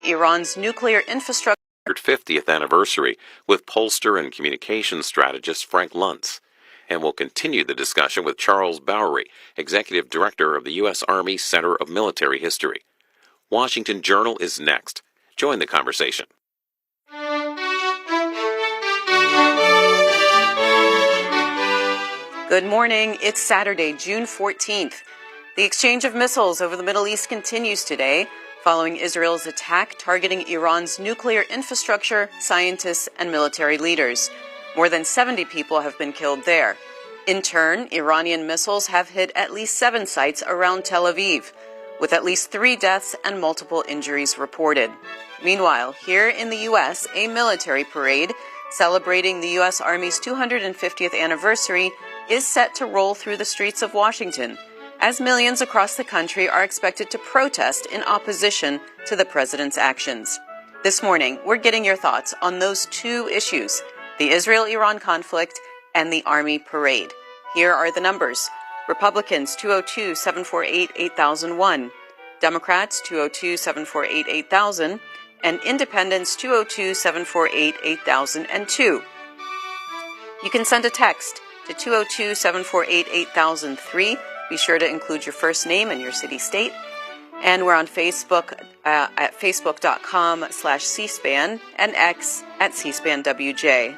Iran's nuclear infrastructure 50th anniversary with pollster and communications strategist Frank Luntz. And we'll continue the discussion with Charles Bowery, Executive Director of the U.S. Army Center of Military History. Washington Journal is next. Join the conversation. Good morning. It's Saturday, June 14th. The exchange of missiles over the Middle East continues today, following Israel's attack targeting Iran's nuclear infrastructure, scientists, and military leaders. More than 70 people have been killed there. In turn, Iranian missiles have hit at least 7 sites around Tel Aviv, with at least 3 deaths and multiple injuries reported. Meanwhile, here in the U.S., a military parade celebrating the U.S. Army's 250th anniversary is set to roll through the streets of Washington, as millions across the country are expected to protest in opposition to the president's actions. This morning, we're getting your thoughts on those 2 issues, the Israel-Iran conflict and the Army parade. Here are the numbers. Republicans 202-748-8001, Democrats 202-748-8000, and Independents 202-748-8002. You can send a text to 202-748-8003. Be sure to include your first name and your city-state. And we're on Facebook at facebook.com/cspan and X at cspanwj.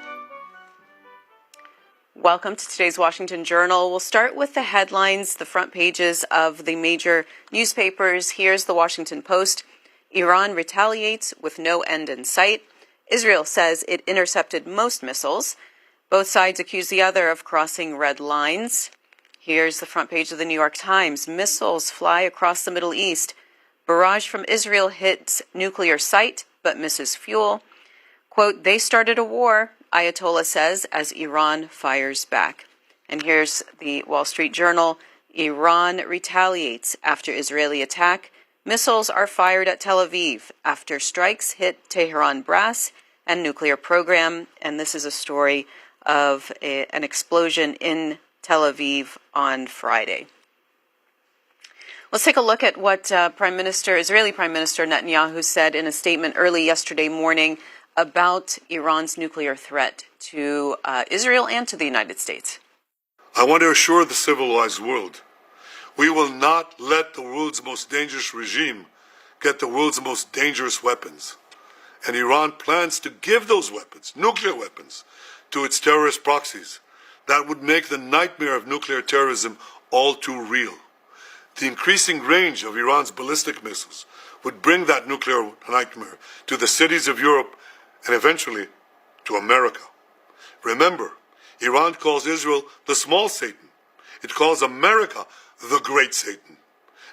Welcome to today's Washington Journal. We'll start with the headlines, the front pages of the major newspapers. Here's the Washington Post. Iran retaliates with no end in sight. Israel says it intercepted most missiles. Both sides accuse the other of crossing red lines. Here's the front page of the New York Times. Missiles fly across the Middle East. Barrage from Israel hits nuclear site, but misses fuel. Quote, they started a war, Ayatollah says, as Iran fires back. And here's the Wall Street Journal. Iran retaliates after Israeli attack. Missiles are fired at Tel Aviv after strikes hit Tehran brass and nuclear program. And this is a story of an explosion in Tel Aviv on Friday. Let's take a look at what Israeli Prime Minister Netanyahu said in a statement early yesterday morning about Iran's nuclear threat to Israel and to the United States. I want to assure the civilized world, we will not let the world's most dangerous regime get the world's most dangerous weapons. And Iran plans to give those weapons, nuclear weapons, to its terrorist proxies. That would make the nightmare of nuclear terrorism all too real. The increasing range of Iran's ballistic missiles would bring that nuclear nightmare to the cities of Europe and eventually to America. Remember, Iran calls Israel the small Satan. It calls America the great Satan.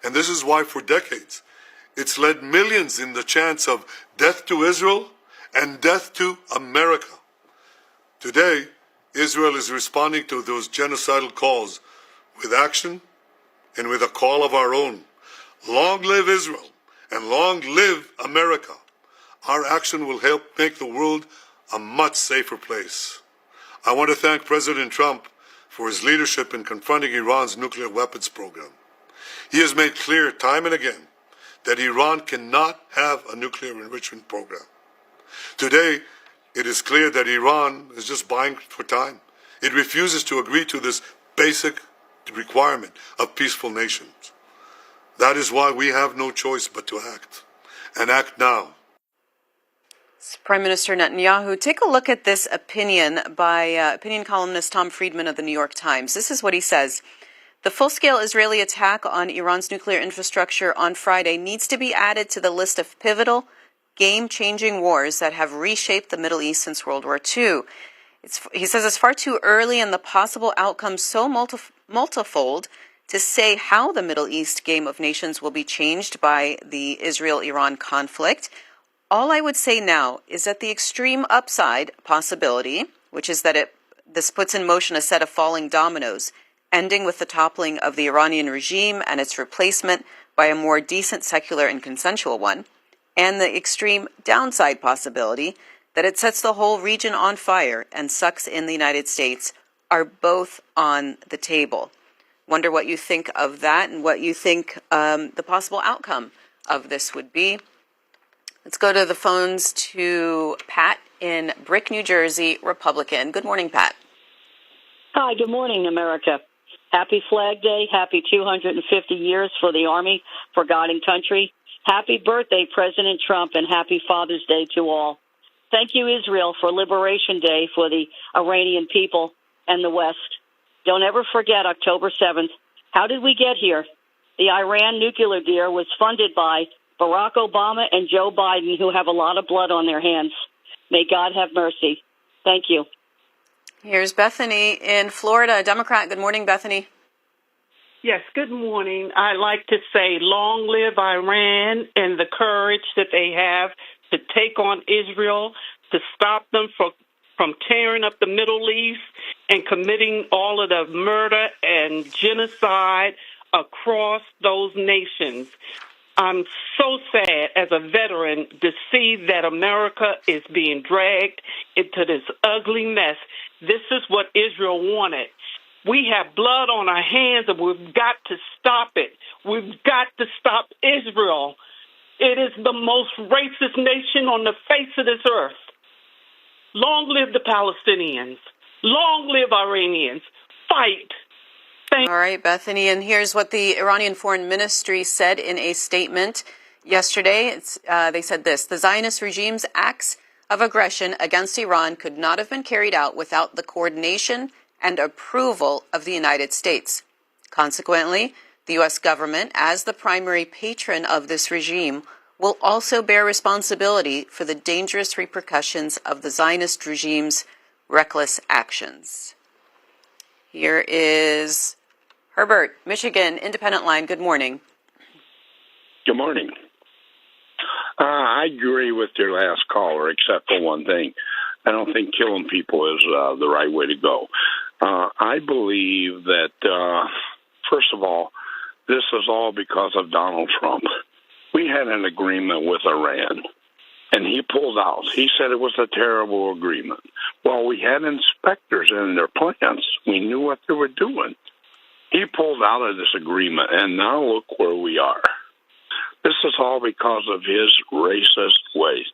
And this is why for decades it's led millions in the chants of death to Israel and death to America. Today, Israel is responding to those genocidal calls with action and with a call of our own. Long live Israel and long live America. Our action will help make the world a much safer place. I want to thank President Trump for his leadership in confronting Iran's nuclear weapons program. He has made clear time and again that Iran cannot have a nuclear enrichment program. Today, it is clear that Iran is just buying for time. It refuses to agree to this basic requirement of peaceful nations. That is why we have no choice but to act, and act now. Prime Minister Netanyahu, take a look at this opinion by opinion columnist Tom Friedman of the New York Times. This is what he says. The full-scale Israeli attack on Iran's nuclear infrastructure on Friday needs to be added to the list of pivotal, game-changing wars that have reshaped the Middle East since World War II. He says it's far too early and the possible outcomes so multifold to say how the Middle East game of nations will be changed by the Israel-Iran conflict. All I would say now is that the extreme upside possibility, which is that this puts in motion a set of falling dominoes, ending with the toppling of the Iranian regime and its replacement by a more decent, secular, and consensual one, and the extreme downside possibility that it sets the whole region on fire and sucks in the United States, are both on the table. Wonder what you think of that and what you think the possible outcome of this would be. Let's go to the phones to Pat in Brick, New Jersey, Republican. Good morning, Pat. Hi, good morning, America. Happy Flag Day. Happy 250 years for the Army, for God and country. Happy birthday, President Trump, and happy Father's Day to all. Thank you, Israel, for Liberation Day for the Iranian people and the West. Don't ever forget October 7th. How did we get here? The Iran nuclear deal was funded by Barack Obama and Joe Biden, who have a lot of blood on their hands. May God have mercy. Thank you. Here's Bethany in Florida, Democrat. Good morning, Bethany. Yes, good morning. I'd like to say long live Iran and the courage that they have to take on Israel, to stop them from tearing up the Middle East and committing all of the murder and genocide across those nations. I'm so sad as a veteran to see that America is being dragged into this ugly mess. This is what Israel wanted. We have blood on our hands, and we've got to stop it. We've got to stop Israel. It is the most racist nation on the face of this earth. Long live the Palestinians. Long live Iranians. Fight. All right, Bethany, and here's what the Iranian Foreign Ministry said in a statement yesterday. They said this: the Zionist regime's acts of aggression against Iran could not have been carried out without the coordination and approval of the United States. Consequently, the U.S. government, as the primary patron of this regime, will also bear responsibility for the dangerous repercussions of the Zionist regime's reckless actions. Here is Herbert, Michigan, Independent Line. Good morning. Good morning. I agree with your last caller, except for one thing. I don't think killing people is the right way to go. I believe that, first of all, this is all because of Donald Trump. We had an agreement with Iran, and he pulled out. He said it was a terrible agreement. Well, we had inspectors in their plants. We knew what they were doing. He pulled out of this agreement, and now look where we are. This is all because of his racist ways.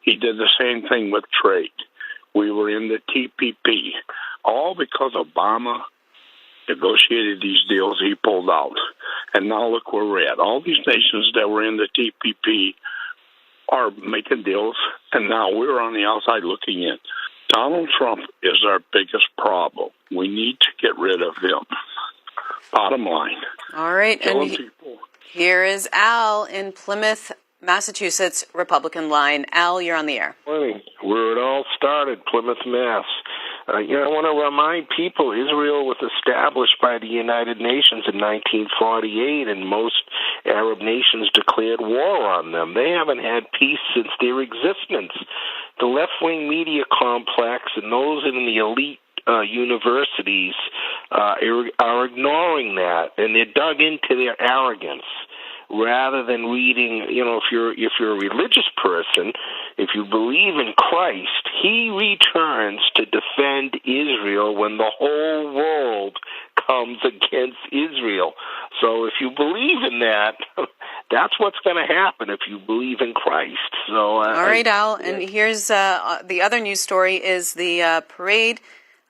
He did the same thing with trade. We were in the TPP. All because Obama negotiated these deals, he pulled out. And now look where we're at. All these nations that were in the TPP are making deals, and now we're on the outside looking in. Donald Trump is our biggest problem. We need to get rid of him. Bottom line. All right. Killing people. Here is Al in Plymouth, Massachusetts, Republican Line. Al, you're on the air. Morning. Where it all started, Plymouth, Mass. I want to remind people Israel was established by the United Nations in 1948, and most Arab nations declared war on them. They haven't had peace since their existence. The left-wing media complex and those in the elite universities are ignoring that, and they're dug into their arrogance rather than reading. If you're a religious person, if you believe in Christ, he returns to defend Israel when the whole world comes against Israel. So if you believe in that, that's what's going to happen if you believe in Christ. So all right, Al, and here's the other news story is the parade.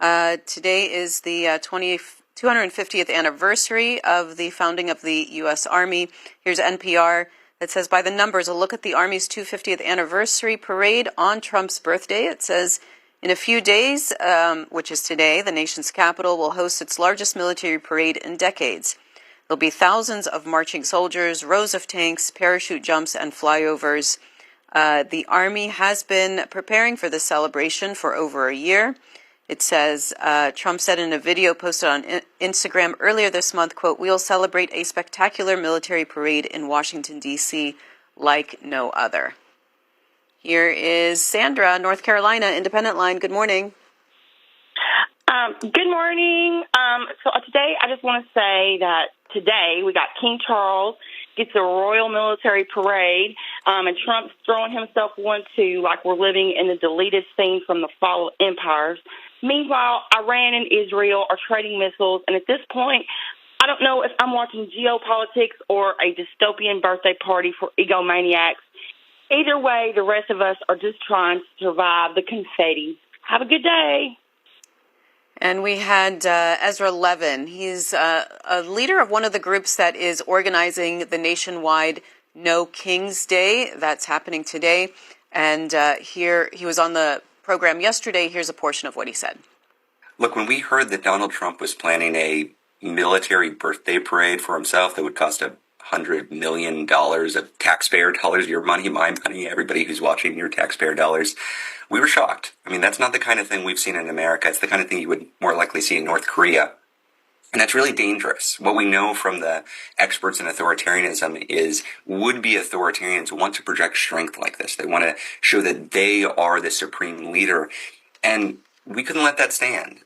Today is the 250th anniversary of the founding of the U.S. Army. Here's NPR that says, by the numbers, a look at the Army's 250th anniversary parade on Trump's birthday. It says, in a few days, which is today, the nation's capital will host its largest military parade in decades. There'll be thousands of marching soldiers, rows of tanks, parachute jumps, and flyovers. The Army has been preparing for this celebration for over a year. It says, Trump said in a video posted on Instagram earlier this month, quote, we'll celebrate a spectacular military parade in Washington, D.C. like no other. Here is Sandra, North Carolina, Independent Line. Good morning. Good morning. So today I just want to say that today we got King Charles gets a royal military parade, and Trump's throwing himself into like we're living in the deleted scene from the fall of empires. Meanwhile, Iran and Israel are trading missiles, and at this point, I don't know if I'm watching geopolitics or a dystopian birthday party for egomaniacs. Either way, the rest of us are just trying to survive the confetti. Have a good day. And we had Ezra Levin. He's a leader of one of the groups that is organizing the nationwide No Kings Day. That's happening today. And here he was on the program yesterday. Here's a portion of what he said. Look, when we heard that Donald Trump was planning a military birthday parade for himself that would cost $100 million of taxpayer dollars, your money, my money, everybody who's watching, your taxpayer dollars, we were shocked. I mean, that's not the kind of thing we've seen in America. It's the kind of thing you would more likely see in North Korea. And that's really dangerous. What we know from the experts in authoritarianism is would-be authoritarians want to project strength like this. They want to show that they are the supreme leader. And we couldn't let that stand.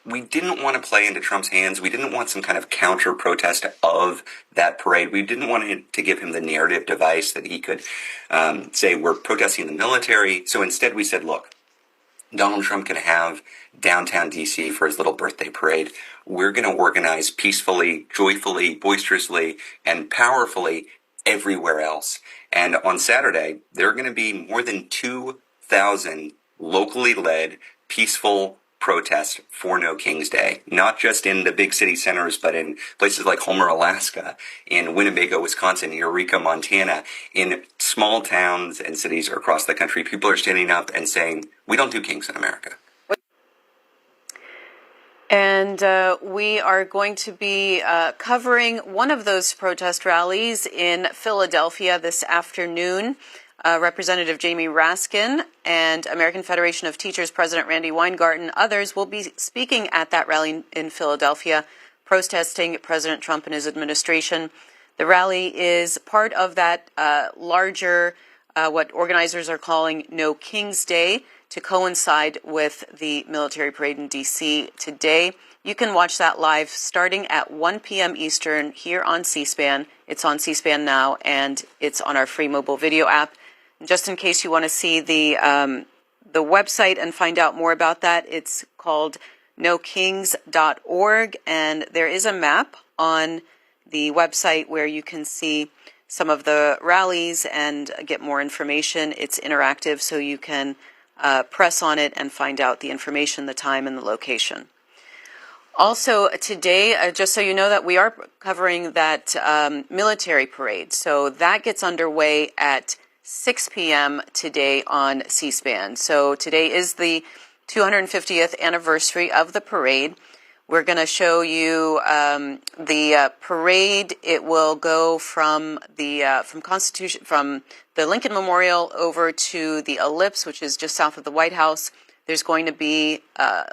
We didn't want to play into Trump's hands. We didn't want some kind of counter-protest of that parade. We didn't want to give him the narrative device that he could say we're protesting the military. So instead we said, look, Donald Trump can have downtown D.C. for his little birthday parade. We're going to organize peacefully, joyfully, boisterously, and powerfully everywhere else. And on Saturday, there are going to be more than 2,000 locally led, peaceful protests for No Kings Day, not just in the big city centers, but in places like Homer, Alaska, in Winnebago, Wisconsin, Eureka, Montana, in small towns and cities across the country. People are standing up and saying, we don't do kings in America. And we are going to be covering one of those protest rallies in Philadelphia this afternoon. Representative Jamie Raskin and American Federation of Teachers President Randy Weingarten, others will be speaking at that rally in Philadelphia, protesting President Trump and his administration. The rally is part of that larger, what organizers are calling No Kings Day, to coincide with the military parade in D.C. today. You can watch that live starting at 1 p.m. Eastern here on C-SPAN. It's on C-SPAN now, and it's on our free mobile video app. Just in case you want to see the website and find out more about that, it's called nokings.org, and there is a map on the website where you can see some of the rallies and get more information. It's interactive, so you can press on it and find out the information, the time, and the location. Also today, just so you know, that we are covering that military parade. So that gets underway at 6 p.m. today on C-SPAN. So today is the 250th anniversary of the parade. We're going to show you the parade. It will go from the from the Lincoln Memorial over to the Ellipse, which is just south of the White House. There's going to be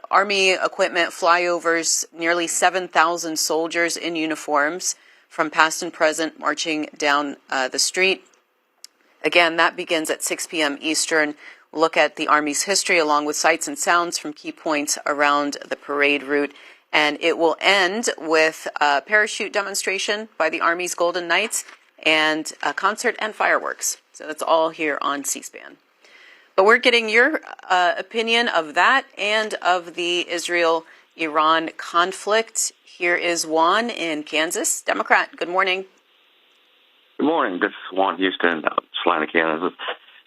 Army equipment, flyovers, nearly 7,000 soldiers in uniforms from past and present marching down the street. Again, that begins at 6 p.m. Eastern. We'll look at the Army's history along with sights and sounds from key points around the parade route. And it will end with a parachute demonstration by the Army's Golden Knights and a concert and fireworks. So that's all here on C-SPAN. But we're getting your opinion of that and of the Israel-Iran conflict. Here is Juan in Kansas, Democrat. Good morning. Good morning. This is Juan Houston, Salina, Kansas.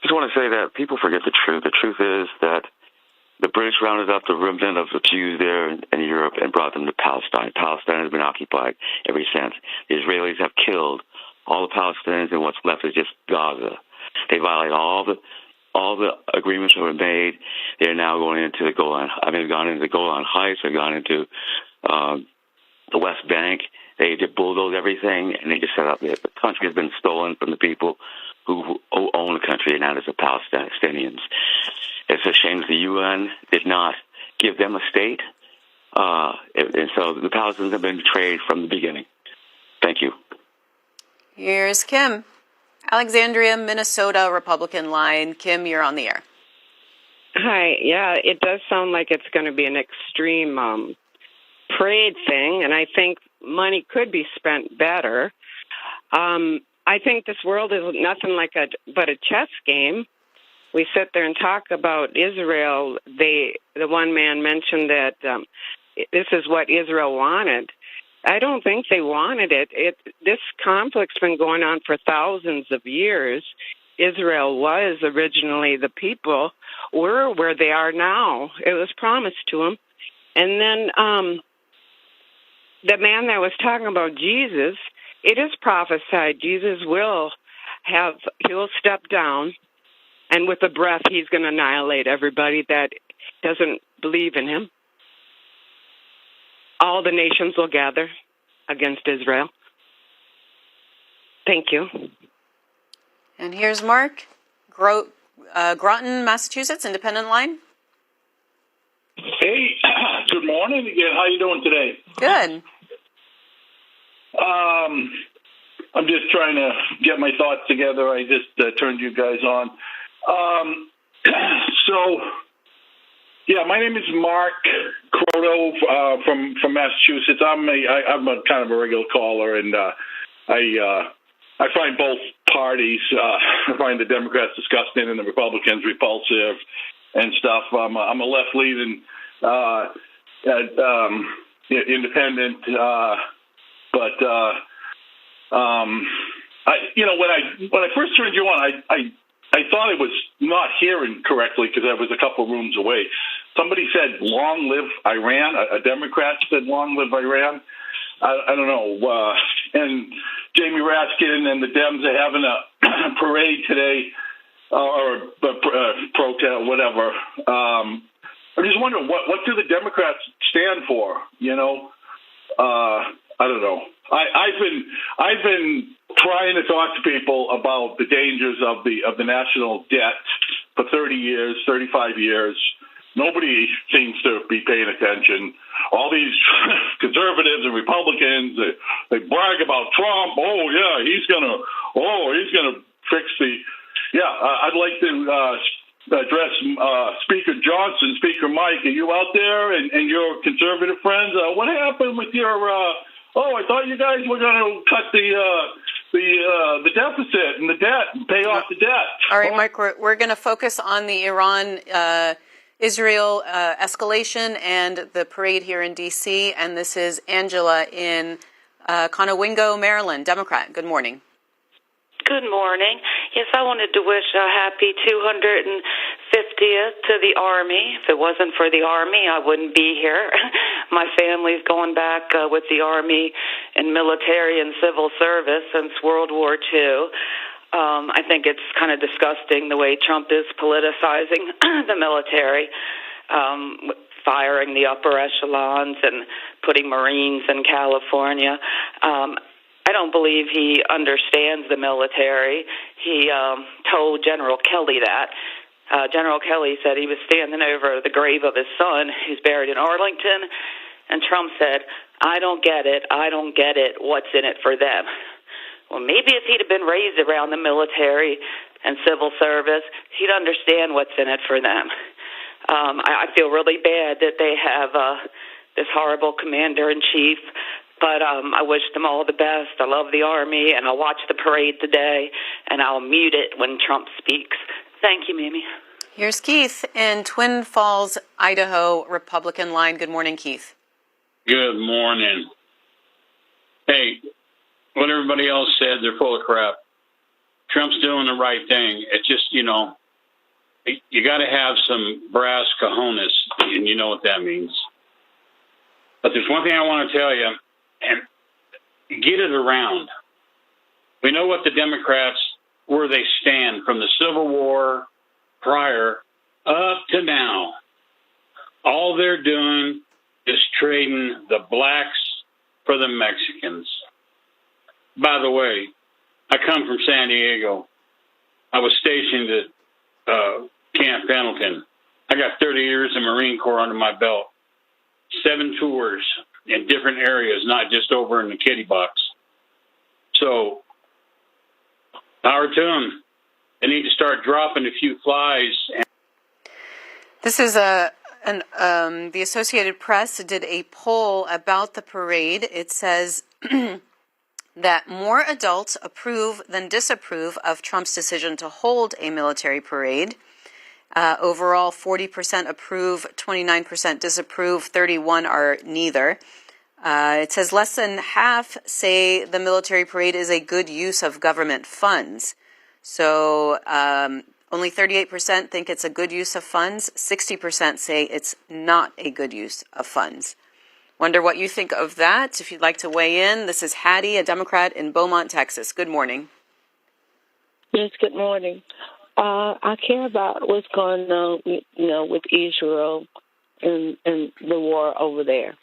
Just want to say that people forget the truth. The truth is that the British rounded up the remnant of the Jews there in Europe and brought them to Palestine. Palestine has been occupied ever since. The Israelis have killed all the Palestinians, and what's left is just Gaza. They violate all the agreements that were made. They're now going into the Golan. They've gone into the Golan Heights. They've gone into the West Bank. They just bulldoze everything, and they just set up. The country has been stolen from the people who own the country, and that is the Palestinians. It's a shame that the UN did not give them a state, and so the Palestinians have been betrayed from the beginning. Thank you. Here's Kim. Alexandria, Minnesota, Republican line. Kim, you're on the air. Hi. Yeah, it does sound like it's going to be an extreme parade thing, and I think money could be spent better. I think this world is nothing but a chess game. We sit there and talk about Israel. The one man mentioned that this is what Israel wanted. I don't think they wanted it. This conflict's been going on for thousands of years, Israel was originally, the people were where they are now. It was promised to them. And then the man that was talking about Jesus, it is prophesied Jesus he'll step down, and with a breath he's going to annihilate everybody that doesn't believe in him. All the nations will gather against Israel. Thank you. And here's Mark, Groton, Massachusetts, Independent Line. Hey, good morning again. How you doing today? Good. I'm just trying to get my thoughts together. I just turned you guys on. My name is Mark Croto from Massachusetts. I'm a kind of a regular caller, and I find both parties. I find the Democrats disgusting and the Republicans repulsive and stuff. I'm a left-leaning independent, but when I first turned you on, I thought I was not hearing correctly because I was a couple rooms away. Somebody said, "Long live Iran." A Democrat said, "Long live Iran." I don't know. And Jamie Raskin and the Dems are having a parade today, or a protest, whatever. I'm just wondering, what do the Democrats stand for? I don't know. I've been trying to talk to people about the dangers of the national debt for 30 years, 35 years. Nobody seems to be paying attention. All these conservatives and Republicans, they brag about Trump. Oh yeah, he's gonna fix the. Yeah, I'd like to address Speaker Johnson, Speaker Mike. Are you out there and your conservative friends? What happened with your? I thought you guys were going to cut the deficit and the debt and pay off the debt. All right, Mike, we're going to focus on the Iran-Israel escalation and the parade here in D.C., and this is Angela in Conowingo, Maryland, Democrat. Good morning. Good morning. Yes, I wanted to wish a happy 250th to the Army. If it wasn't for the Army, I wouldn't be here. My family's going back with the Army and military and civil service since World War II. I think it's kind of disgusting the way Trump is politicizing the military, firing the upper echelons and putting Marines in California. I don't believe he understands the military. He told General Kelly that. General Kelly said he was standing over the grave of his son, who's buried in Arlington, and Trump said, "I don't get it. I don't get it. What's in it for them?" Well, maybe if he'd have been raised around the military and civil service, he'd understand what's in it for them. I feel really bad that they have this horrible commander-in-chief, but I wish them all the best. I love the Army, and I'll watch the parade today, and I'll mute it when Trump speaks. Thank you, Mimi. Here's Keith in Twin Falls, Idaho, Republican line. Good morning, Keith. Good morning. Hey, what everybody else said, they're full of crap. Trump's doing the right thing. It's just, you got to have some brass cojones, and you know what that means. But there's one thing I want to tell you, and get it around. We know what the Democrats, where they stand from the Civil War prior up to now. All they're doing is trading the blacks for the Mexicans. By the way, I come from San Diego. I was stationed at Camp Pendleton. I got 30 years in Marine Corps under my belt. 7 tours in different areas, not just over in the kiddie box. So, power to them. They need to start dropping a few flies. This is the Associated Press did a poll about the parade. It says that more adults approve than disapprove of Trump's decision to hold a military parade. Overall, 40% approve, 29% disapprove, 31% are neither. It says less than half say the military parade is a good use of government funds. So only 38% think it's a good use of funds. 60% say it's not a good use of funds. Wonder what you think of that. If you'd like to weigh in, this is Hattie, a Democrat in Beaumont, Texas. Good morning. Yes, good morning. I care about what's going on, with Israel and the war over there.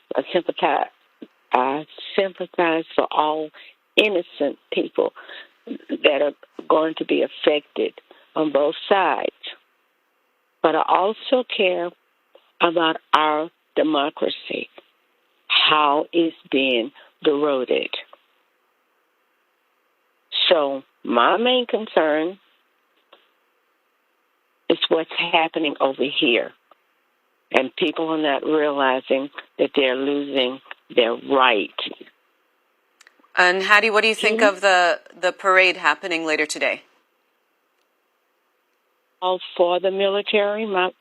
I sympathize for all innocent people that are going to be affected on both sides. But I also care about our democracy, how it's being eroded. So my main concern is what's happening over here. And people are not realizing that they're losing their right. And Hattie, what do you think of the parade happening later today? All for the military. My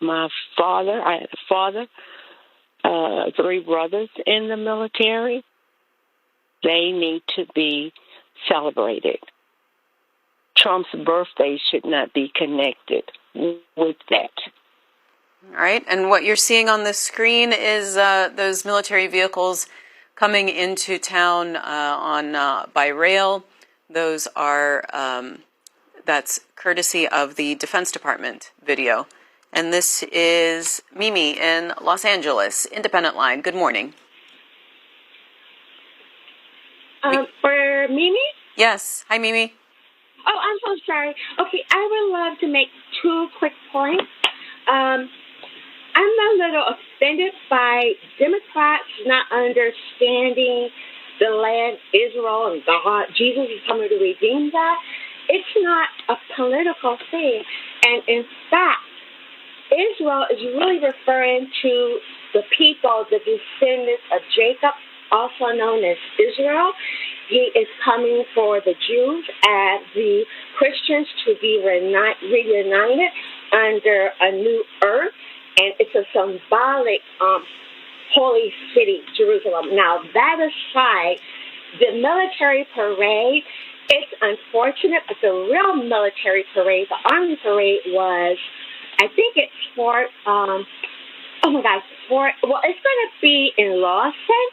father, I had a father, 3 brothers in the military. They need to be celebrated. Trump's birthday should not be connected with that. All right. And what you're seeing on the screen is those military vehicles coming into town by rail. Those are that's courtesy of the Defense Department video. And this is Mimi in Los Angeles, Independent Line. Good morning. For Mimi? Yes. Hi, Mimi. Oh, I'm so sorry. Okay, I would love to make 2 quick points. I'm a little offended by Democrats not understanding the land, Israel, and God. Jesus is coming to redeem that. It's not a political thing. And in fact, Israel is really referring to the people, the descendants of Jacob, also known as Israel. He is coming for the Jews and the Christians to be reunited under a new earth. And it's a symbolic holy city, Jerusalem. Now, that aside, the military parade, it's unfortunate, but the real military parade, the Army parade was, I think it's it's going to be in Lawson.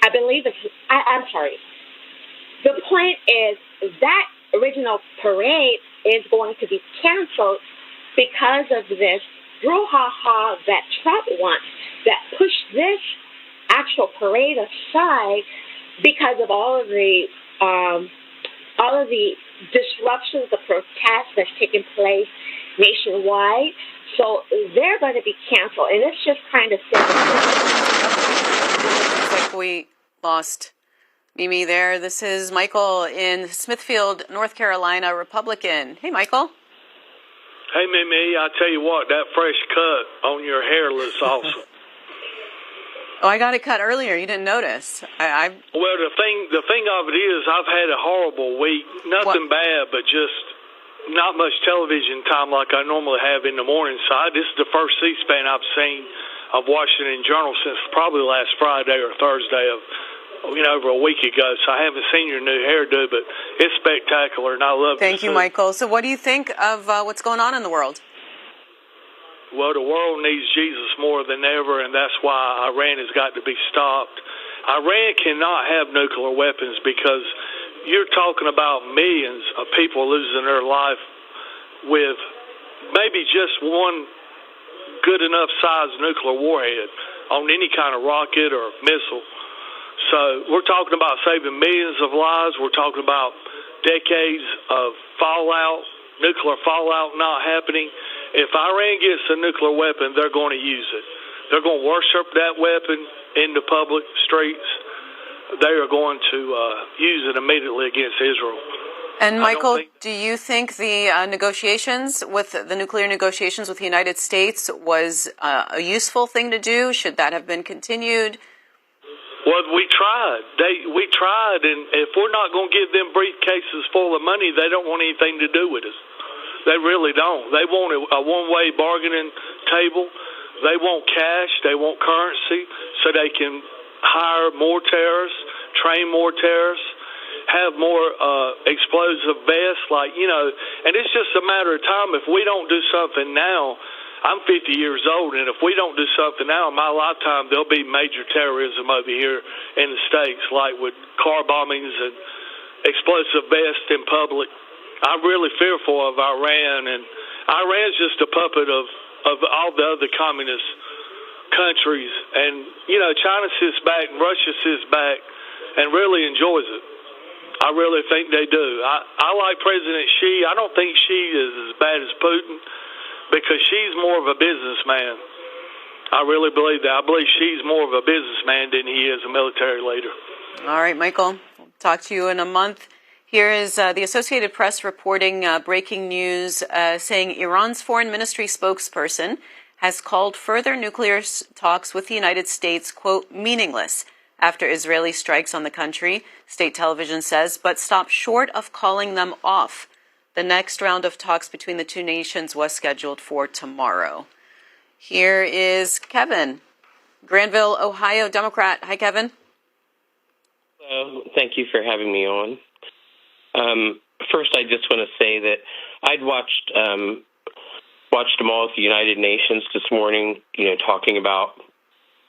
I believe I'm sorry. The point is that original parade is going to be canceled because of this brouhaha that Trump wants, that pushed this actual parade aside because of all of the disruptions, the protests that's taking place nationwide. So they're going to be canceled, and it's just kind of sad. Looks like we lost Mimi there. This is Michael in Smithfield, North Carolina, Republican. Hey, Michael. Hey, Mimi, I tell you what, that fresh cut on your hair looks awesome. Oh, I got it cut earlier. You didn't notice. Well, the thing of it is, I've had a horrible week. Nothing bad, but just not much television time like I normally have in the morning. So this is the first C-SPAN I've seen of Washington Journal since probably last Friday or Thursday of, over a week ago. So I haven't seen your new hairdo, but it's spectacular, and I love it. Thank you, Michael. So what do you think of what's going on in the world? Well, the world needs Jesus more than ever, and that's why Iran has got to be stopped. Iran cannot have nuclear weapons because you're talking about millions of people losing their life with maybe just one good enough sized nuclear warhead on any kind of rocket or missile. So we're talking about saving millions of lives. We're talking about decades of fallout, nuclear fallout not happening. If Iran gets a nuclear weapon, they're going to use it. They're going to worship that weapon in the public streets. They are going to use it immediately against Israel. And Michael, do you think the nuclear negotiations with the United States was a useful thing to do? Should that have been continued? Well, we tried. We tried, and if we're not going to give them briefcases full of money, they don't want anything to do with us. They really don't. They want a one-way bargaining table. They want cash. They want currency so they can hire more terrorists, train more terrorists, have more explosive vests, and it's just a matter of time. If we don't do something now, I'm 50 years old, and if we don't do something now in my lifetime, there'll be major terrorism over here in the States, like with car bombings and explosive vests in public. I'm really fearful of Iran, and Iran's just a puppet of all the other communist countries. And, China sits back and Russia sits back and really enjoys it. I really think they do. I like President Xi. I don't think Xi is as bad as Putin because she's more of a businessman. I really believe that. I believe Xi's more of a businessman than he is a military leader. All right, Michael. We'll talk to you in a month. Here is the Associated Press reporting breaking news saying Iran's foreign ministry spokesperson has called further nuclear talks with the United States, quote, meaningless after Israeli strikes on the country, state television says, but stopped short of calling them off. The next round of talks between the two nations was scheduled for tomorrow. Here is Kevin, Granville, Ohio, Democrat. Hi, Kevin. Hello. Thank you for having me on. First, I just want to say that I'd watched them all at the United Nations this morning, talking about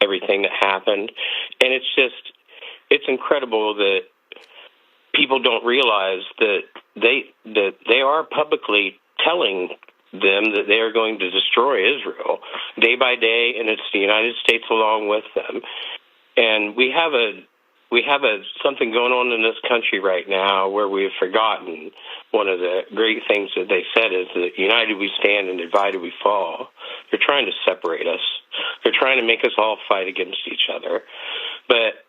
everything that happened. And it's incredible that people don't realize that they are publicly telling them that they are going to destroy Israel day by day, and it's the United States along with them. And we have something going on in this country right now where we've forgotten one of the great things that they said is that united we stand and divided we fall. They're trying to separate us. They're trying to make us all fight against each other. But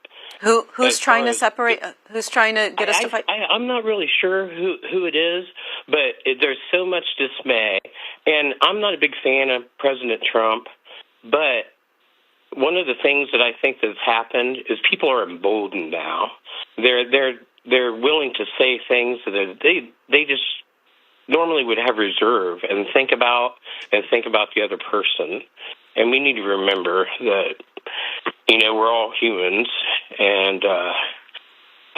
who's trying to separate? Who's trying to get us to fight? I'm not really sure who it is, but there's so much dismay. And I'm not a big fan of President Trump, but one of the things that I think that's happened is people are emboldened now. They're willing to say things that they just normally would have reserve and think about the other person. And we need to remember that we're all humans. And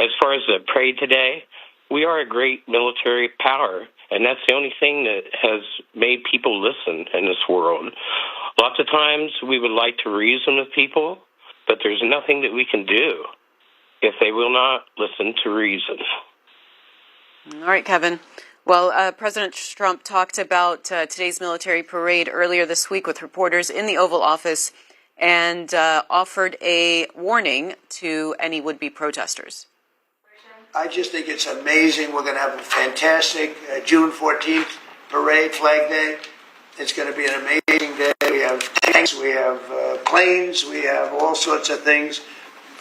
as far as the parade today, we are a great military power, and that's the only thing that has made people listen in this world. Lots of times we would like to reason with people, but there's nothing that we can do if they will not listen to reason. All right, Kevin. Well, President Trump talked about today's military parade earlier this week with reporters in the Oval Office and offered a warning to any would-be protesters. I just think it's amazing. We're going to have a fantastic June 14th parade, Flag Day. It's going to be an amazing day. We have tanks, we have planes, we have all sorts of things.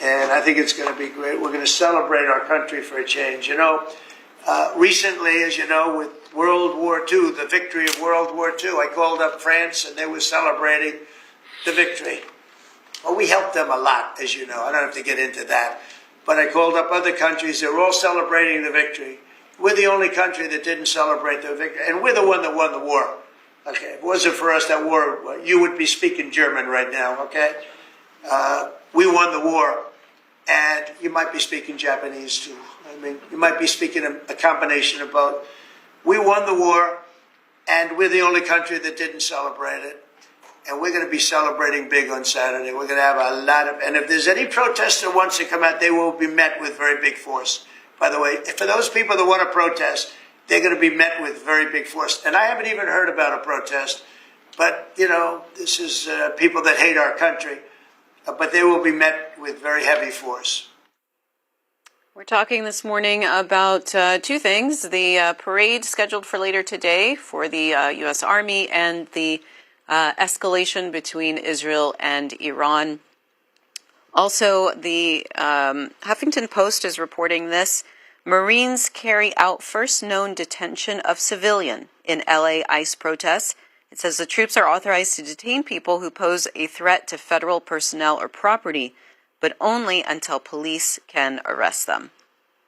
And I think it's going to be great. We're going to celebrate our country for a change. Recently, as you know, with World War II, the victory of World War II, I called up France and they were celebrating the victory. Well, we helped them a lot, as you know. I don't have to get into that. But I called up other countries. They were all celebrating the victory. We're the only country that didn't celebrate the victory. And we're the one that won the war. Okay, if it wasn't for us, that war, you would be speaking German right now, okay? We won the war, and you might be speaking Japanese too. I mean, you might be speaking a combination of both. We won the war, and we're the only country that didn't celebrate it. And we're going to be celebrating big on Saturday. We're going to have a lot of, and if there's any protest that wants to come out, they will be met with very big force. By the way, for those people that want to protest, they're going to be met with very big force. And I haven't even heard about a protest, but, this is people that hate our country. But they will be met with very heavy force. We're talking this morning about two things, the parade scheduled for later today for the U.S. Army and the escalation between Israel and Iran. Also, the Huffington Post is reporting this. Marines carry out first known detention of civilian in L.A. ICE protests. It says the troops are authorized to detain people who pose a threat to federal personnel or property, but only until police can arrest them.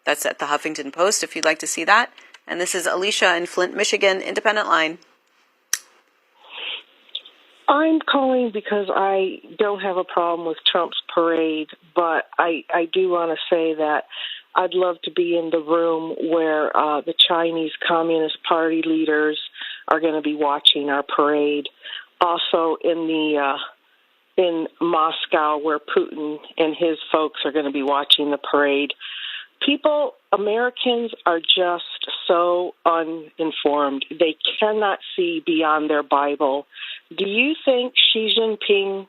That's at the Huffington Post if you'd like to see that. And this is Alicia in Flint, Michigan, Independent Line. I'm calling because I don't have a problem with Trump's parade, but I do want to say that I'd love to be in the room where the Chinese Communist Party leaders are going to be watching our parade. Also in Moscow, where Putin and his folks are going to be watching the parade. People, Americans, are just so uninformed. They cannot see beyond their Bible. Do you think Xi Jinping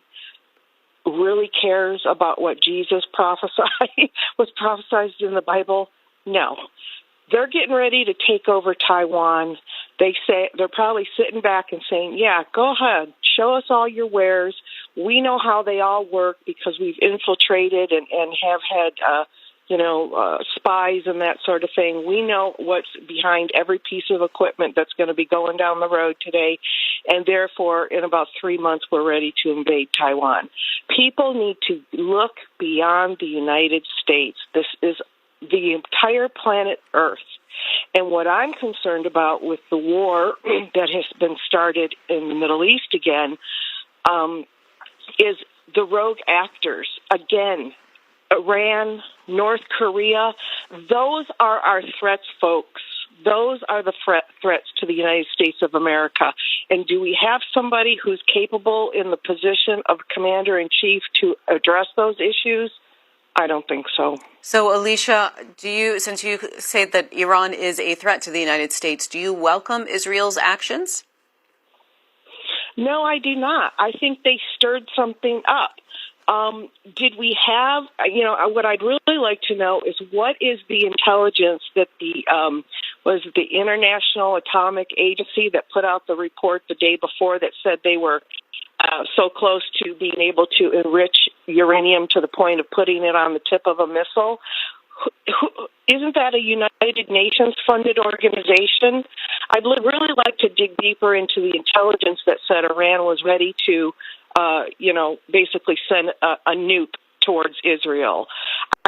really cares about what Jesus was prophesied in the Bible? No. They're getting ready to take over Taiwan. They say they're probably sitting back and saying, yeah, go ahead, show us all your wares. We know how they all work because we've infiltrated and have had spies and that sort of thing. We know what's behind every piece of equipment that's going to be going down the road today, and therefore, in about 3 months, we're ready to invade Taiwan. People need to look beyond the United States. This is the entire planet Earth. And what I'm concerned about with the war that has been started in the Middle East again is the rogue actors. Again, Iran, North Korea, those are our threats, folks. Those are the threats to the United States of America. And do we have somebody who's capable in the position of commander-in-chief to address those issues? I don't think so. So, Alicia, since you say that Iran is a threat to the United States, do you welcome Israel's actions? No, I do not. I think they stirred something up. Did we have, what I'd really like to know is what is the intelligence that was the International Atomic Agency that put out the report the day before that said they were so close to being able to enrich uranium to the point of putting it on the tip of a missile? Isn't that a United Nations-funded organization? I'd really like to dig deeper into the intelligence that said Iran was ready to, basically send a nuke towards Israel.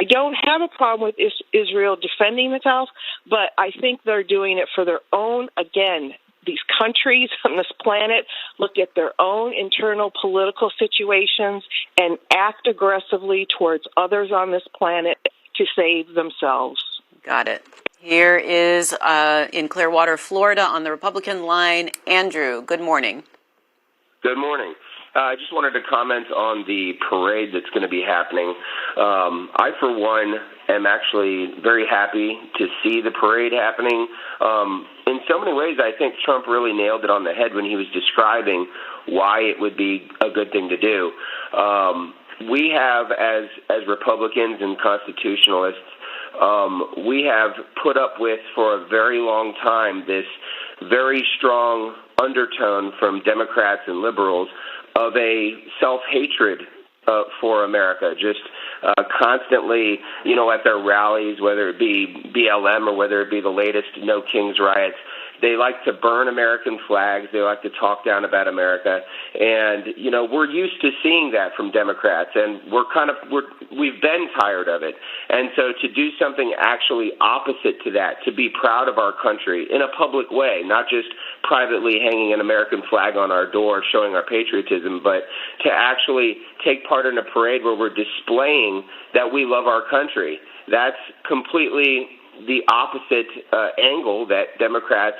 I don't have a problem with Israel defending itself, but I think they're doing it for their own, again, these countries on this planet look at their own internal political situations and act aggressively towards others on this planet to save themselves. Got it. Here is in Clearwater, Florida, on the Republican line, Andrew. Good morning. Good morning. I just wanted to comment on the parade that's going to be happening. I, for one, am actually very happy to see the parade happening. In so many ways, I think Trump really nailed it on the head when he was describing why it would be a good thing to do. We have, as Republicans and constitutionalists, we have put up with for a very long time this very strong undertone from Democrats and liberals of a self-hatred for America, just constantly, at their rallies, whether it be BLM or whether it be the latest No Kings riots, they like to burn American flags. They like to talk down about America. And, we're used to seeing that from Democrats, and we've been tired of it. And so to do something actually opposite to that, to be proud of our country in a public way, not just privately hanging an American flag on our door showing our patriotism, but to actually take part in a parade where we're displaying that we love our country, that's completely the opposite angle that Democrats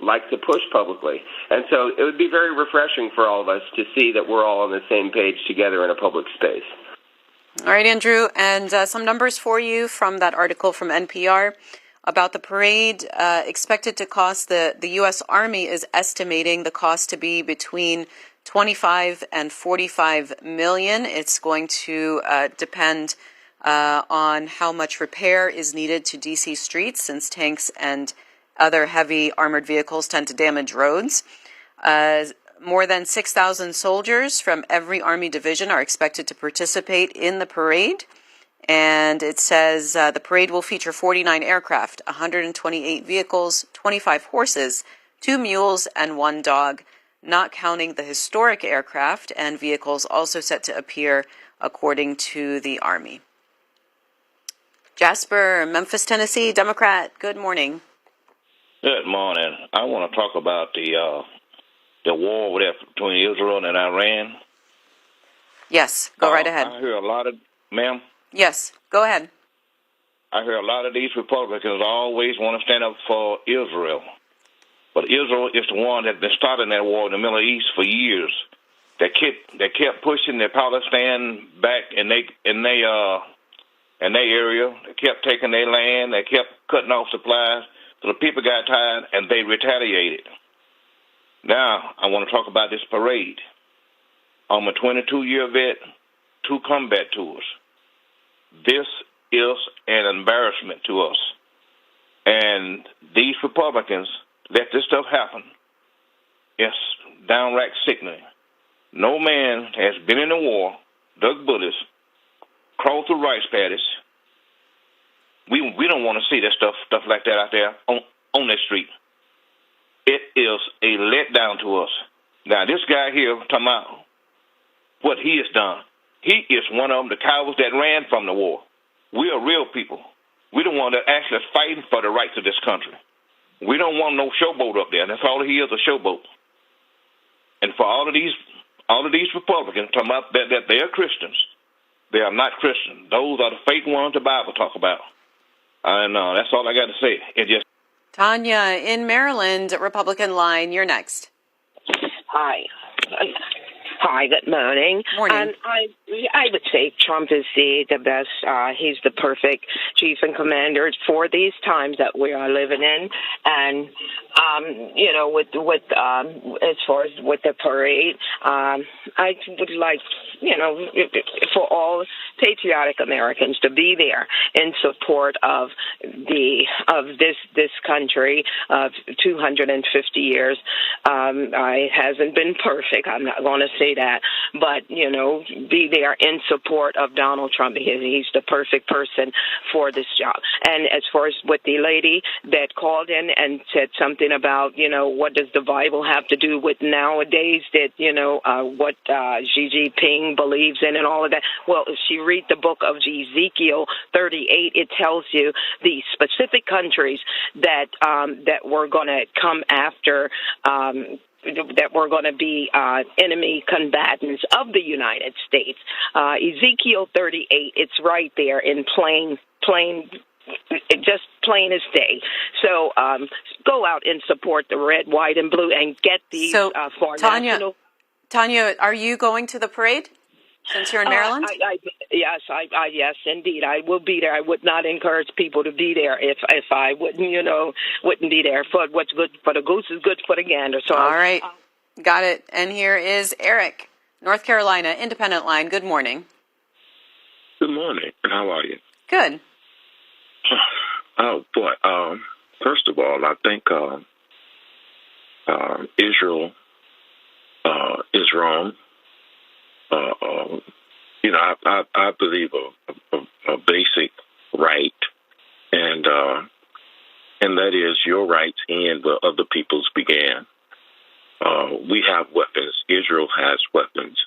like to push publicly. And so it would be very refreshing for all of us to see that we're all on the same page together in a public space. All right, Andrew, and some numbers for you from that article from NPR about the parade. Expected to cost, the U.S. Army is estimating the cost to be between $25 and $45 million. It's going to depend on how much repair is needed to D.C. streets, since tanks and other heavy armored vehicles tend to damage roads. More than 6,000 soldiers from every Army division are expected to participate in the parade. And it says the parade will feature 49 aircraft, 128 vehicles, 25 horses, 2 mules, and 1 dog, not counting the historic aircraft and vehicles also set to appear according to the Army. Jasper, Memphis, Tennessee, Democrat, good morning. Good morning. I want to talk about the war between Israel and Iran. Yes, go right ahead. I hear a lot of, ma'am? Yes, go ahead. I hear a lot of these Republicans always want to stand up for Israel. But Israel is the one that's been starting that war in the Middle East for years. They kept pushing the Palestine back in their area. They kept taking their land. They kept cutting off supplies. So the people got tired, and they retaliated. Now, I want to talk about this parade. I'm a 22-year vet, 2 combat tours. This is an embarrassment to us. And these Republicans let this stuff happen. It's downright sickening. No man has been in a war, dug bullets, crawled through rice paddies. We don't want to see that stuff like that out there on that street. It is a letdown to us. Now, this guy here talking about what he has done. He is one of them, the cowards that ran from the war. We are real people. We don't want to actually fighting for the rights of this country. We don't want no showboat up there. That's all he is, a showboat. And for all of these Republicans talking about that they are Christians, they are not Christians. Those are the fake ones the Bible talk about. And that's all I got to say. Tanya in Maryland, Republican line. You're next. Hi. Hi, good morning. Morning. I would say Trump is the best. He's the perfect chief and commander for these times that we are living in. And, with as far as with the parade, I would like, for all patriotic Americans to be there in support of this country of 250 years. It hasn't been perfect. I'm not going to say that, but be there in support of Donald Trump. He's the perfect person for this job. And as far as with the lady that called in and said something about what does the Bible have to do with nowadays, that what Xi Jinping believes in and all of that. Well, if she read the book of Ezekiel 38, it tells you the specific countries that we're going to come after. That we're going to be enemy combatants of the United States. Ezekiel 38, it's right there in plain, just plain as day. So go out and support the red, white, and blue and get these for national. Tanya, are you going to the parade since you're in Maryland? Yes, indeed. I will be there. I would not encourage people to be there if I wouldn't be there. For what's good for the goose is good for the gander. So all right, got it. And here is Eric, North Carolina, independent line. Good morning. Good morning. And how are you? Good. Oh boy. First of all, I think Israel is wrong. I believe a basic right, and that is your rights end where other people's began. We have weapons. Israel has weapons,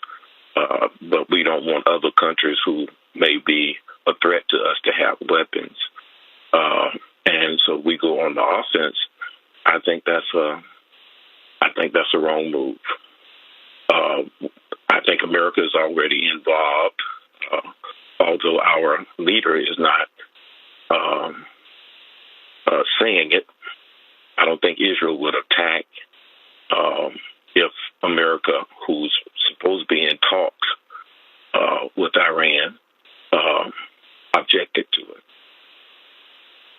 but we don't want other countries who may be a threat to us to have weapons. And so we go on the offense. I think that's a wrong move. I think America is already involved, although our leader is not saying it. I don't think Israel would attack if America, who's supposed to be in talks with Iran, objected to it.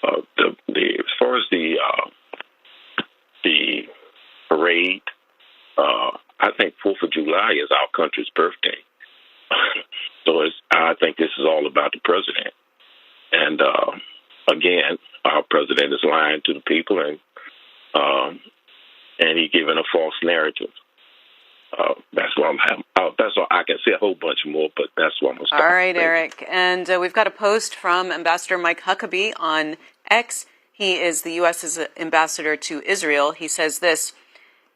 As far as the parade, I think 4th of July is our country's birthday. So I think this is all about the president. And again, our president is lying to the people, and he's giving a false narrative. That's what that's all I can say. A whole bunch more, but that's what I'm going to stop. All right, Eric. And we've got a post from Ambassador Mike Huckabee on X. He is the U.S.'s ambassador to Israel. He says this: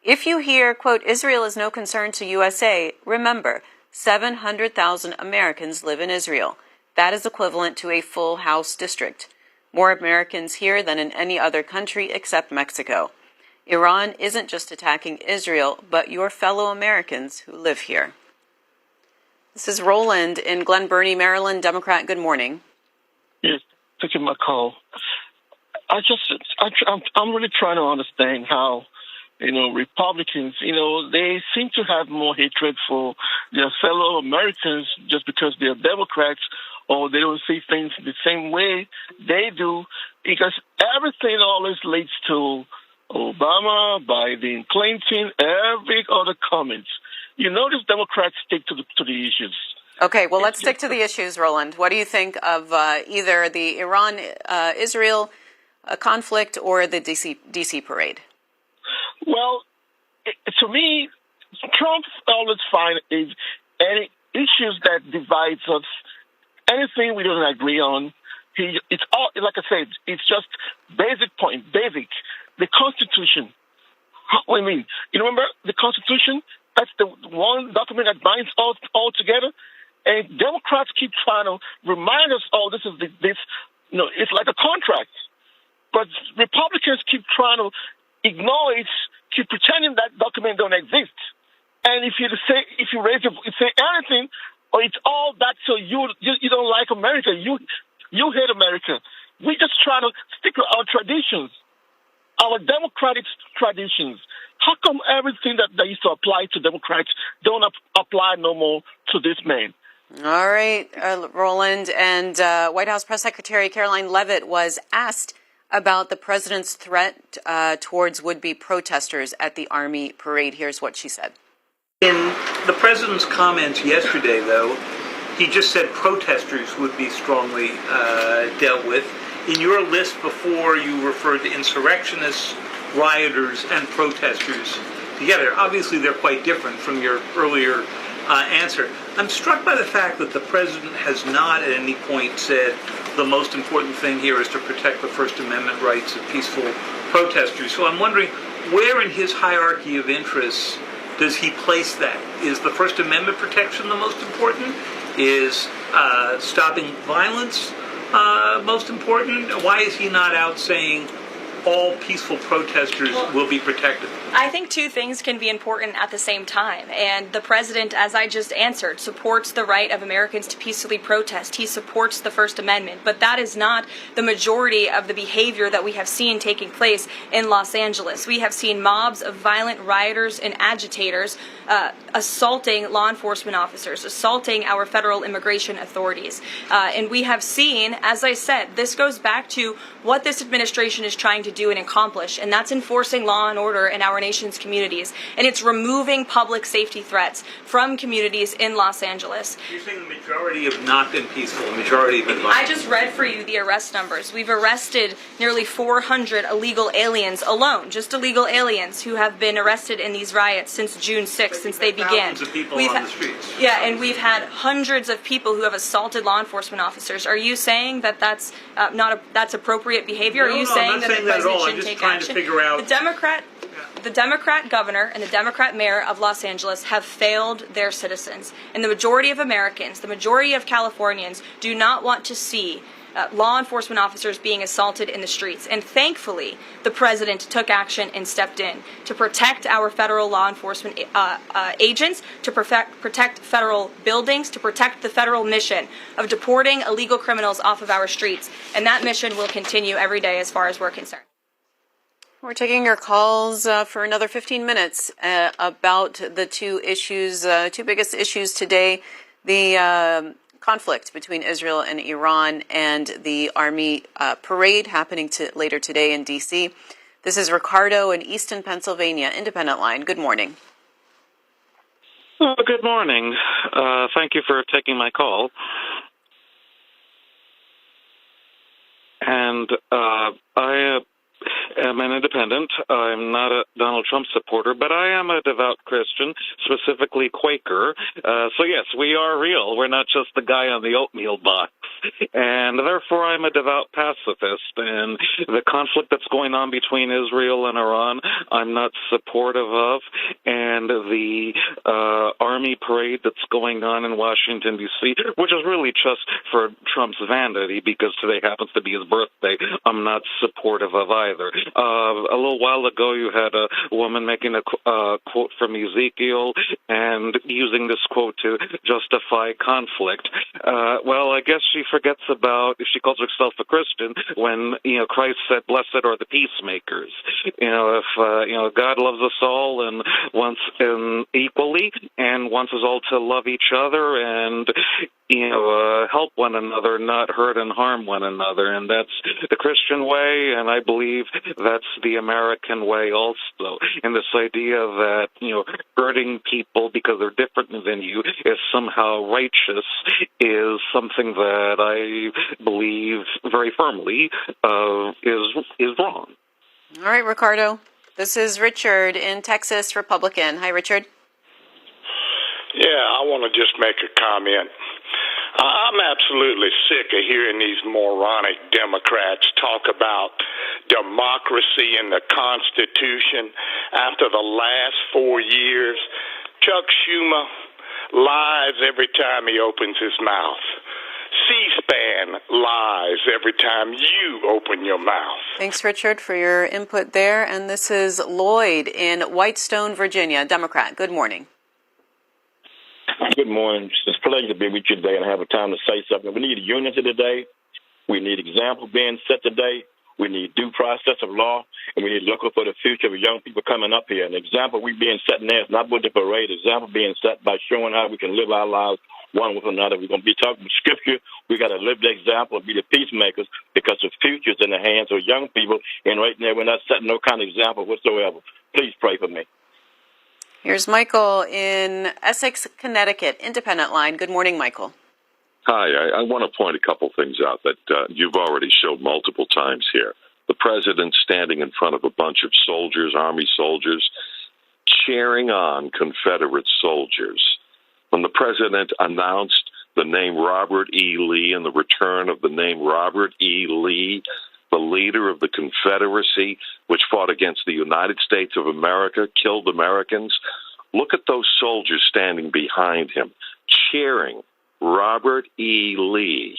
if you hear, quote, Israel is no concern to USA, remember, 700,000 Americans live in Israel. That is equivalent to a full House district. More Americans here than in any other country except Mexico. Iran isn't just attacking Israel, but your fellow Americans who live here. This is Roland in Glen Burnie, Maryland, Democrat. Good morning. Yes. taking my call. I'm really trying to understand how, Republicans, they seem to have more hatred for their fellow Americans just because they're Democrats or they don't see things the same way they do, because everything always leads to Obama, Biden, Clinton, every other comment. Notice Democrats stick to the issues. Okay, well, let's stick to the issues, Roland. What do you think of either the Iran-Israel conflict or the D.C. parade? Well, to me, Trump always finds any issues that divides us, anything we don't agree on. It's all, like I said, it's just basic. The Constitution. What do you mean? You remember the Constitution? That's the one document that binds all together. And Democrats keep trying to remind us, this is it's like a contract. But Republicans keep trying to ignore it, keep pretending that document don't exist. And if you say anything, or it's all that, so you don't like America, you hate America. We just try to stick to our traditions, our democratic traditions. How come everything that used to apply to Democrats don't apply no more to this man? All right, Roland. And White House Press Secretary Caroline Leavitt was asked about the president's threat towards would-be protesters at the Army parade. Here's what she said. In the president's comments yesterday, though, he just said protesters would be strongly dealt with. In your list before, you referred to insurrectionists, rioters, and protesters together. Obviously, they're quite different from your earlier answer. I'm struck by the fact that the president has not at any point said the most important thing here is to protect the First Amendment rights of peaceful protesters. So I'm wondering, where in his hierarchy of interests does he place that? Is the First Amendment protection the most important? Is stopping violence most important? Why is he not out saying all peaceful protesters will be protected? I think two things can be important at the same time. And the president, as I just answered, supports the right of Americans to peacefully protest. He supports the First Amendment. But that is not the majority of the behavior that we have seen taking place in Los Angeles. We have seen mobs of violent rioters and agitators assaulting law enforcement officers, assaulting our federal immigration authorities. And we have seen, as I said, this goes back to what this administration is trying to do and accomplish, and that's enforcing law and order in our nation's communities. And it's removing public safety threats from communities in Los Angeles. You're saying the majority have not been peaceful, the majority have been violent. I just read for you the arrest numbers. We've arrested nearly 400 illegal aliens alone, just illegal aliens who have been arrested in these riots since June 6th, since they began. Thousands of people on the streets. Yeah, and we've had hundreds of people who have assaulted law enforcement officers. Are you saying that that's that's appropriate behavior? No, Are you no, saying I'm not that saying the that at all. president I'm should just take trying action? to figure out. The Democrat governor and the Democrat mayor of Los Angeles have failed their citizens. And the majority of Americans, the majority of Californians, do not want to see law enforcement officers being assaulted in the streets. And thankfully, the president took action and stepped in to protect our federal law enforcement agents, to protect federal buildings, to protect the federal mission of deporting illegal criminals off of our streets. And that mission will continue every day as far as we're concerned. We're taking your calls for another 15 minutes about the two biggest issues today, the conflict between Israel and Iran and the Army parade happening later today in D.C. This is Ricardo in Easton, Pennsylvania, Independent Line. Good morning. Good morning. Thank you for taking my call. And I am an independent. I'm not a Donald Trump supporter, but I am a devout Christian, specifically Quaker. So yes, we are real. We're not just the guy on the oatmeal box. And therefore, I'm a devout pacifist. And the conflict that's going on between Israel and Iran, I'm not supportive of. And the army parade that's going on in Washington, D.C., which is really just for Trump's vanity because today happens to be his birthday, I'm not supportive of either. A little while ago, you had a woman making a quote from Ezekiel and using this quote to justify conflict. Well, I guess she forgets about, if she calls herself a Christian, when, Christ said, blessed are the peacemakers. If, God loves us all and wants equally and wants us all to love each other and, help one another, not hurt and harm one another. And that's the Christian way, and I believe that's the American way also. And this idea that, hurting people because they're different than you is somehow righteous is something that I believe very firmly is wrong. All right, Ricardo. This is Richard in Texas, Republican. Hi, Richard. Yeah, I want to just make a comment. I'm absolutely sick of hearing these moronic Democrats talk about democracy and the Constitution after the last 4 years. Chuck Schumer lies every time he opens his mouth. C-SPAN lies every time you open your mouth. Thanks, Richard, for your input there. And this is Lloyd in Whitestone, Virginia, Democrat. Good morning. Good morning. It's a pleasure to be with you today and have a time to say something. We need unity today. We need example being set today. We need due process of law, and we need to look for the future of young people coming up here. An example we being set there is not with the parade. Example being set by showing how we can live our lives one with another. We're going to be talking scripture. We got to live the example and be the peacemakers because the future's in the hands of young people, and right now we're not setting no kind of example whatsoever. Please pray for me. Here's Michael in Essex, Connecticut, Independent Line. Good morning, Michael. Hi, I want to point a couple things out that you've already showed multiple times here. The president standing in front of a bunch of soldiers, Army soldiers, cheering on Confederate soldiers. When the president announced the name Robert E. Lee and the return of the name Robert E. Lee, the leader of the Confederacy, which fought against the United States of America, killed Americans, look at those soldiers standing behind him, cheering Robert E. Lee.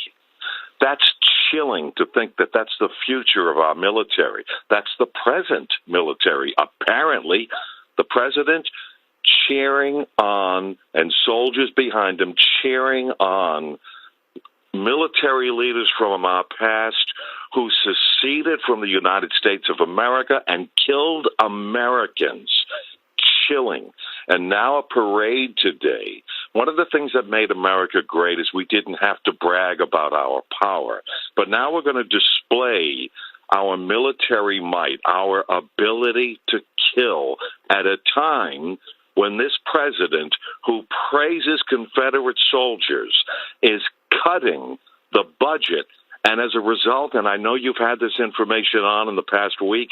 That's chilling to think that that's the future of our military. That's the present military. Apparently, the president cheering on, and soldiers behind him cheering on military leaders from our past who seceded from the United States of America and killed Americans. Chilling. And now a parade today. One of the things that made America great is we didn't have to brag about our power. But now we're going to display our military might, our ability to kill at a time when this president, who praises Confederate soldiers, is cutting the budget. And as a result, and I know you've had this information on in the past week,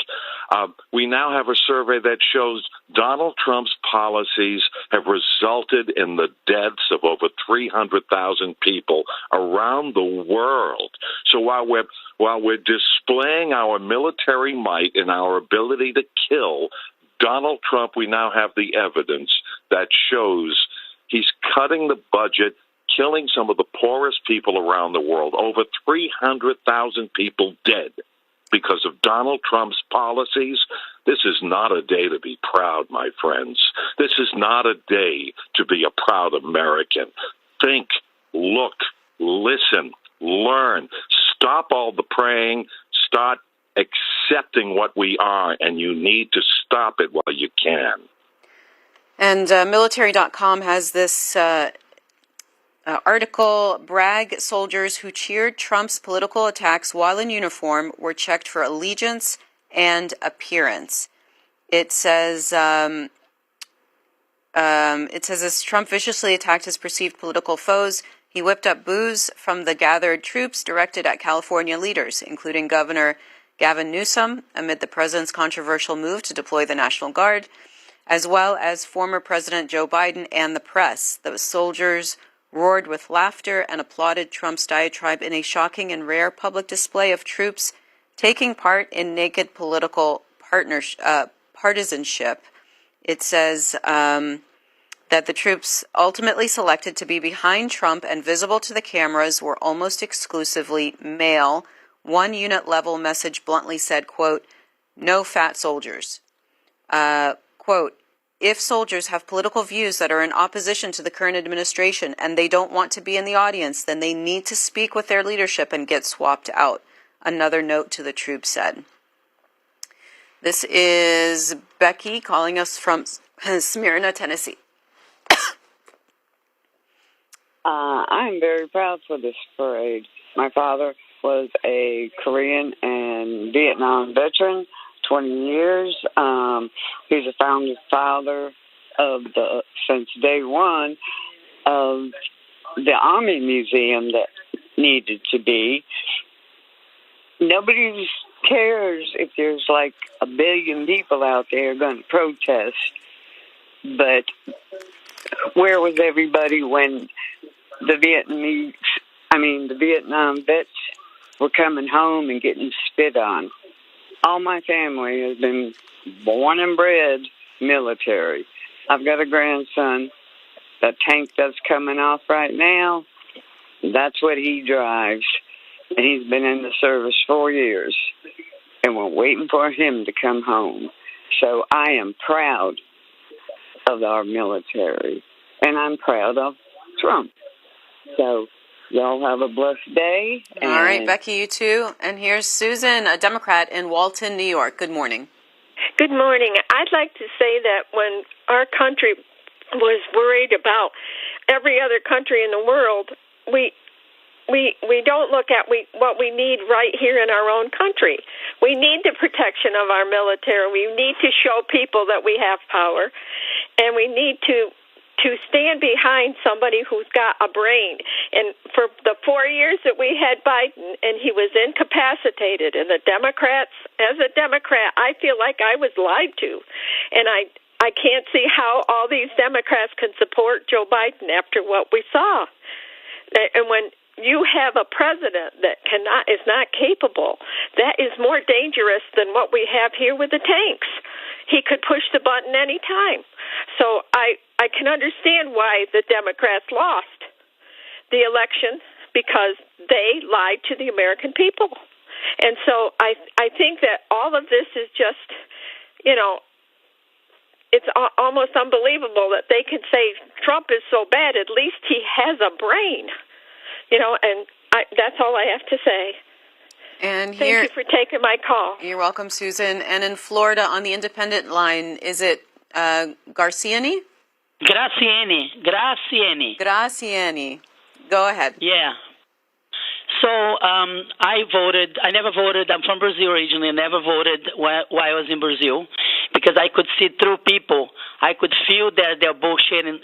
we now have a survey that shows Donald Trump's policies have resulted in the deaths of over 300,000 people around the world. So while we're displaying our military might and our ability to kill Donald Trump, we now have the evidence that shows he's cutting the budget, killing some of the poorest people around the world. Over 300,000 people dead because of Donald Trump's policies. This is not a day to be proud, my friends. This is not a day to be a proud American. Think, look, listen, learn. Stop all the praying. Start accepting what we are, and you need to stop it while you can. And military.com has this article, brag soldiers who cheered Trump's political attacks while in uniform were checked for allegiance and appearance. It says as Trump viciously attacked his perceived political foes, he whipped up boos from the gathered troops directed at California leaders, including Governor Gavin Newsom, amid the president's controversial move to deploy the National Guard, as well as former President Joe Biden and the press. The soldiers roared with laughter and applauded Trump's diatribe in a shocking and rare public display of troops taking part in naked political partisanship. It says that the troops ultimately selected to be behind Trump and visible to the cameras were almost exclusively male. One unit-level message bluntly said, quote, No fat soldiers. Quote, if soldiers have political views that are in opposition to the current administration and they don't want to be in the audience, then they need to speak with their leadership and get swapped out. Another note to the troops said. This is Becky calling us from Smyrna, Tennessee. I'm very proud for this parade. My father was a Korean and Vietnam veteran, 20 years. He's a founding father of since day one of the Army Museum that needed to be. Nobody cares if there's like 1 billion people out there going to protest, but where was everybody when the Vietnam vets were coming home and getting spit on? All my family has been born and bred military. I've got a grandson. That tank that's coming off right now, that's what he drives. And he's been in the service 4 years. And we're waiting for him to come home. So I am proud of our military. And I'm proud of Trump. So y'all have a blessed day. All right, Becky, you too. And here's Susan, a Democrat in Walton, New York. Good morning. Good morning. I'd like to say that when our country was worried about every other country in the world, we don't look at what we need right here in our own country. We need the protection of our military. We need to show people that we have power, and we need to stand behind somebody who's got a brain. And for the 4 years that we had Biden, and he was incapacitated, and the Democrats, as a Democrat, I feel like I was lied to. And I can't see how all these Democrats can support Joe Biden after what we saw. And when you have a president that is not capable, that is more dangerous than what we have here with the tanks. He could push the button any time. So I can understand why the Democrats lost the election, because they lied to the American people. And so I think that all of this is just, it's almost unbelievable that they can say Trump is so bad. At least he has a brain, and that's all I have to say. And thank you for taking my call. You're welcome, Susan. And in Florida, on the independent line, is it Garciani? Graciani. Go ahead. Yeah. So I voted. I never voted. I'm from Brazil originally. I never voted while I was in Brazil because I could see through people. I could feel that they're bullshitting,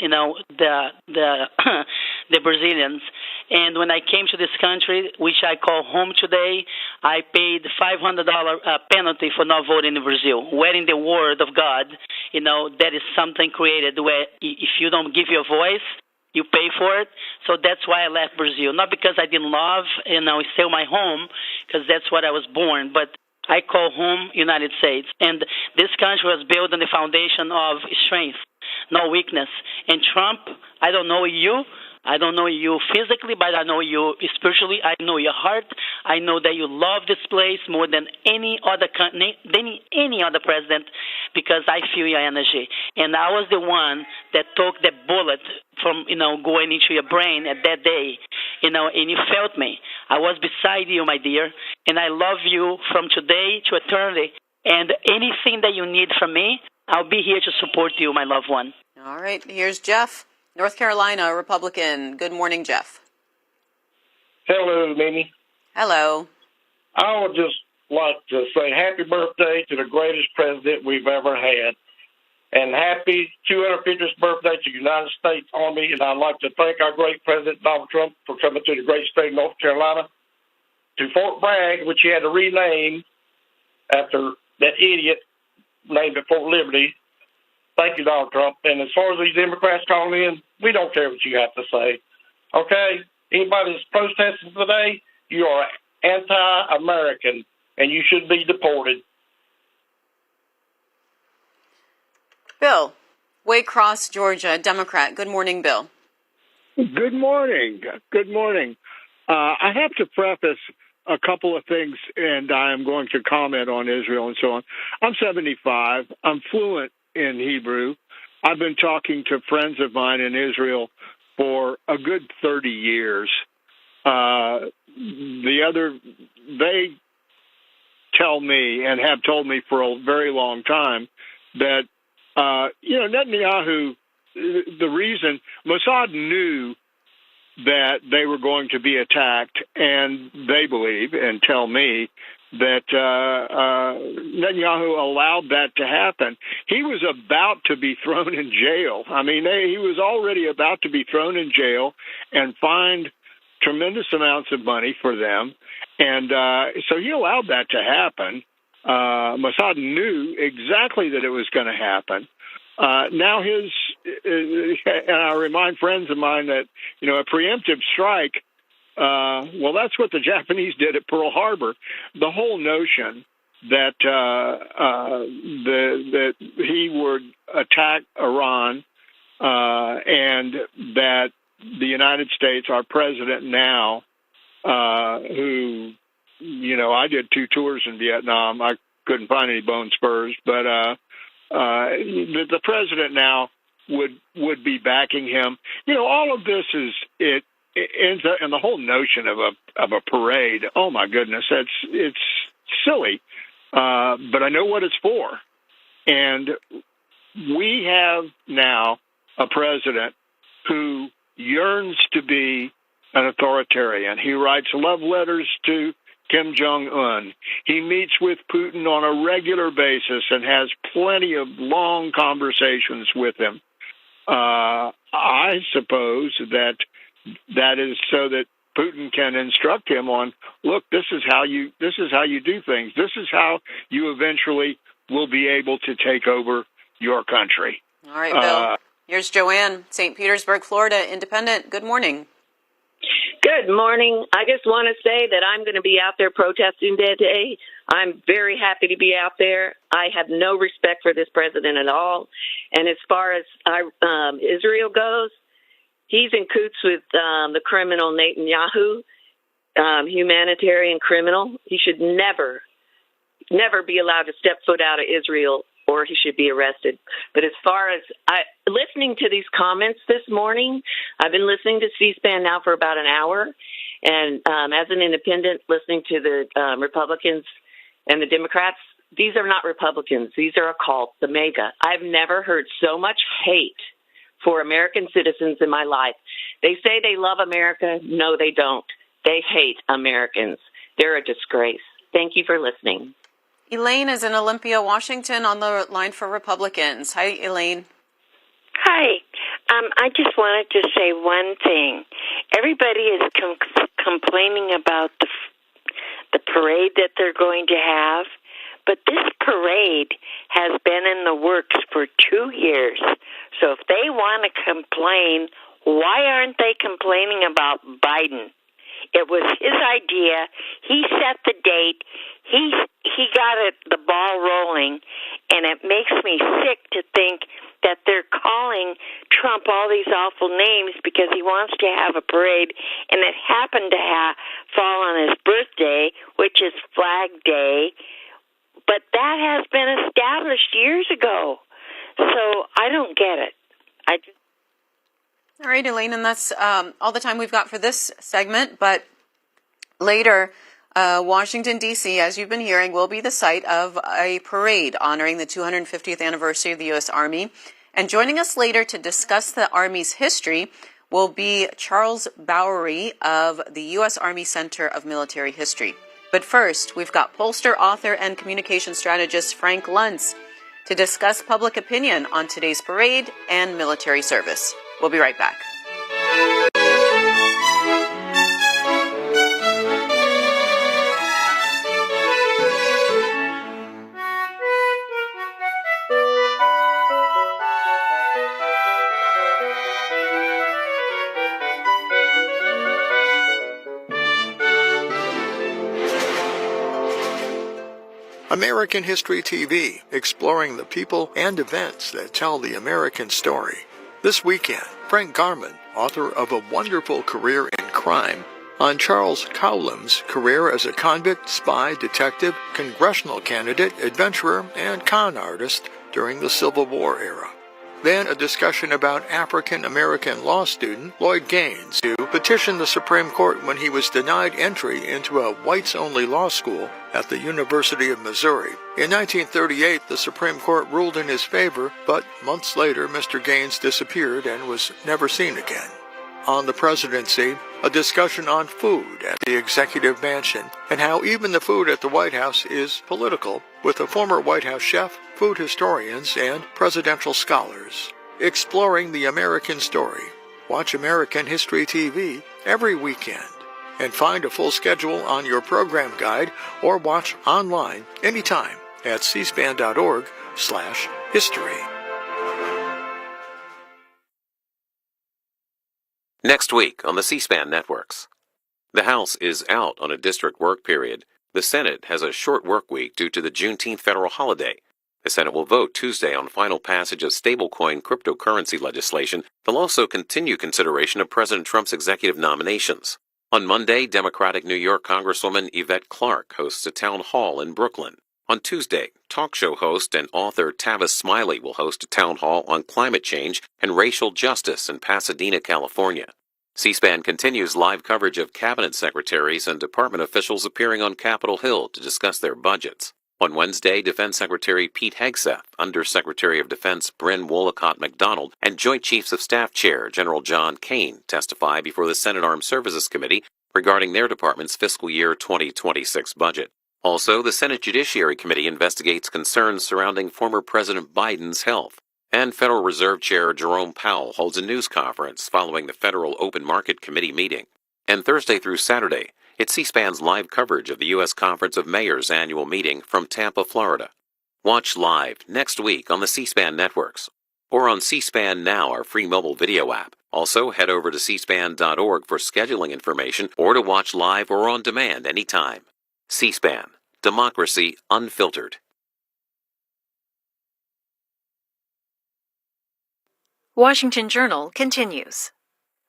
the Brazilians. And when I came to this country, which I call home today, I paid $500 penalty for not voting in Brazil. Wearing the word of God, that is something created where if you don't give your voice, you pay for it. So that's why I left Brazil. Not because I didn't love, still my home, because that's what I was born, but I call home United States. And this country was built on the foundation of strength, no weakness. And Trump, I don't know you. I don't know you physically, but I know you spiritually. I know your heart. I know that you love this place more than any other president, because I feel your energy. And I was the one that took the bullet from, going into your brain at that day, and you felt me. I was beside you, my dear, and I love you from today to eternity. And anything that you need from me, I'll be here to support you, my loved one. All right, here's Jeff. North Carolina, Republican. Good morning, Jeff. Hello, Mimi. Hello. I would just like to say happy birthday to the greatest president we've ever had. And happy 250th birthday to the United States Army. And I'd like to thank our great President Donald Trump for coming to the great state of North Carolina, to Fort Bragg, which he had to rename after that idiot named it Fort Liberty. Thank you, Donald Trump. And as far as these Democrats calling in, we don't care what you have to say. Okay? Anybody that's protesting today, you are anti-American, and you should be deported. Bill, Waycross, Georgia, Democrat. Good morning, Bill. Good morning. Good morning. I have to preface a couple of things, and I am going to comment on Israel and so on. I'm 75. I'm fluent in Hebrew. I've been talking to friends of mine in Israel for a good 30 years. They tell me and have told me for a very long time that, Netanyahu, the reason Mossad knew that they were going to be attacked, and they believe and tell me that Netanyahu allowed that to happen. He was about to be thrown in jail. I mean, he was already about to be thrown in jail and fined tremendous amounts of money for them. And so he allowed that to happen. Mossad knew exactly that it was going to happen. Now and I remind friends of mine that, a preemptive strike, well, that's what the Japanese did at Pearl Harbor. The whole notion that that he would attack Iran and that the United States, our president now, who, I did 2 tours in Vietnam. I couldn't find any bone spurs, but the president now would be backing him. All of this it ends up, and the whole notion of a parade. Oh my goodness, it's silly, but I know what it's for, and we have now a president who yearns to be an authoritarian. He writes love letters to Kim Jong-un. He meets with Putin on a regular basis and has plenty of long conversations with him. I suppose that is so that Putin can instruct him on, look, this is how you do things. This is how you eventually will be able to take over your country. All right, Bill. Here's Joanne, St. Petersburg, Florida, Independent. Good morning. Good morning. I just want to say that I'm going to be out there protesting today. I'm very happy to be out there. I have no respect for this president at all. And as far as Israel goes, he's in cahoots with the criminal Netanyahu, humanitarian criminal. He should never be allowed to step foot out of Israel, or he should be arrested. But as far as listening to these comments this morning, I've been listening to C-SPAN now for about an hour. And as an independent, listening to the Republicans and the Democrats, these are not Republicans. These are a cult, the MAGA. I've never heard so much hate for American citizens in my life. They say they love America. No, they don't. They hate Americans. They're a disgrace. Thank you for listening. Elaine is in Olympia, Washington, on the line for Republicans. Hi, Elaine. Hi. I just wanted to say one thing. Everybody is complaining about the parade that they're going to have, but this parade has been in the works for 2 years. So if they want to complain, why aren't they complaining about Biden? It was his idea. He set the date. He got the ball rolling, and it makes me sick to think that they're calling Trump all these awful names because he wants to have a parade, and it happened to fall on his birthday, which is Flag Day. But that has been established years ago, so I don't get it. All right, Elaine, and that's all the time we've got for this segment. But later, Washington, D.C., as you've been hearing, will be the site of a parade honoring the 250th anniversary of the U.S. Army. And joining us later to discuss the Army's history will be Charles Bowery of the U.S. Army Center of Military History. But first, we've got pollster, author, and communication strategist Frank Luntz to discuss public opinion on today's parade and military service. We'll be right back. American History TV, exploring the people and events that tell the American story. This weekend, Frank Garman, author of A Wonderful Career in Crime, on Charles Cowlam's career as a convict, spy, detective, congressional candidate, adventurer, and con artist during the Civil War era. Then a discussion about African-American law student Lloyd Gaines, who petitioned the Supreme Court when he was denied entry into a whites-only law school at the University of Missouri. In 1938, the Supreme Court ruled in his favor, but months later, Mr. Gaines disappeared and was never seen again. On the presidency, a discussion on food at the Executive Mansion and how even the food at the White House is political, with a former White House chef, food historians, and presidential scholars. Exploring the American story. Watch American History TV every weekend. And find a full schedule on your program guide or watch online anytime at cspan.org/history. Next week on the C-SPAN networks. The House is out on a district work period. The Senate has a short work week due to the Juneteenth federal holiday. The Senate will vote Tuesday on final passage of stablecoin cryptocurrency legislation. They'll also continue consideration of President Trump's executive nominations. On Monday, Democratic New York Congresswoman Yvette Clarke hosts a town hall in Brooklyn. On Tuesday, talk show host and author Tavis Smiley will host a town hall on climate change and racial justice in Pasadena, California. C-SPAN continues live coverage of cabinet secretaries and department officials appearing on Capitol Hill to discuss their budgets. On Wednesday, Defense Secretary Pete Hegseth, Undersecretary of Defense Bryn Wollicott McDonald, and Joint Chiefs of Staff Chair General John Kane testify before the Senate Armed Services Committee regarding their department's fiscal year 2026 budget. Also, the Senate Judiciary Committee investigates concerns surrounding former President Biden's health. And Federal Reserve Chair Jerome Powell holds a news conference following the Federal Open Market Committee meeting. And Thursday through Saturday, it's C-SPAN's live coverage of the U.S. Conference of Mayors annual meeting from Tampa, Florida. Watch live next week on the C-SPAN networks or on C-SPAN Now, our free mobile video app. Also, head over to cspan.org for scheduling information or to watch live or on demand anytime. C-SPAN, Democracy Unfiltered. Washington Journal continues.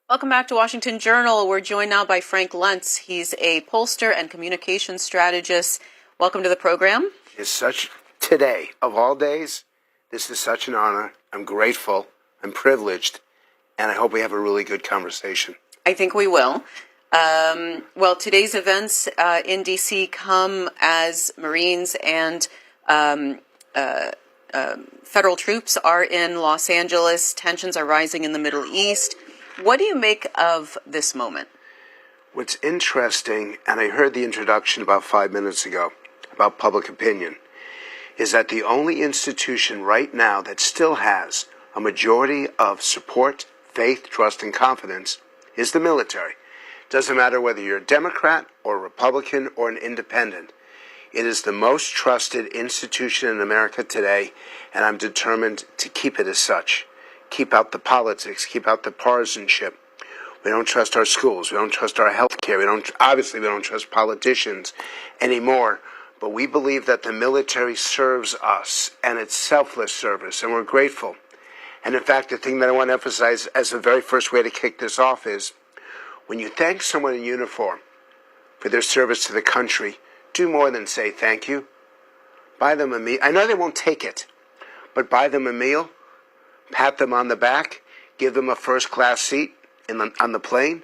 Welcome back to Washington Journal. We're joined now by Frank Luntz. He's a pollster and communications strategist. Welcome to the program. It's such, today, of all days, this is such an honor. I'm grateful, I'm privileged, and I hope we have a really good conversation. I think we will. Well, today's events in D.C. come as Marines and federal troops are in Los Angeles. Tensions are rising in the Middle East. What do you make of this moment? What's interesting, and I heard the introduction about 5 minutes ago about public opinion, is that the only institution right now that still has a majority of support, faith, trust, and confidence is the military. Doesn't matter whether you're a Democrat or a Republican or an independent. It is the most trusted institution in America today, and I'm determined to keep it as such. Keep out the politics, keep out the partisanship. We don't trust our schools, we don't trust our health care, we don't trust politicians anymore. But we believe that the military serves us, and it's selfless service, and we're grateful. And in fact, the thing that I want to emphasize as the very first way to kick this off is, when you thank someone in uniform for their service to the country, do more than say thank you. Buy them a meal. I know they won't take it, but buy them a meal, pat them on the back, give them a first-class seat on the plane.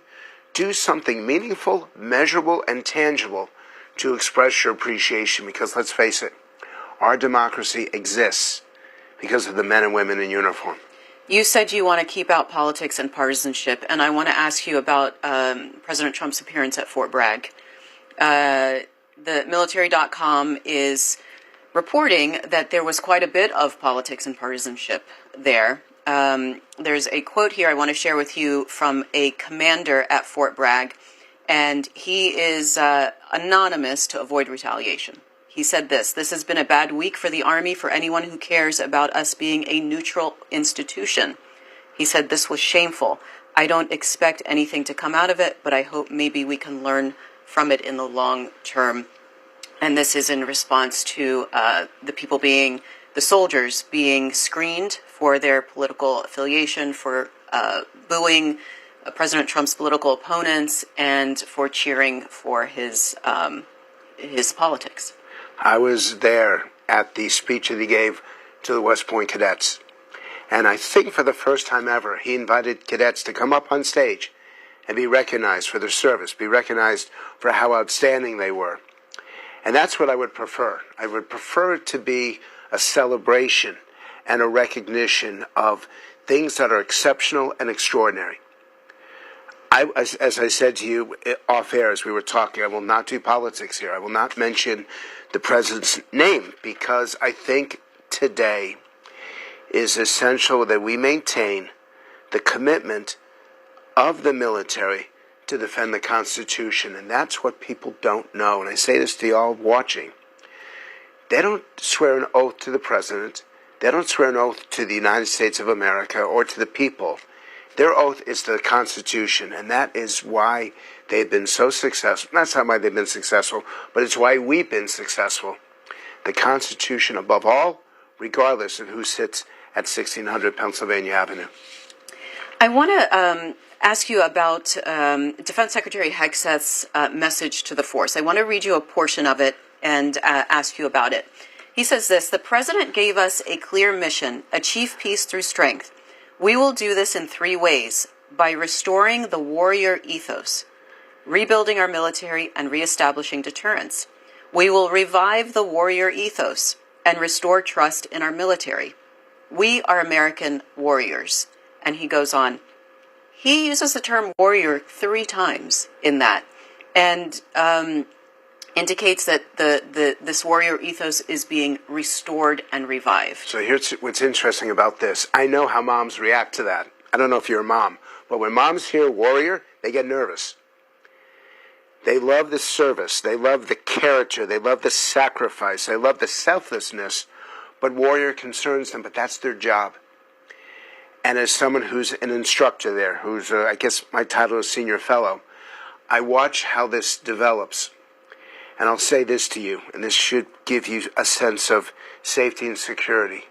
Do something meaningful, measurable, and tangible to express your appreciation, because let's face it, our democracy exists because of the men and women in uniform. You said you want to keep out politics and partisanship, and I want to ask you about President Trump's appearance at Fort Bragg. The military.com is reporting that there was quite a bit of politics and partisanship there. There's a quote here I want to share with you from a commander at Fort Bragg, and he is anonymous to avoid retaliation. He said this has been a bad week for the Army, for anyone who cares about us being a neutral institution. He said this was shameful. I don't expect anything to come out of it, but I hope maybe we can learn from it in the long term. And this is in response to the soldiers being screened for their political affiliation, for booing President Trump's political opponents and for cheering for his politics. I was there at the speech that he gave to the West Point cadets. And I think for the first time ever, he invited cadets to come up on stage and be recognized for their service, be recognized for how outstanding they were. And that's what I would prefer. I would prefer it to be a celebration and a recognition of things that are exceptional and extraordinary. As I said to you off air as we were talking, I will not do politics here. I will not mention the president's name because I think today is essential that we maintain the commitment of the military to defend the Constitution. And that's what people don't know. And I say this to you all watching. They don't swear an oath to the president. They don't swear an oath to the United States of America or to the people. Their oath is to the Constitution, and that is why they've been so successful. That's not why they've been successful, but it's why we've been successful. The Constitution above all, regardless of who sits at 1600 Pennsylvania Avenue. I want to ask you about Defense Secretary Hegseth's message to the force. I want to read you a portion of it and ask you about it. He says this: "The President gave us a clear mission, achieve peace through strength. We will do this in 3 ways: by restoring the warrior ethos, rebuilding our military, and reestablishing deterrence. We will revive the warrior ethos and restore trust in our military. We are American warriors." And he goes on. He uses the term warrior 3 times in that, and indicates that this warrior ethos is being restored and revived. So here's what's interesting about this. I know how moms react to that. I don't know if you're a mom, but when moms hear warrior, they get nervous. They love the service. They love the character. They love the sacrifice. They love the selflessness. But warrior concerns them, but that's their job. And as someone who's an instructor there, who's, I guess my title is senior fellow, I watch how this develops. And I'll say this to you, and this should give you a sense of safety and security.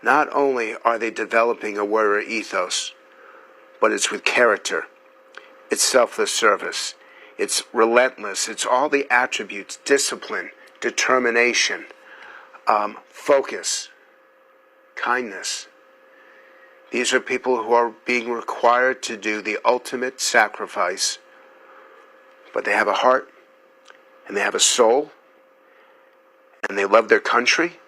Not only are they developing a warrior ethos, but it's with character. It's selfless service. It's relentless. It's all the attributes: discipline, determination, focus, kindness. These are people who are being required to do the ultimate sacrifice, but they have a heart, and they have a soul, and they love their country.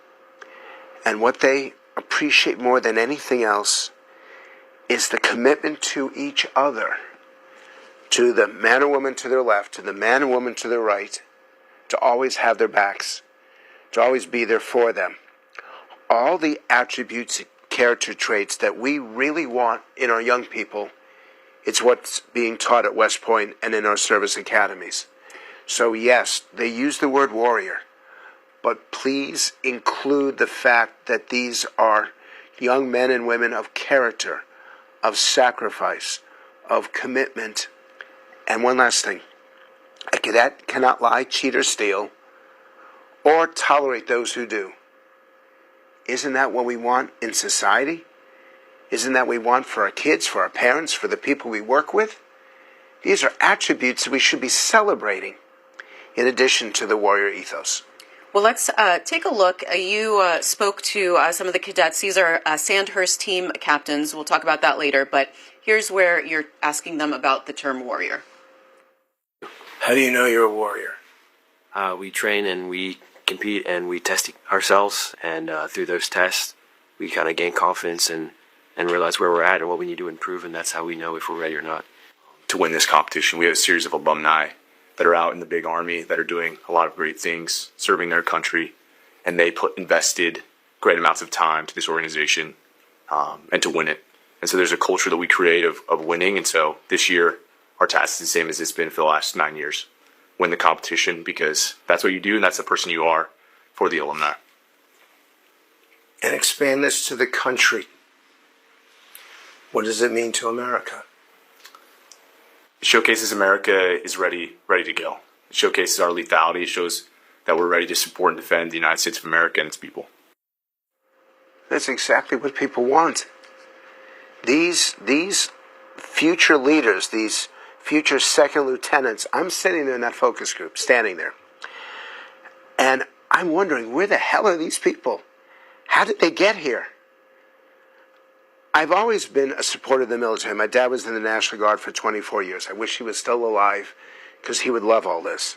And what they appreciate more than anything else is the commitment to each other, to the man or woman to their left, to the man and woman to their right, to always have their backs, to always be there for them. All the attributes, character traits that we really want in our young people, it's what's being taught at West Point and in our service academies. So yes, they use the word warrior, but please include the fact that these are young men and women of character, of sacrifice, of commitment. And one last thing, a cadet cannot lie, cheat, or steal, or tolerate those who do. Isn't that what we want in society? Isn't that what we want for our kids, for our parents, for the people we work with? These are attributes that we should be celebrating, in addition to the warrior ethos. Well, let's take a look. You spoke to some of the cadets. These are Sandhurst team captains. We'll talk about that later, but here's where you're asking them about the term warrior. How do you know you're a warrior? We train and we compete and we test ourselves, and through those tests, we kind of gain confidence and realize where we're at and what we need to improve, and that's how we know if we're ready or not. To win this competition, we have a series of alumni that are out in the big army that are doing a lot of great things, serving their country, and they invested great amounts of time to this organization and to win it. And so there's a culture that we create of winning, and so this year our task is the same as it's been for the last 9 years. Win the competition, because that's what you do and that's the person you are for the alumni. And expand this to the country. What does it mean to America? It showcases America is ready to go. It showcases our lethality. It shows that we're ready to support and defend the United States of America and its people. That's exactly what people want. These future leaders, these future second lieutenants, I'm sitting there in that focus group, standing there. And I'm wondering, where the hell are these people? How did they get here? I've always been a supporter of the military. My dad was in the National Guard for 24 years. I wish he was still alive because he would love all this.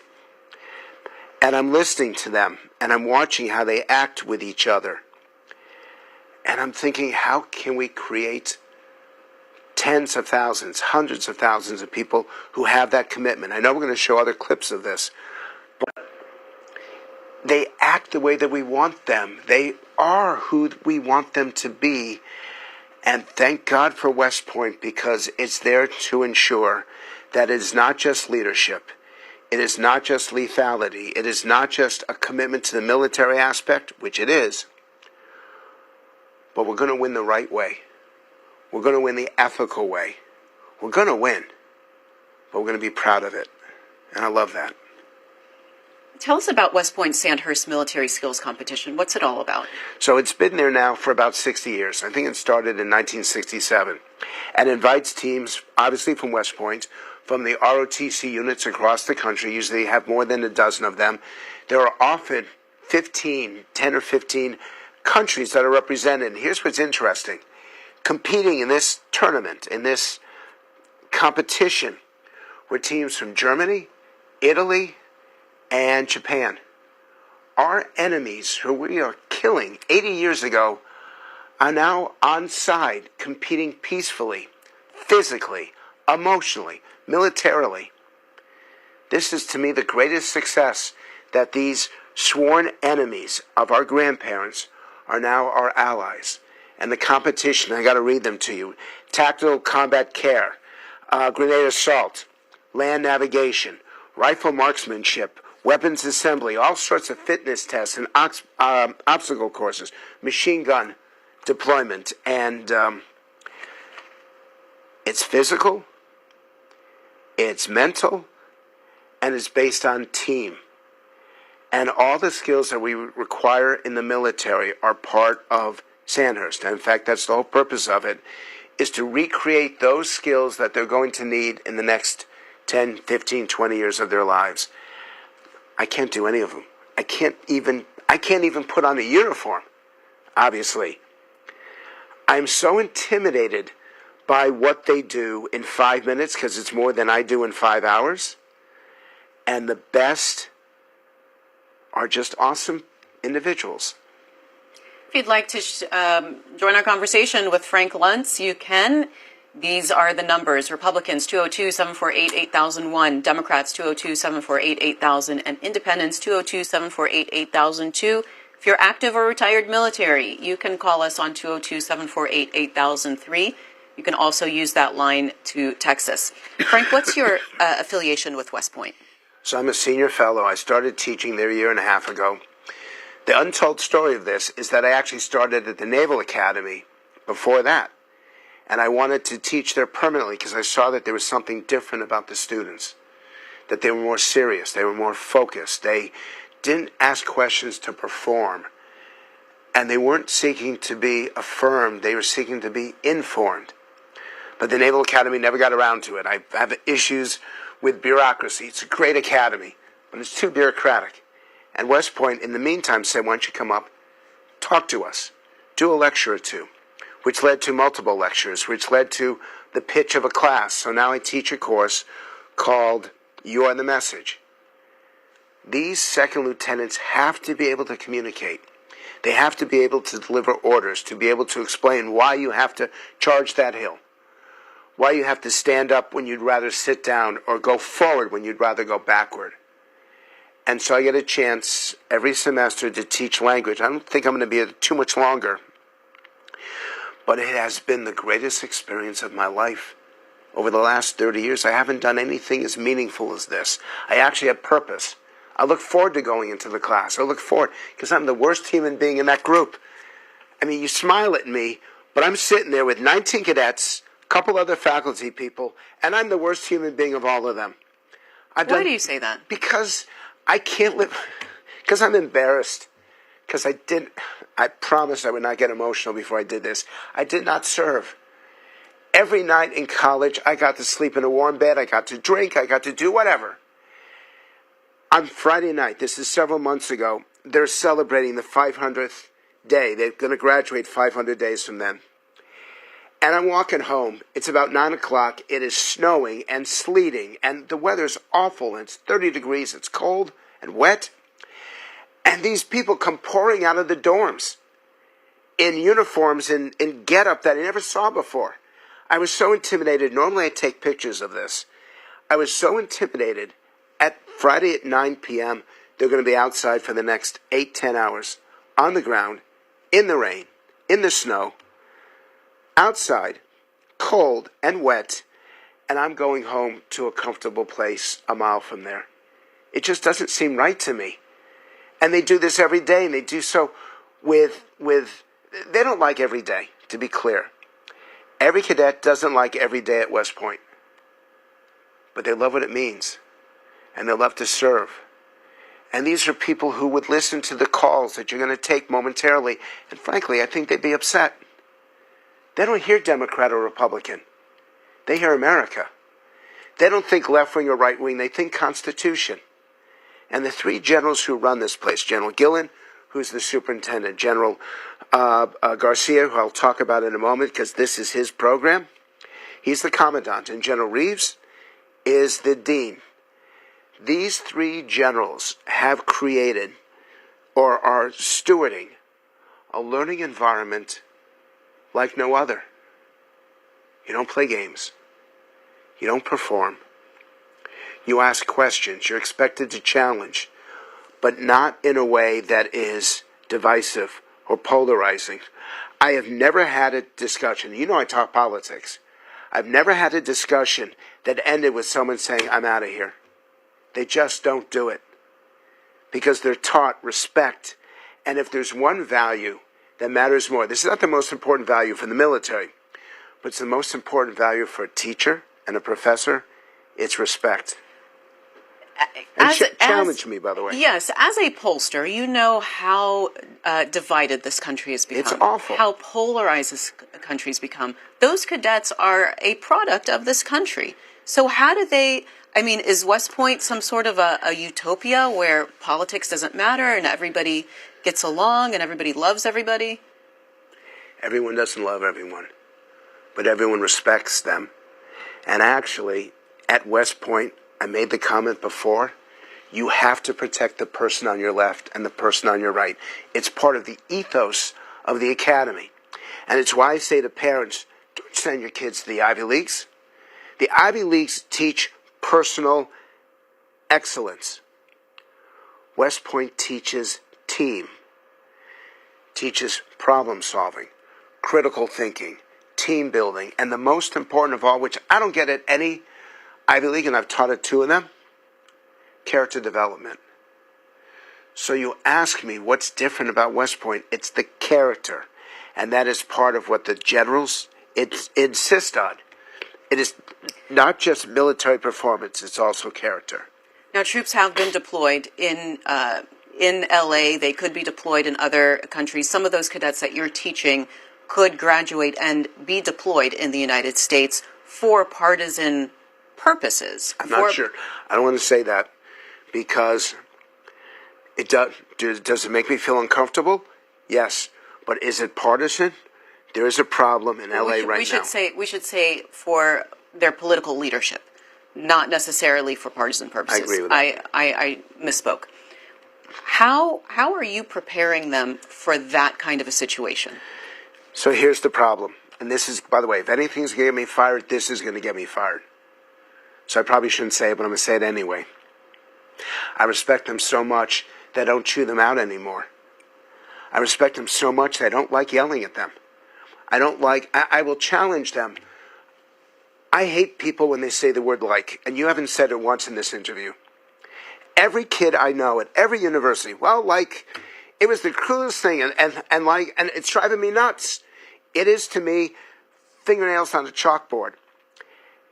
And I'm listening to them, and I'm watching how they act with each other. And I'm thinking, how can we create tens of thousands, hundreds of thousands of people who have that commitment? I know we're going to show other clips of this, but they act the way that we want them. They are who we want them to be. And thank God for West Point, because it's there to ensure that it is not just leadership. It is not just lethality. It is not just a commitment to the military aspect, which it is, but we're going to win the right way. We're going to win the ethical way. We're going to win, but we're going to be proud of it. And I love that. Tell us about West Point's Sandhurst Military Skills Competition. What's it all about? So it's been there now for about 60 years. I think it started in 1967. And invites teams, obviously from West Point, from the ROTC units across the country. Usually have more than a dozen of them. There are often 10 or 15 countries that are represented. And here's what's interesting. Competing in this tournament, in this competition, were teams from Germany, Italy, and Japan. Our enemies, who we are killing 80 years ago, are now on side, competing peacefully, physically, emotionally, militarily. This is, to me, the greatest success, that these sworn enemies of our grandparents are now our allies. And the competition, I got to read them to you. Tactical combat care, grenade assault, land navigation, rifle marksmanship, weapons assembly, all sorts of fitness tests and obstacle courses, machine gun deployment. And it's physical, it's mental, and it's based on team. And all the skills that we require in the military are part of Sandhurst. And in fact, that's the whole purpose of it, is to recreate those skills that they're going to need in the next 10, 15, 20 years of their lives. I can't do any of them. I can't even put on a uniform, obviously. I'm so intimidated by what they do in 5 minutes, because it's more than I do in 5 hours. And the best are just awesome individuals. If you'd like to join our conversation with Frank Luntz, you can. These are the numbers. Republicans, 202-748-8001. Democrats, 202-748-8000. And Independents, 202-748-8002. If you're active or retired military, you can call us on 202-748-8003. You can also use that line to text us. Frank, what's your affiliation with West Point? So I'm a senior fellow. I started teaching there a year and a half ago. The untold story of this is that I actually started at the Naval Academy before that. And I wanted to teach there permanently because I saw that there was something different about the students, that they were more serious, they were more focused, they didn't ask questions to perform, and they weren't seeking to be affirmed, they were seeking to be informed. But the Naval Academy never got around to it. I have issues with bureaucracy. It's a great academy, but it's too bureaucratic. And West Point, in the meantime, said, why don't you come up, talk to us, do a lecture or two, which led to multiple lectures, which led to the pitch of a class. So now I teach a course called You Are the Message. These second lieutenants have to be able to communicate. They have to be able to deliver orders, to be able to explain why you have to charge that hill, why you have to stand up when you'd rather sit down, or go forward when you'd rather go backward. And so I get a chance every semester to teach language. I don't think I'm going to be here too much longer, but it has been the greatest experience of my life. Over the last 30 years, I haven't done anything as meaningful as this. I actually have purpose. I look forward to going into the class. I look forward, because I'm the worst human being in that group. I mean, you smile at me, but I'm sitting there with 19 cadets, a couple other faculty people, and I'm the worst human being of all of them. Why do you say that? Because I can't live, because I'm embarrassed. Because I promised I would not get emotional before I did this. I did not serve. Every night in college, I got to sleep in a warm bed. I got to drink. I got to do whatever. On Friday night, this is several months ago, they're celebrating the 500th day. They're going to graduate 500 days from then. And I'm walking home. It's about 9 o'clock. It is snowing and sleeting, and the weather's awful. And it's 30 degrees. It's cold and wet. And these people come pouring out of the dorms in uniforms and in get-up that I never saw before. I was so intimidated. Normally I take pictures of this. I was so intimidated. At Friday at 9 p.m., they're going to be outside for the next 8-10 hours, on the ground, in the rain, in the snow, outside, cold and wet, and I'm going home to a comfortable place a mile from there. It just doesn't seem right to me. And they do this every day, and they do so with they don't like every day, to be clear. Every cadet doesn't like every day at West Point. But they love what it means. And they love to serve. And these are people who would listen to the calls that you're going to take momentarily. And frankly, I think they'd be upset. They don't hear Democrat or Republican. They hear America. They don't think left-wing or right-wing. They think Constitution. And the three generals who run this place, General Gillen, who's the superintendent, General Garcia, who I'll talk about in a moment because this is his program, he's the commandant, and General Reeves is the dean. These three generals have created or are stewarding a learning environment like no other. You don't play games. You don't perform. You ask questions. You're expected to challenge, but not in a way that is divisive or polarizing. I have never had a discussion. You know I talk politics. I've never had a discussion that ended with someone saying, I'm out of here. They just don't do it because they're taught respect. And if there's one value that matters more, this is not the most important value for the military, but it's the most important value for a teacher and a professor. It's respect. Challenge me, by the way. Yes, as a pollster, you know how divided this country has become. It's awful. How polarized this country has become. Those cadets are a product of this country. So how do they, is West Point some sort of a utopia where politics doesn't matter and everybody gets along and everybody loves everybody? Everyone doesn't love everyone, but everyone respects them. And actually, at West Point, I made the comment before, you have to protect the person on your left and the person on your right. It's part of the ethos of the academy. And it's why I say to parents, don't send your kids to the Ivy Leagues. The Ivy Leagues teach personal excellence. West Point teaches team, teaches problem solving, critical thinking, team building, and the most important of all, which I don't get at any Ivy League, and I've taught at two of them, character development. So you ask me what's different about West Point. It's the character, and that is part of what the generals insist on. It is not just military performance, it's also character. Now, troops have been deployed in L.A. They could be deployed in other countries. Some of those cadets that you're teaching could graduate and be deployed in the United States for partisan purposes. I'm not sure. I don't want to say that because it does it make me feel uncomfortable? Yes. But is it partisan? There is a problem in LA right now. We should say for their political leadership, not necessarily for partisan purposes. I agree with that. I misspoke. How are you preparing them for that kind of a situation? So here's the problem. And this is, by the way, if anything's going to get me fired, this is going to get me fired. So I probably shouldn't say it, but I'm going to say it anyway. I respect them so much that I don't chew them out anymore. I respect them so much that I don't like yelling at them. I will challenge them. I hate people when they say the word like, and you haven't said it once in this interview. Every kid I know at every university, it was the coolest thing, and it's driving me nuts. It is to me fingernails on a chalkboard.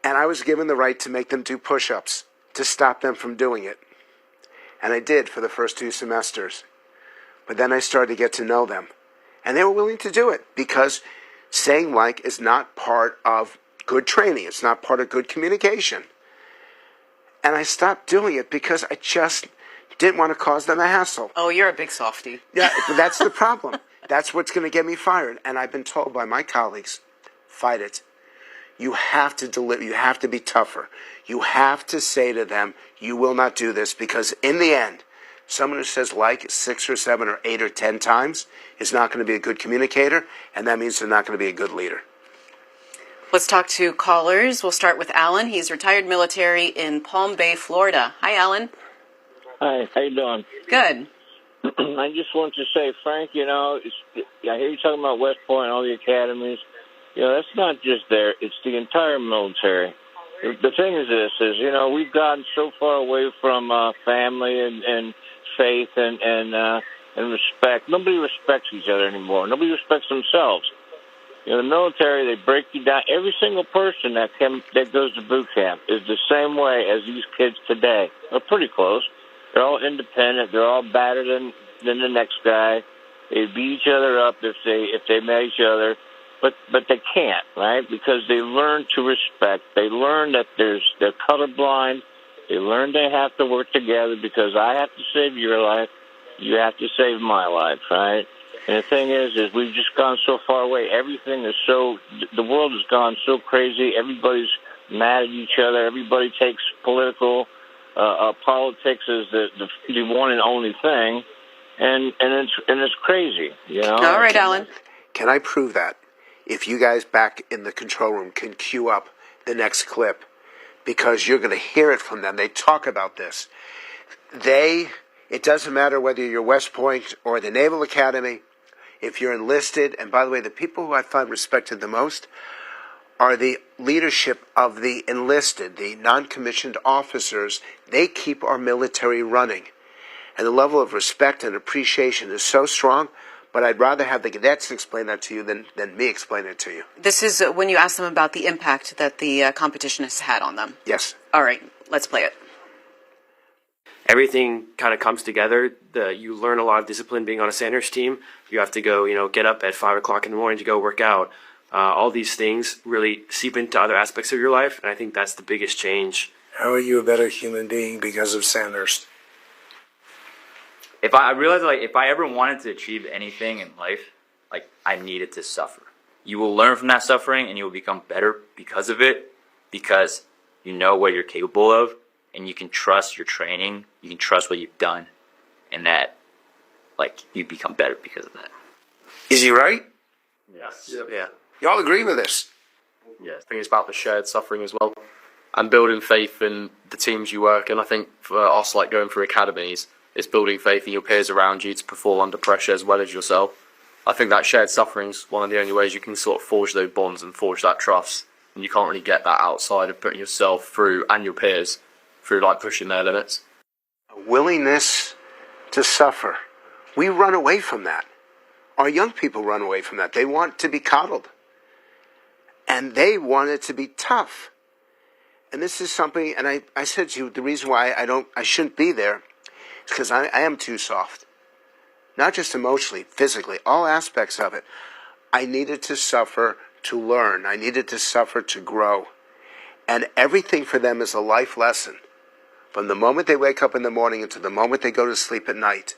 And I was given the right to make them do push-ups to stop them from doing it. And I did for the first 2 semesters. But then I started to get to know them. And they were willing to do it because saying like is not part of good training. It's not part of good communication. And I stopped doing it because I just didn't want to cause them a hassle. Oh, you're a big softie. Yeah, that's the problem. That's what's going to get me fired. And I've been told by my colleagues, fight it. You have to deliver. You have to be tougher. You have to say to them, you will not do this, because in the end, someone who says like 6 or 7 or 8 or 10 times is not going to be a good communicator, and that means they're not going to be a good leader. Let's talk to callers. We'll start with Alan. He's retired military in Palm Bay, Florida. Hi, Alan. Hi, how you doing? Good. I just want to say, Frank, I hear you talking about West Point and all the academies. That's not just there. It's the entire military. The thing is this, we've gotten so far away from family and faith and respect. Nobody respects each other anymore. Nobody respects themselves. The military, they break you down. Every single person that goes to boot camp is the same way as these kids today. They're pretty close. They're all independent. They're all better than the next guy. They beat each other up if they met each other. But they can't, right? Because they learn to respect. They learn that they're colorblind. They learn they have to work together, because I have to save your life. You have to save my life, right? And the thing is we've just gone so far away. Everything is the world has gone so crazy. Everybody's mad at each other. Everybody takes politics as the one and only thing. And it's crazy, All right, Alan. Can I prove that? If you guys back in the control room can cue up the next clip, because you're going to hear it from them. They talk about this. It doesn't matter whether you're West Point or the Naval Academy, if you're enlisted, and by the way, the people who I find respected the most are the leadership of the enlisted, the non-commissioned officers. They keep our military running. And the level of respect and appreciation is so strong. But I'd rather have the cadets explain that to you than me explain it to you. This is when you ask them about the impact that the competition has had on them. Yes. All right, let's play it. Everything kind of comes together. You learn a lot of discipline being on a Sanders team. You have to go, get up at 5 o'clock in the morning to go work out. All these things really seep into other aspects of your life, and I think that's the biggest change. How are you a better human being because of Sanders? I realized, if I ever wanted to achieve anything in life, I needed to suffer. You will learn from that suffering, and you will become better because of it, because you know what you're capable of, and you can trust your training, you can trust what you've done, and that, you become better because of that. Is he right? Yes. Yeah. Y'all agree with this? Yeah, I think it's about the shared suffering as well, and building faith in the teams you work in. I think for us, going through academies, it's building faith in your peers around you to perform under pressure as well as yourself. I think that shared suffering is one of the only ways you can sort of forge those bonds and forge that trust. And you can't really get that outside of putting yourself through, and your peers, through pushing their limits. A willingness to suffer. We run away from that. Our young people run away from that. They want to be coddled. And they want it to be tough. And this is something, and I said to you, the reason why I shouldn't be there, because I am too soft. Not just emotionally, physically, all aspects of it. I needed to suffer to learn. I needed to suffer to grow. And everything for them is a life lesson. From the moment they wake up in the morning until the moment they go to sleep at night.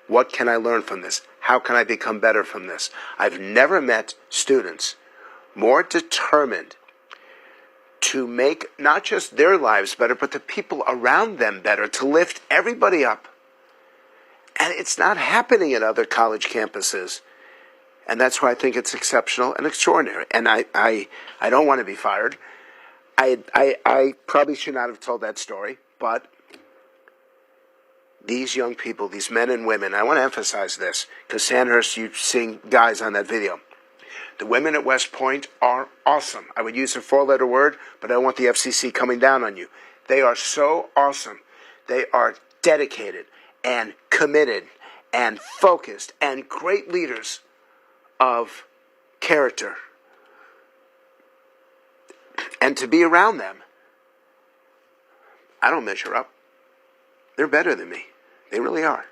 What can I learn from this? How can I become better from this? I've never met students more determined to make not just their lives better, but the people around them better, to lift everybody up. And it's not happening at other college campuses. And that's why I think it's exceptional and extraordinary. And I don't want to be fired. I probably should not have told that story, but these young people, these men and women, I want to emphasize this, because Sandhurst, you're seeing guys on that video. The women at West Point are awesome. I would use a 4-letter word, but I don't want the FCC coming down on you. They are so awesome. They are dedicated and committed and focused and great leaders of character. And to be around them, I don't measure up. They're better than me. They really are.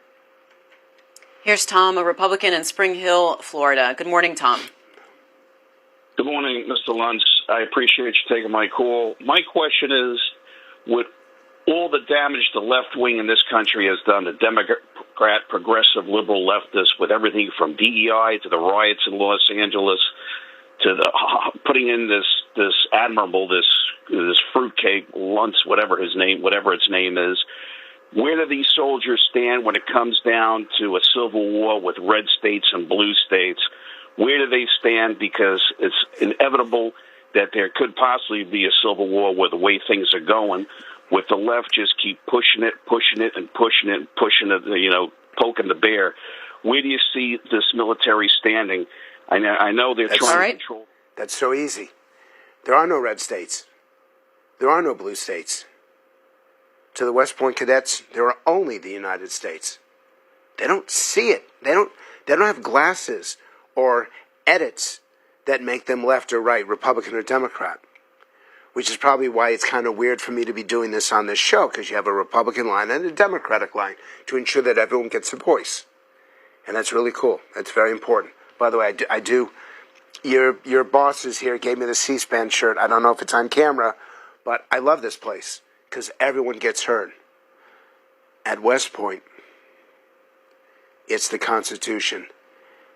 Here's Tom, a Republican in Spring Hill, Florida. Good morning, Tom. Good morning, Mr. Luntz. I appreciate you taking my call. My question is, with all the damage the left wing in this country has done, the Democrat, progressive, liberal leftists, with everything from DEI to the riots in Los Angeles to the putting in this admirable, this fruitcake, Luntz, whatever its name is, where do these soldiers stand when it comes down to a civil war with red states and blue states? Where do they stand? Because it's inevitable that there could possibly be a civil war with the way things are going, with the left just keep pushing it, poking the bear. Where do you see this military standing? I know they're trying to control. That's so easy. There are no red states. There are no blue states. To the West Point cadets, there are only the United States. They don't see it. They don't have glasses or edits that make them left or right, Republican or Democrat, which is probably why it's kind of weird for me to be doing this on this show, because you have a Republican line and a Democratic line to ensure that everyone gets a voice. And that's really cool. That's very important. By the way, I do. Your bosses here gave me the C-SPAN shirt. I don't know if it's on camera, but I love this place because everyone gets heard. At West Point, it's the Constitution.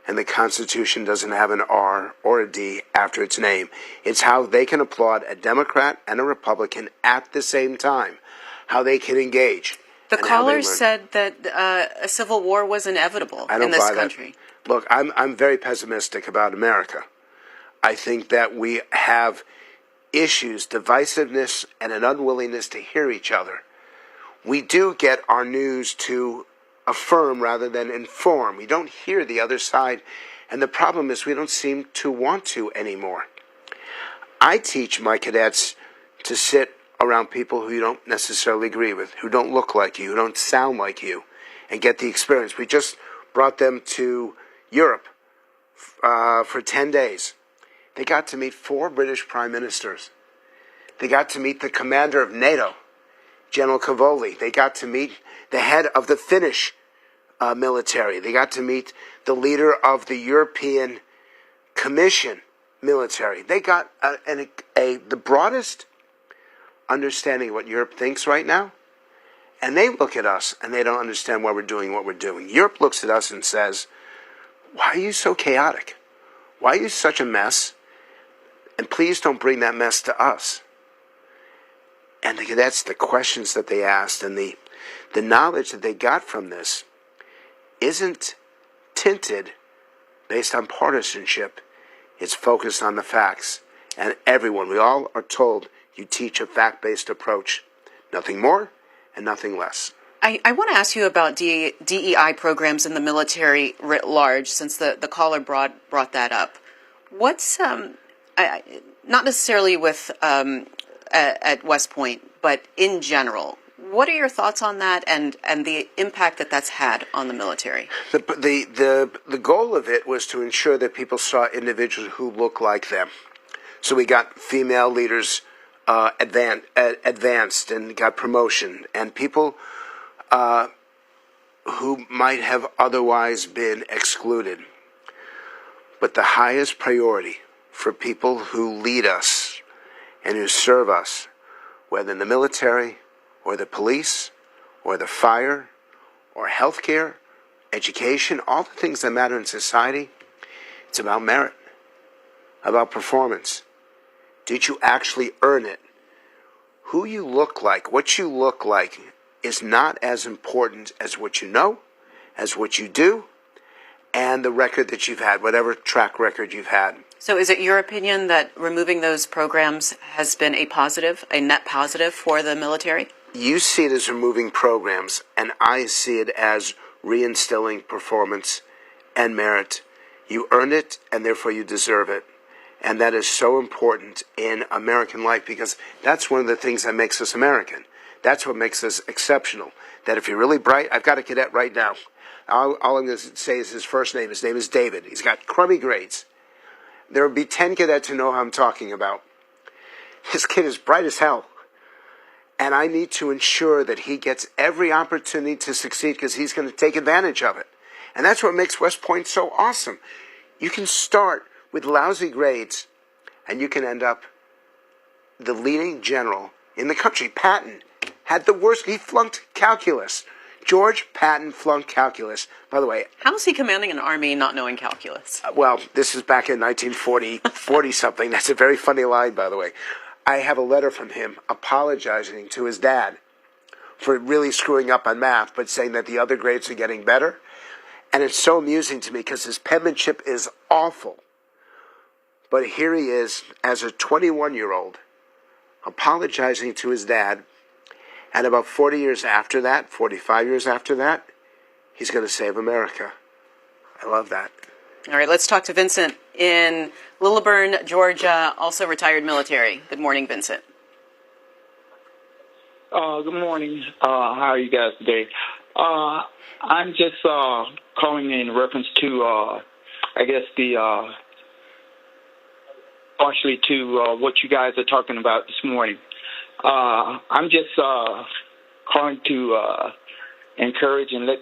And the Constitution doesn't have an R or a D after its name. It's how they can applaud a Democrat and a Republican at the same time, how they can engage. The caller said that a civil war was inevitable in this country. Look, I'm very pessimistic about America. I think that we have issues, divisiveness, and an unwillingness to hear each other. We do get our news to affirm rather than inform. We don't hear the other side, and the problem is we don't seem to want to anymore. I teach my cadets to sit around people who you don't necessarily agree with, who don't look like you, who don't sound like you, and get the experience. We just brought them to Europe for 10 days. They got to meet 4 British prime ministers. They got to meet the commander of NATO, General Cavoli. They got to meet the head of the Finnish military. They got to meet the leader of the European Commission military. They got the broadest understanding of what Europe thinks right now, and they look at us and they don't understand why we're doing what we're doing. Europe looks at us and says, why are you so chaotic? Why are you such a mess? And please don't bring that mess to us. And that's the questions that they asked, and the knowledge that they got from this isn't tinted based on partisanship. It's focused on the facts. And everyone, we all are told, you teach a fact-based approach. Nothing more and nothing less. I want to ask you about DEI programs in the military writ large, since the caller brought that up. What's, not necessarily with at West Point, but in general, what are your thoughts on that and the impact that that's had on the military? The goal of it was to ensure that people saw individuals who look like them. So we got female leaders advanced and got promotion, and people who might have otherwise been excluded. But the highest priority for people who lead us and who serve us, whether in the military or the police or the fire or healthcare, education, all the things that matter in society, it's about merit, about performance. Did you actually earn it? Who you look like, what you look like, is not as important as what you know, as what you do, and the record that you've had, whatever track record you've had. So is it your opinion that removing those programs has been a positive, a net positive for the military? You see it as removing programs, and I see it as reinstilling performance and merit. You earned it, and therefore you deserve it. And that is so important in American life, because that's one of the things that makes us American. That's what makes us exceptional. That if you're really bright, I've got a cadet right now. All I'm going to say is his first name. His name is David. He's got crummy grades. There will be 10 cadets who know who I'm talking about. This kid is bright as hell. And I need to ensure that he gets every opportunity to succeed, because he's going to take advantage of it. And that's what makes West Point so awesome. You can start with lousy grades and you can end up the leading general in the country. Patton had the worst. He flunked calculus. George Patton flunked calculus. By the way, how is he commanding an army not knowing calculus? Well, this is back in 1940 something. That's a very funny line, by the way. I have a letter from him apologizing to his dad for really screwing up on math, but saying that the other grades are getting better. And it's so amusing to me because his penmanship is awful. But here he is, as a 21-year-old, apologizing to his dad. And about 40 years after that, 45 years after that, he's going to save America. I love that. All right, let's talk to Vincent in Lilburn, Georgia, also retired military. Good morning, Vincent. Good morning. How are you guys today? I'm just calling in reference to, I guess, partially to what you guys are talking about this morning. I'm just calling to encourage and let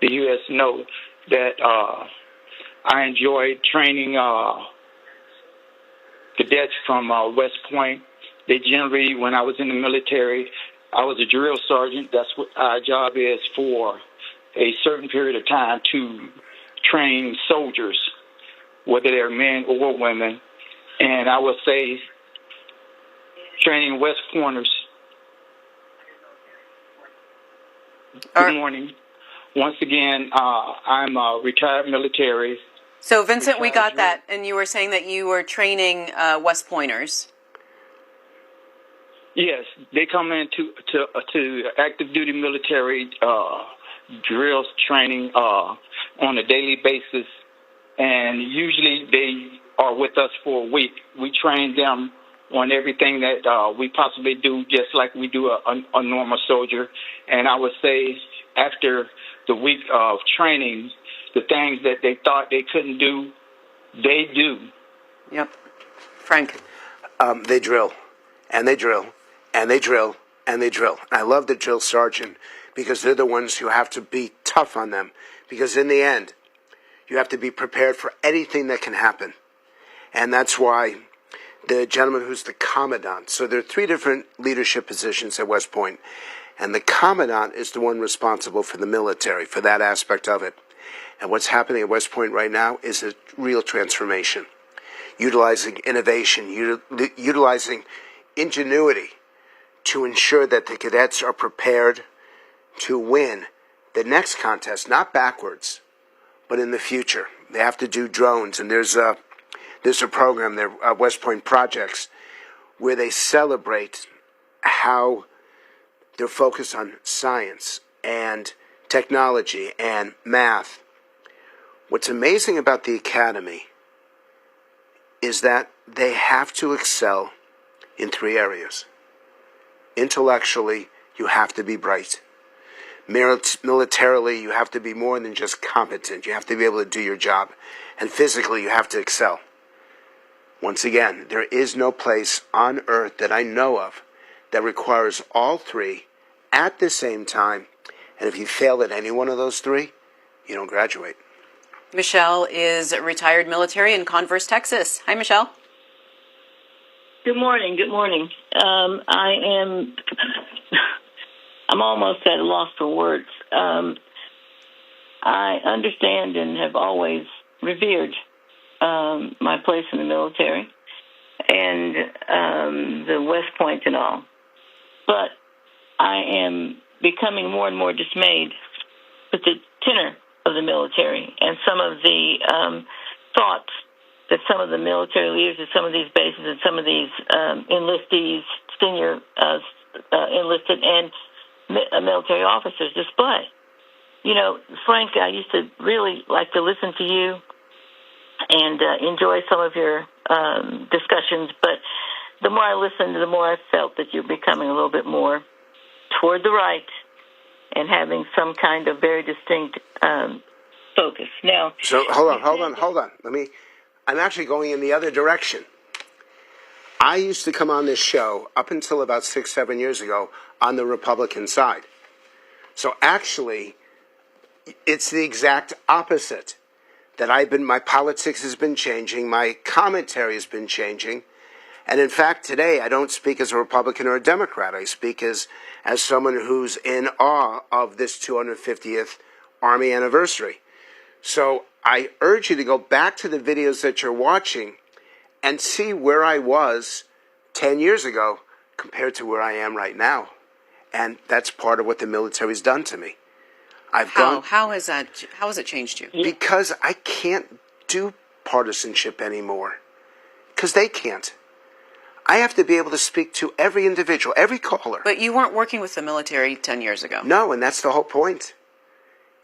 the U.S. know that I enjoyed training cadets from West Point. They generally, when I was in the military, I was a drill sergeant. That's what our job is for a certain period of time, to train soldiers, whether they're men or women. And I would say training West Pointers. Good morning. Once again, I'm a retired military. So, Vincent, we got that, and you were saying that you were training West Pointers. Yes, they come into to active duty military drills training on a daily basis, and usually they are with us for a week. We train them on everything that we possibly do, just like we do a normal soldier. And I would say after the week of training, the things that they thought they couldn't do, they do. Yep. Frank? They drill, and they drill, and they drill, and they drill. I love the drill sergeant because they're the ones who have to be tough on them, because in the end, you have to be prepared for anything that can happen. And that's why the gentleman who's the commandant, so there are 3 different leadership positions at West Point, and the commandant is the one responsible for the military, for that aspect of it. And what's happening at West Point right now is a real transformation, utilizing innovation, utilizing ingenuity to ensure that the cadets are prepared to win the next contest, not backwards, but in the future. They have to do drones, and there's a program there, West Point Projects, where they celebrate how they're focused on science and technology and math. What's amazing about the academy is that they have to excel in 3 areas. Intellectually, you have to be bright. Militarily, you have to be more than just competent. You have to be able to do your job. And physically, you have to excel. Once again, there is no place on earth that I know of that requires all 3 at the same time. And if you fail at any one of those 3, you don't graduate. Michelle is retired military in Converse, Texas. Hi, Michelle. Good morning. Good morning. I'm almost at a loss for words. I understand and have always revered my place in the military and the West Point and all. But I am becoming more and more dismayed with the tenor of the military and some of the thoughts that some of the military leaders at some of these bases and some of these enlistees, senior enlisted and military officers display. You know, Frank, I used to really like to listen to you and enjoy some of your discussions, but the more I listened, the more I felt that you're becoming a little bit more toward the right and having some kind of very distinct focus. Now, so hold on. I'm actually going in the other direction. I used to come on this show up until about 6-7 years ago on the Republican side. So actually, it's the exact opposite. that my politics has been changing, my commentary has been changing. And in fact, today I don't speak as a Republican or a Democrat. I speak as someone who's in awe of this 250th Army anniversary. So I urge you to go back to the videos that you're watching and see where I was 10 years ago compared to where I am right now. And that's part of what the military's done to me. How has it changed you? Because I can't do partisanship anymore. Because they can't. I have to be able to speak to every individual, every caller. But you weren't working with the military 10 years ago. No, and that's the whole point.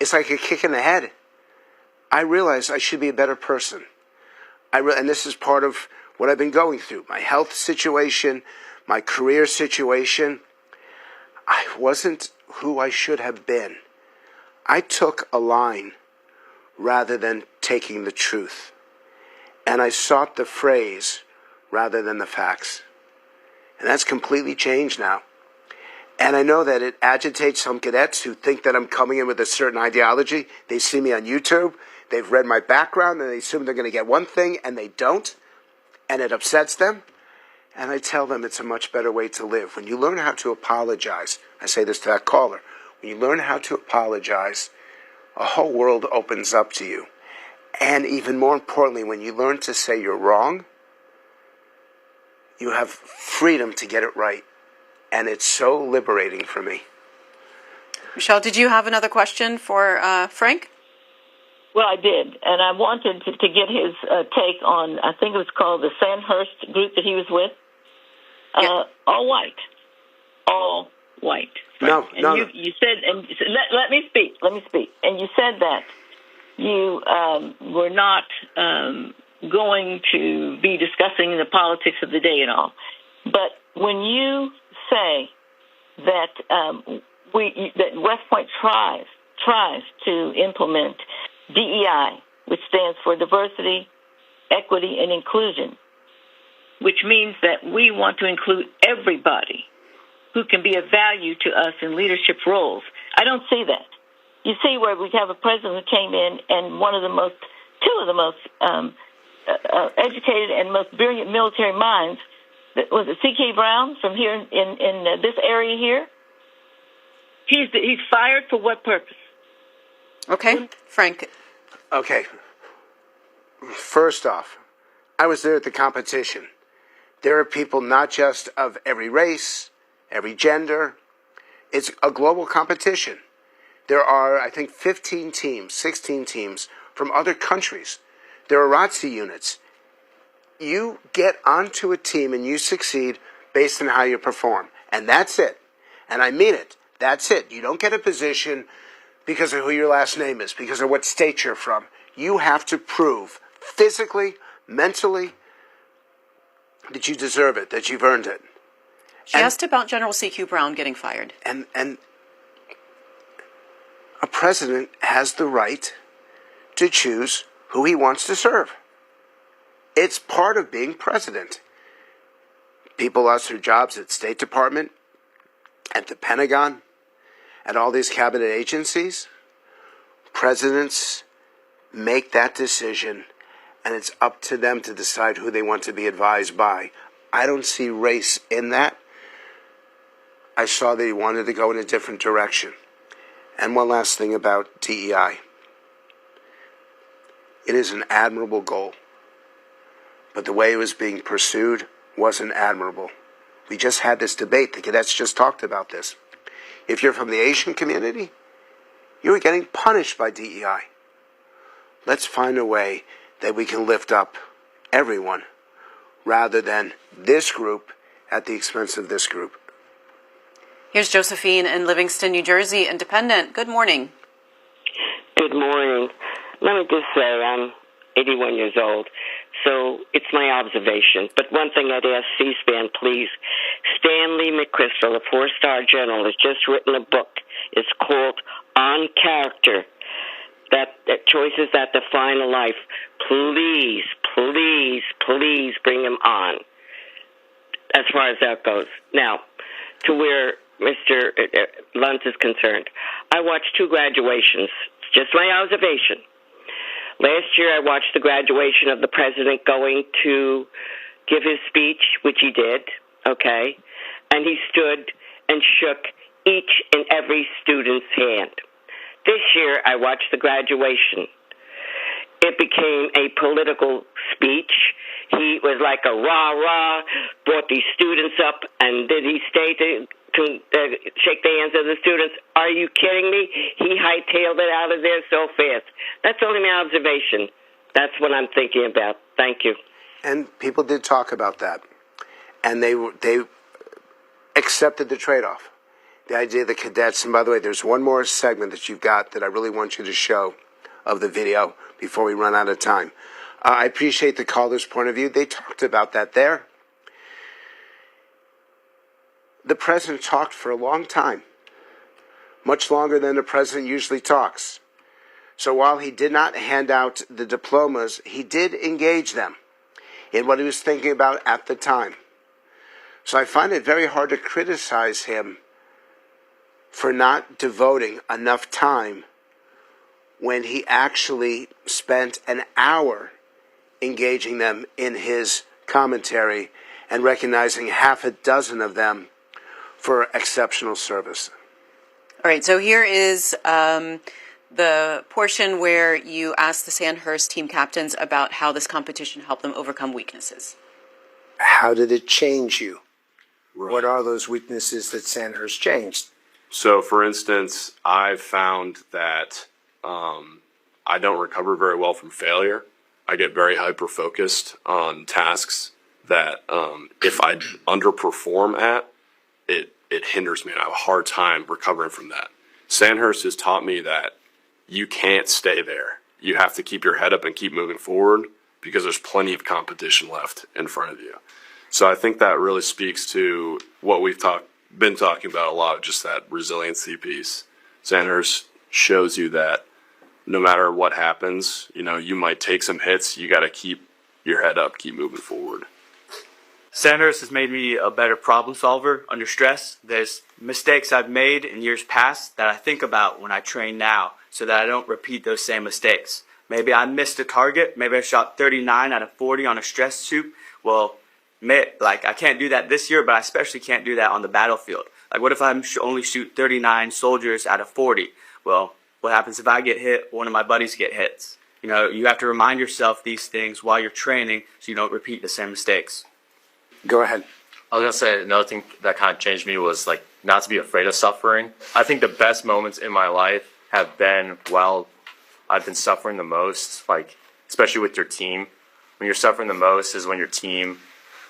It's like a kick in the head. I realize I should be a better person. And this is part of what I've been going through. My health situation, my career situation. I wasn't who I should have been. I took a line rather than taking the truth. And I sought the phrase rather than the facts. And that's completely changed now. And I know that it agitates some cadets who think that I'm coming in with a certain ideology. They see me on YouTube, they've read my background, and they assume they're going to get one thing, and they don't. And it upsets them. And I tell them it's a much better way to live. When you learn how to apologize, I say this to that caller, when you learn how to apologize, a whole world opens up to you. And even more importantly, when you learn to say you're wrong, you have freedom to get it right. And it's so liberating for me. Michelle, did you have another question for Frank? Well, I did, and I wanted to get his take on, I think it was called the Sandhurst group that he was with. All white. All white. No, and no. You said, and let me speak. And you said that you were not going to be discussing the politics of the day and all. But when you say that that West Point tries to implement DEI, which stands for diversity, equity, and inclusion, which means that we want to include everybody who can be of value to us in leadership roles. I don't see that. You see where we have a president who came in and two of the most educated and most brilliant military minds, was it C.K. Brown from here in this area here? He's fired for what purpose? Okay, Frank. Okay. First off, I was there at the competition. There are people not just of every race, every gender. It's a global competition. There are, I think, 15 teams, 16 teams from other countries. There are ROTC units. You get onto a team and you succeed based on how you perform. And that's it. And I mean it. That's it. You don't get a position because of who your last name is, because of what state you're from. You have to prove physically, mentally, that you deserve it, that you've earned it. She asked about General C.Q. Brown getting fired. And a president has the right to choose who he wants to serve. It's part of being president. People lost their jobs at State Department, at the Pentagon, at all these cabinet agencies. Presidents make that decision, and it's up to them to decide who they want to be advised by. I don't see race in that. I saw that he wanted to go in a different direction. And one last thing about DEI. It is an admirable goal, but the way it was being pursued wasn't admirable. We just had this debate. The cadets just talked about this. If you're from the Asian community, you are getting punished by DEI. Let's find a way that we can lift up everyone rather than this group at the expense of this group. Here's Josephine in Livingston, New Jersey, independent. Good morning. Good morning. Let me just say I'm 81 years old, so it's my observation. But one thing I'd ask C-SPAN, please. Stanley McChrystal, a four-star general, has just written a book. It's called On Character, that choices that define a life. Please, please, please bring him on, as far as that goes. Now, to where Mr. Luntz is concerned, I watched two graduations. It's just my observation. Last year I watched the graduation of the president going to give his speech, which he did, okay? And he stood and shook each and every student's hand. This year I watched the graduation. It became a political speech. He was like a rah-rah, brought these students up, and did he stay to shake the hands of the students? Are you kidding me? He hightailed it out of there so fast. That's only my observation. That's what I'm thinking about. Thank you. And people did talk about that. And they accepted the trade-off. The idea of the cadets. And by the way, there's one more segment that you've got that I really want you to show of the video before we run out of time. I appreciate the caller's point of view. They talked about that there. The president talked for a long time, much longer than the president usually talks. So while he did not hand out the diplomas, he did engage them in what he was thinking about at the time. So I find it very hard to criticize him for not devoting enough time when he actually spent an hour engaging them in his commentary and recognizing half a dozen of them for exceptional service. All right, so here is the portion where you ask the Sandhurst team captains about how this competition helped them overcome weaknesses. How did it change you? Right. What are those weaknesses that Sandhurst changed? So, for instance, I've found that I don't recover very well from failure. I get very hyper-focused on tasks that if I underperform at, it hinders me, and I have a hard time recovering from that. Sandhurst has taught me that you can't stay there. You have to keep your head up and keep moving forward because there's plenty of competition left in front of you. So I think that really speaks to what we've been talking about a lot, just that resiliency piece. Sandhurst shows you that no matter what happens, you might take some hits. You got to keep your head up, keep moving forward. Sandhurst has made me a better problem solver under stress. There's mistakes I've made in years past that I think about when I train now so that I don't repeat those same mistakes. Maybe I missed a target. Maybe I shot 39 out of 40 on a stress soup. Well, I can't do that this year, but I especially can't do that on the battlefield. Like, what if I only shoot 39 soldiers out of 40? Well, what happens if I get hit or one of my buddies get hits? You have to remind yourself these things while you're training so you don't repeat the same mistakes. Go ahead. I was going to say another thing that kind of changed me was not to be afraid of suffering. I think the best moments in my life have been while I've been suffering the most, especially with your team. When you're suffering the most is when your team,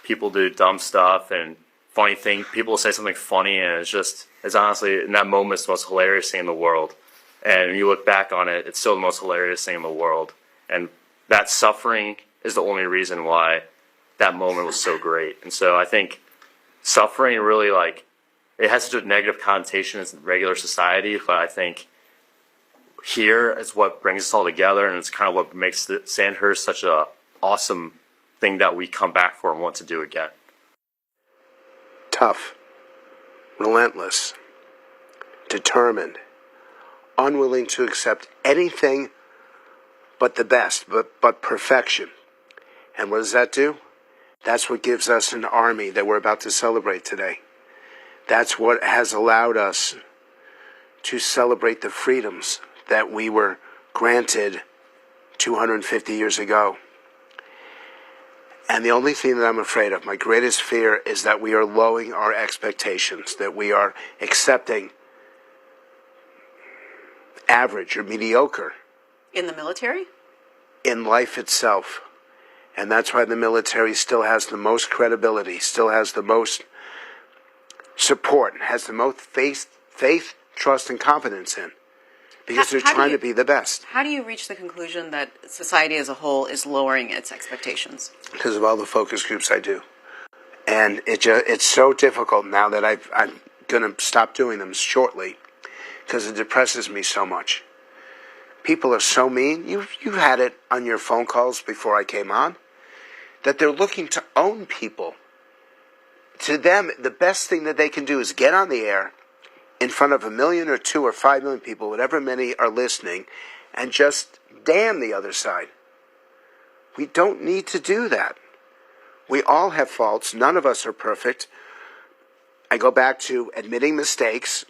people do dumb stuff and funny things. People will say something funny, and it's honestly, in that moment, it's the most hilarious thing in the world. And when you look back on it, it's still the most hilarious thing in the world. And that suffering is the only reason why that moment was so great. And so I think suffering really, it has such a negative connotation in regular society, but I think here is what brings us all together, and it's kind of what makes Sandhurst such an awesome thing that we come back for and want to do again. Tough, relentless, determined, unwilling to accept anything but the best, but perfection. And what does that do? That's what gives us an army that we're about to celebrate today. That's what has allowed us to celebrate the freedoms that we were granted 250 years ago. And the only thing that I'm afraid of, my greatest fear, is that we are lowering our expectations, that we are accepting average or mediocre. In the military? In life itself. And that's why the military still has the most credibility, still has the most support, has the most faith, trust, and confidence in. Because they're trying to be the best. How do you reach the conclusion that society as a whole is lowering its expectations? Because of all the focus groups I do. And it's so difficult now that I'm going to stop doing them shortly because it depresses me so much. People are so mean. You've had it on your phone calls before I came on, that they're looking to own people. To them, the best thing that they can do is get on the air in front of 1 million or 2 or 5 million people, whatever many are listening, and just damn the other side. We don't need to do that. We all have faults. None of us are perfect. I go back to admitting mistakes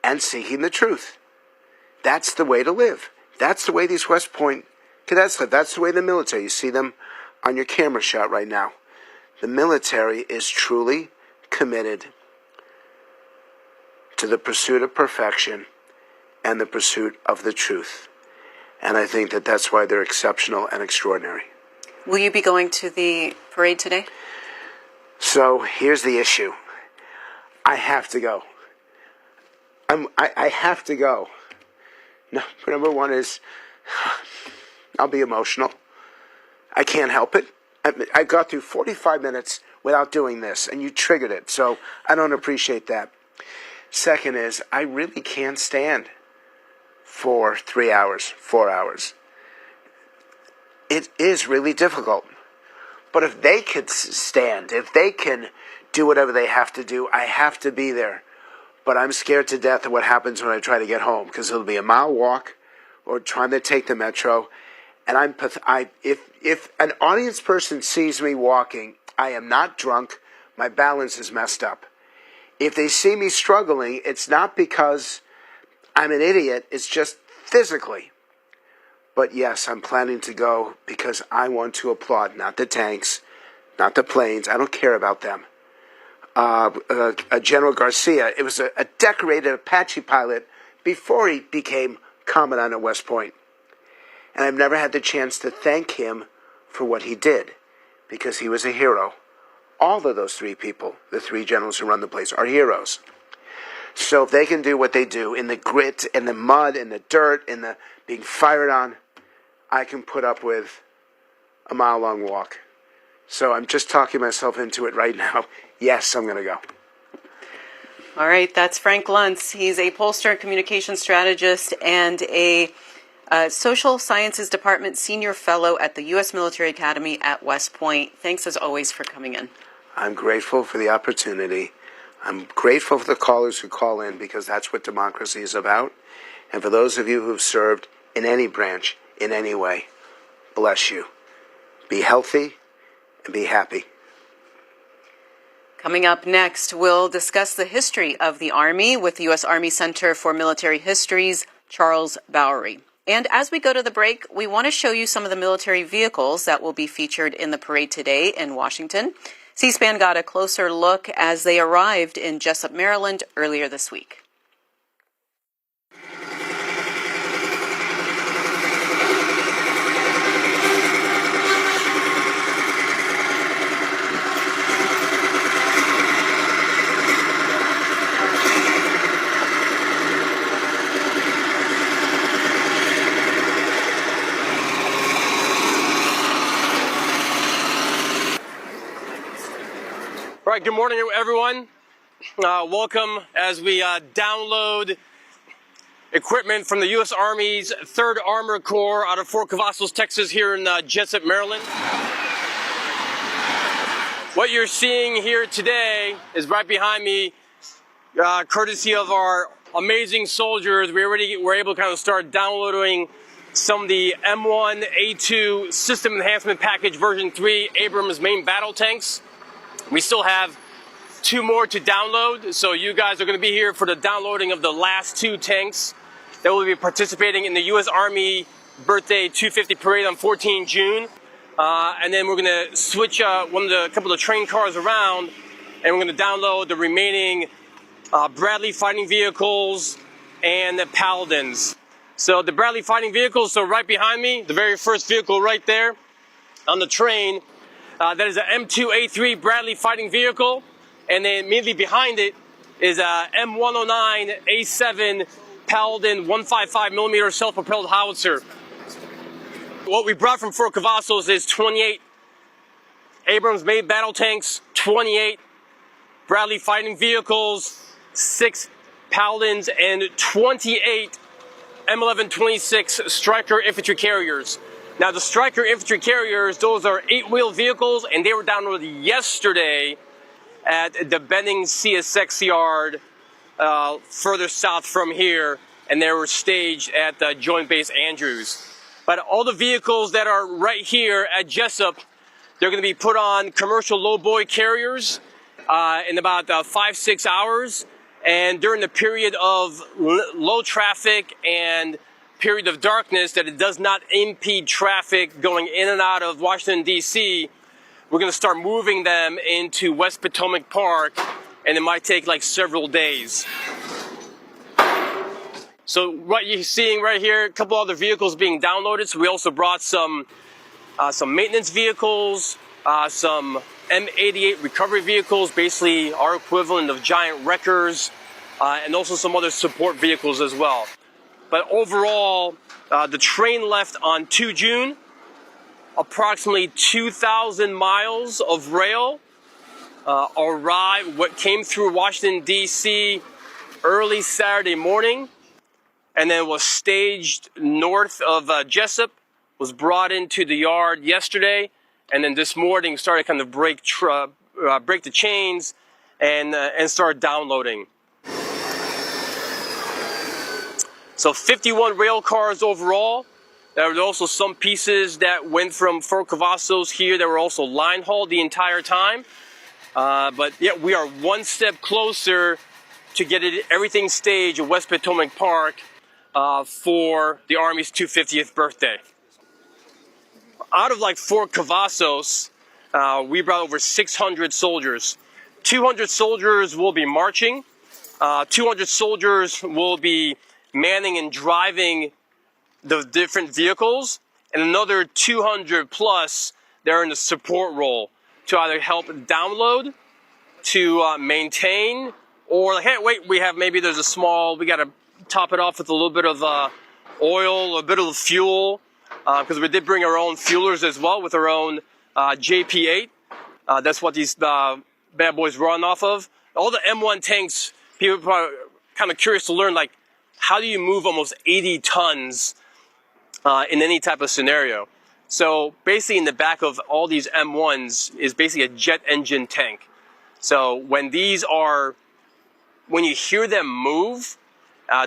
and seeking the truth. That's the way to live. That's the way these West Point cadets live. That's the way the military. You see them on your camera shot right now. The military is truly committed to the pursuit of perfection and the pursuit of the truth. And I think that that's why they're exceptional and extraordinary. Will you be going to the parade today? So here's the issue. I have to go. I have to go. No, number one is I'll be emotional. I can't help it. I got through 45 minutes without doing this, and you triggered it, so I don't appreciate that. Second is, I really can't stand for 3 hours, 4 hours. It is really difficult. But if they could stand, if they can do whatever they have to do, I have to be there. But I'm scared to death of what happens when I try to get home, because it'll be a mile walk or trying to take the metro. And if an audience person sees me walking, I am not drunk. My balance is messed up. If they see me struggling, it's not because I'm an idiot. It's just physically. But yes, I'm planning to go because I want to applaud, not the tanks, not the planes. I don't care about them. General Garcia, it was a decorated Apache pilot before he became commandant at West Point. And I've never had the chance to thank him for what he did, because he was a hero. All of those three people, the three generals who run the place, are heroes. So if they can do what they do in the grit, in the mud, in the dirt, in the being fired on, I can put up with a mile-long walk. So I'm just talking myself into it right now. Yes, I'm going to go. All right, that's Frank Luntz. He's a pollster and communication strategist and a Social Sciences Department Senior Fellow at the U.S. Military Academy at West Point. Thanks, as always, for coming in. I'm grateful for the opportunity. I'm grateful for the callers who call in, because that's what democracy is about. And for those of you who've served in any branch, in any way, bless you. Be healthy and be happy. Coming up next, we'll discuss the history of the Army with the U.S. Army Center for Military History's Charles Bowery. And as we go to the break, we want to show you some of the military vehicles that will be featured in the parade today in Washington. C-SPAN got a closer look as they arrived in Jessup, Maryland earlier this week. All right, good morning, everyone. Welcome as we download equipment from the U.S. Army's 3rd Armored Corps out of Fort Cavazos, Texas, here in Jessup, Maryland. What you're seeing here today is right behind me, courtesy of our amazing soldiers. We already were able to kind of start downloading some of the M1A2 System Enhancement Package version 3 Abrams main battle tanks. We still have 2 more to download, so you guys are going to be here for the downloading of the last 2 tanks that will be participating in the U.S. Army Birthday 250 Parade on 14 June. And then we're going to switch a couple of train cars around, and we're going to download the remaining Bradley fighting vehicles and the Paladins. So the Bradley fighting vehicles, so right behind me, the very first vehicle right there on the train, that is an M2A3 Bradley fighting vehicle, and then immediately behind it is a M109A7 Paladin 155mm self-propelled howitzer. What we brought from Fort Cavazos is 28 Abrams main battle tanks, 28 Bradley fighting vehicles, 6 Paladins, and 28 M1126 Stryker infantry carriers. Now, the Stryker infantry carriers, those are 8-wheel vehicles, and they were downloaded yesterday at the Benning CSX yard further south from here, and they were staged at Joint Base Andrews. But all the vehicles that are right here at Jessup, they're going to be put on commercial lowboy carriers in about 5-6 hours. And during the period of low traffic and period of darkness, that it does not impede traffic going in and out of Washington, D.C., we're going to start moving them into West Potomac Park, and it might take like several days. So what you're seeing right here, a couple other vehicles being downloaded. So we also brought some maintenance vehicles, some M88 recovery vehicles, basically our equivalent of giant wreckers, and also some other support vehicles as well. But overall, the train left on 2 June, approximately 2,000 miles of rail came through Washington, D.C. early Saturday morning, and then was staged north of Jessup, was brought into the yard yesterday, and then this morning started kind of break the chains and start downloading. So 51 rail cars overall. There were also some pieces that went from Fort Cavazos here that were also line hauled the entire time. But yeah, we are one step closer to getting everything staged at West Potomac Park for the Army's 250th birthday. Out of like Fort Cavazos, we brought over 600 soldiers. 200 soldiers will be marching. 200 soldiers will be manning and driving the different vehicles, and another 200 plus that are in the support role to either help download, to maintain, or like, hey, wait, we got to top it off with a little bit of oil, a bit of fuel, because we did bring our own fuelers as well with our own JP8. That's what these bad boys run off of. All the M1 tanks, people are kind of curious to learn, like, how do you move almost 80 tons in any type of scenario? So basically in the back of all these M1s is basically a jet engine tank. So when you hear them move,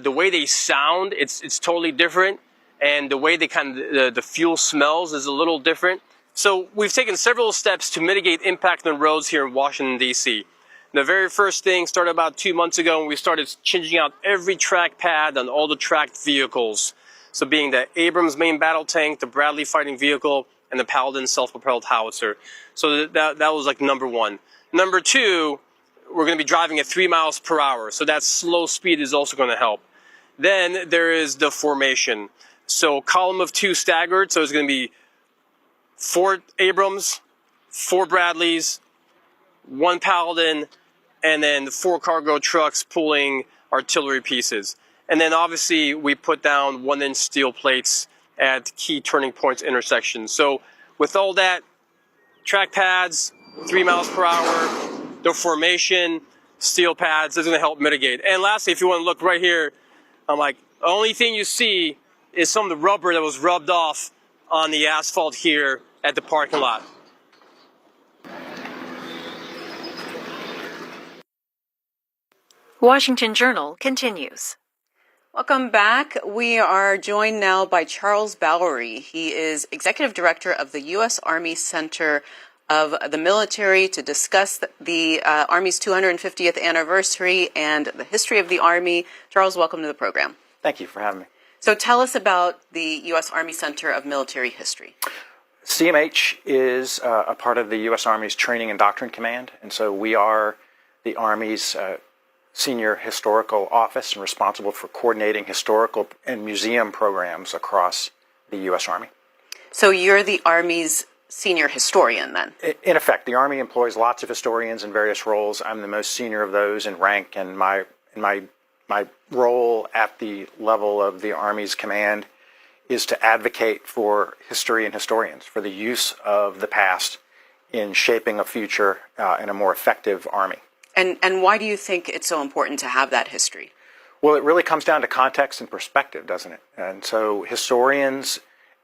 the way they sound, it's totally different. And the way the fuel smells is a little different. So we've taken several steps to mitigate impact on roads here in Washington, D.C. The very first thing started about 2 months ago when we started changing out every track pad on all the tracked vehicles. So being the Abrams main battle tank, the Bradley fighting vehicle, and the Paladin self-propelled howitzer. So that was like number one. Number two, we're going to be driving at 3 miles per hour. So that slow speed is also going to help. Then there is the formation. So column of 2 staggered. So it's going to be 4 Abrams, 4 Bradleys, 1 Paladin, and then 4 cargo trucks pulling artillery pieces. And then obviously we put down 1-inch steel plates at key turning points intersections. So with all that, track pads, 3 miles per hour, the formation, steel pads, that's going to help mitigate. And lastly, if you want to look right here, I'm like, the only thing you see is some of the rubber that was rubbed off on the asphalt here at the parking lot. Washington Journal continues. Welcome back. We are joined now by Charles Bowery. He is Executive Director of the U.S. Army Center of the Military to discuss the Army's 250th anniversary and the history of the Army. Charles, welcome to the program. Thank you for having me. So tell us about the U.S. Army Center of Military History. CMH is a part of the U.S. Army's Training and Doctrine Command, and so we are the Army's senior historical office and responsible for coordinating historical and museum programs across the U.S. Army. So you're the Army's senior historian then? In effect, the Army employs lots of historians in various roles. I'm the most senior of those in rank, and my role at the level of the Army's command is to advocate for history and historians, for the use of the past in shaping a future and a more effective Army. And why do you think it's so important to have that history? Well, it really comes down to context and perspective, doesn't it? And so historians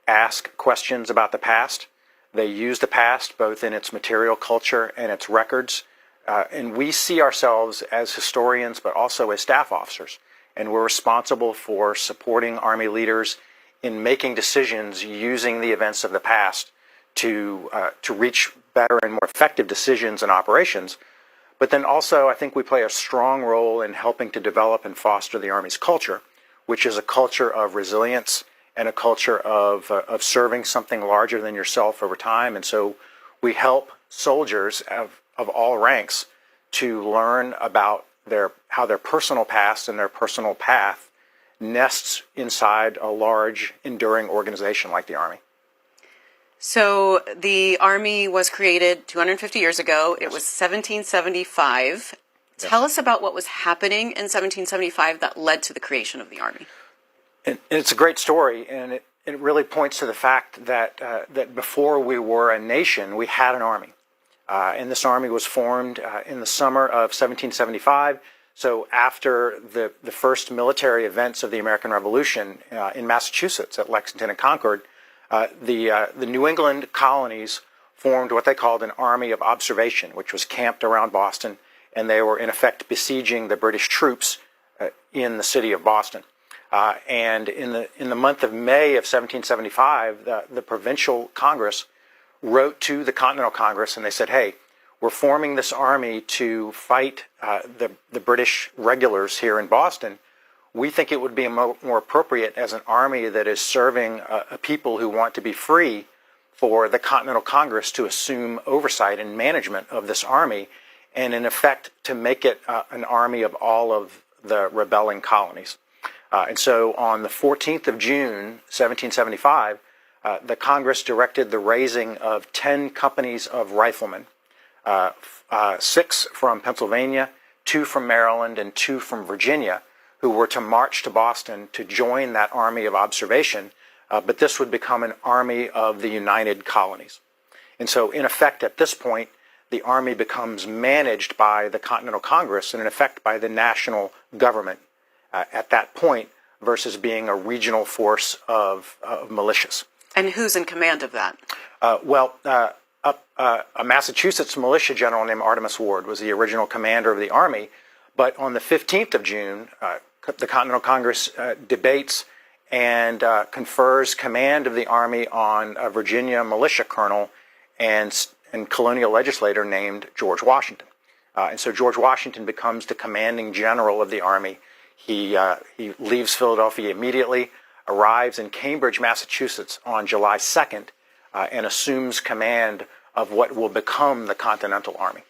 ask questions about the past. They use the past both in its material culture and its records. And we see ourselves as historians, but also as staff officers. And we're responsible for supporting Army leaders in making decisions using the events of the past to reach better and more effective decisions and operations. But then also, I think we play a strong role in helping to develop and foster the Army's culture, which is a culture of resilience and a culture of serving something larger than yourself over time. And so we help soldiers of all ranks to learn about how their personal past and their personal path nests inside a large, enduring organization like the Army. So the Army was created 250 years ago. It was 1775. Tell us about what was happening in 1775 that led to the creation of the Army. And it's a great story, and it really points to the fact that that before we were a nation, we had an army. And this army was formed in the summer of 1775. So after the first military events of the American Revolution in Massachusetts at Lexington and Concord, the New England colonies formed what they called an army of observation, which was camped around Boston, and they were in effect besieging the British troops in the city of Boston. And in the month of May of 1775, the provincial Congress wrote to the Continental Congress, and they said, "Hey, we're forming this army to fight the British regulars here in Boston. We think it would be more appropriate as an army that is serving a people who want to be free for the Continental Congress to assume oversight and management of this army, and in effect to make it an army of all of the rebelling colonies." And so on the 14th of June, 1775, the Congress directed the raising of 10 companies of riflemen, 6 from Pennsylvania, 2 from Maryland, and 2 from Virginia, who were to march to Boston to join that army of observation, but this would become an army of the United Colonies. And so in effect at this point, the army becomes managed by the Continental Congress and in effect by the national government at that point versus being a regional force of militias. And who's in command of that? A Massachusetts militia general named Artemus Ward was the original commander of the army, but on the 15th of June, the Continental Congress debates and confers command of the army on a Virginia militia colonel and colonial legislator named George Washington. And so George Washington becomes the commanding general of the army. He leaves Philadelphia immediately, arrives in Cambridge, Massachusetts on July 2nd, and assumes command of what will become the Continental Army.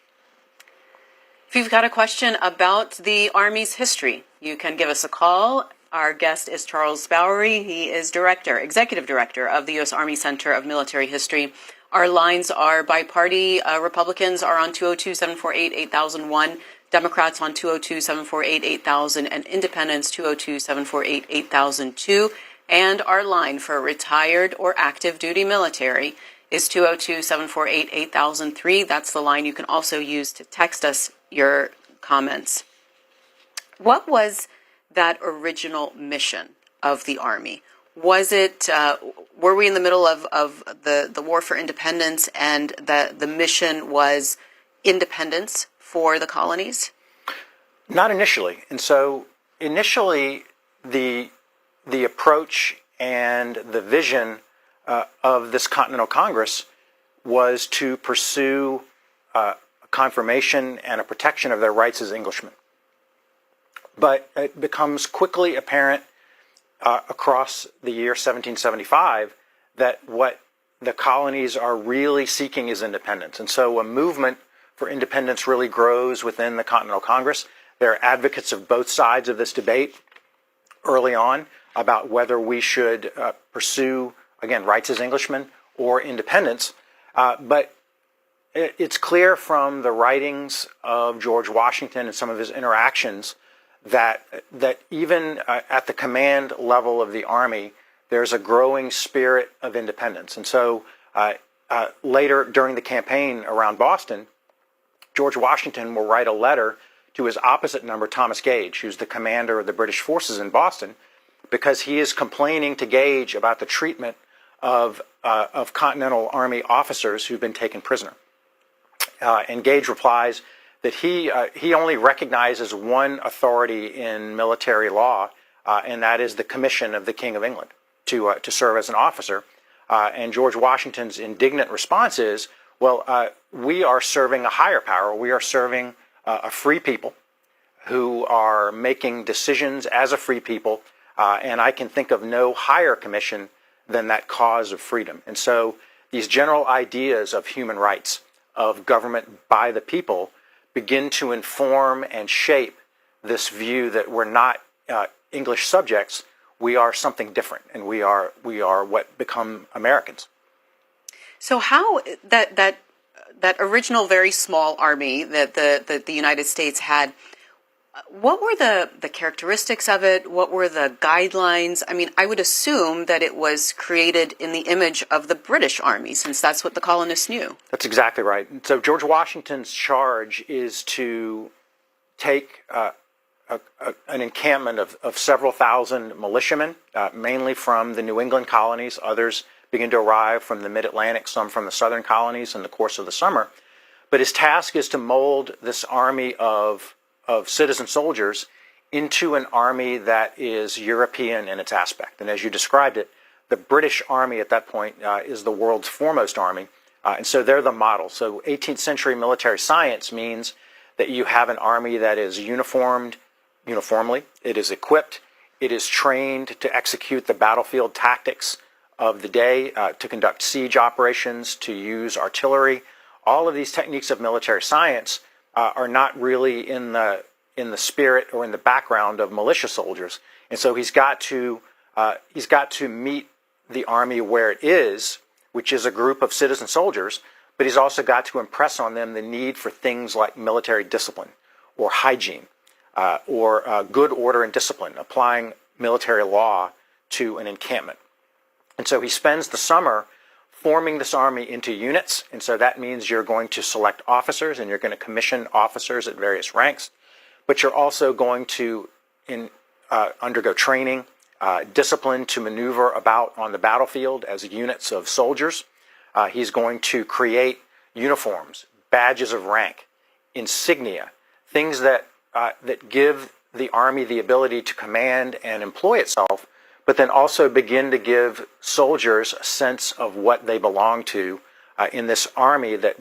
If you've got a question about the Army's history, you can give us a call. Our guest is Charles Bowery. He is executive director of the U.S. Army Center of Military History. Our lines are by party. Republicans are on 202-748-8001, Democrats on 202-748-8000, and Independents 202-748-8002. And our line for retired or active duty military is 202-748-8003. That's the line you can also use to text us your comments. What was that original mission of the Army? Was it, were we in the middle of the war for independence and the mission was independence for the colonies? Not initially. And so initially the approach and the vision of this Continental Congress was to pursue a confirmation and a protection of their rights as Englishmen. But it becomes quickly apparent across the year 1775 that what the colonies are really seeking is independence. And so a movement for independence really grows within the Continental Congress. There are advocates of both sides of this debate early on about whether we should pursue, again, rights as Englishmen or independence. But it's clear from the writings of George Washington and some of his interactions that even at the command level of the Army, there's a growing spirit of independence. And so later during the campaign around Boston, George Washington will write a letter to his opposite number, Thomas Gage, who's the commander of the British forces in Boston, because he is complaining to Gage about the treatment of Continental Army officers who've been taken prisoner. And Gage replies that he only recognizes one authority in military law, and that is the commission of the King of England. to serve as an officer. And George Washington's indignant response is, well, we are serving a higher power. We are serving a free people who are making decisions as a free people, and I can think of no higher commission than that cause of freedom. And so these general ideas of human rights, of government by the people, begin to inform and shape this view that we're not English subjects, we are something different, and we are what become Americans. So how that original very small army that the United States had, what were the characteristics of it? What were the guidelines? I mean, I would assume that it was created in the image of the British Army, since that's what the colonists knew. That's exactly right. So George Washington's charge is to take an encampment of several thousand militiamen, mainly from the New England colonies. Others begin to arrive from the mid-Atlantic, some from the southern colonies in the course of the summer. But his task is to mold this army of citizen soldiers into an army that is European in its aspect. And as you described it, the British Army at that point is the world's foremost army. And so they're the model. So 18th century military science means that you have an army that is uniformly, it is equipped, it is trained to execute the battlefield tactics of the day, to conduct siege operations, to use artillery. All of these techniques of military science are not really in the spirit or in the background of militia soldiers, and so he's got to meet the army where it is, which is a group of citizen soldiers. But he's also got to impress on them the need for things like military discipline, or hygiene, or good order and discipline, applying military law to an encampment. And so he spends the summer forming this army into units, and so that means you're going to select officers, and you're going to commission officers at various ranks, but you're also going to undergo training, discipline to maneuver about on the battlefield as units of soldiers. He's going to create uniforms, badges of rank, insignia, things that give the army the ability to command and employ itself, but then also begin to give soldiers a sense of what they belong to in this army that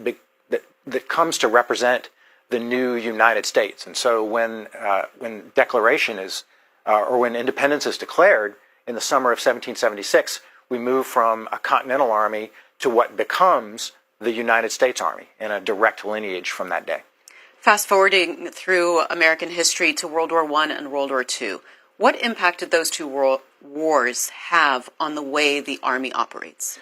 comes to represent the new United States. And so when declaration is, or when independence is declared in the summer of 1776, we move from a continental army to what becomes the United States Army, in a direct lineage from that day. Fast forwarding through American history to World War I and World War II, what impact did those two wars have on the way the Army operates?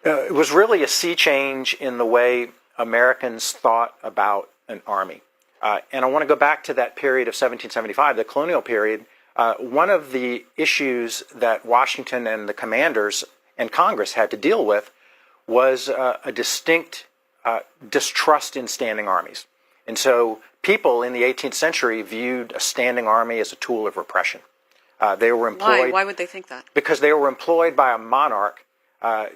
It was really a sea change in the way Americans thought about an army. And I want to go back to that period of 1775, the colonial period. One of the issues that Washington and the commanders and Congress had to deal with was a distinct distrust in standing armies. And so people in the 18th century viewed a standing army as a tool of repression. They were employed. Why would they think that? Because they were employed by a monarch,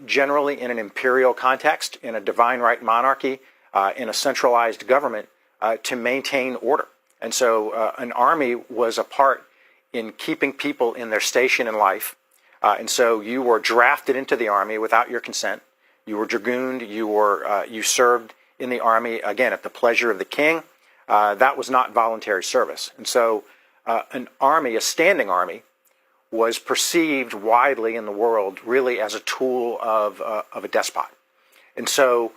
generally in an imperial context, in a divine right monarchy, in a centralized government, to maintain order. And so an army was a part in keeping people in their station in life. And so you were drafted into the army without your consent. You were dragooned. You served in the army, again, at the pleasure of the king. That was not voluntary service. And so an army, a standing army, was perceived widely in the world really as a tool of a despot. And so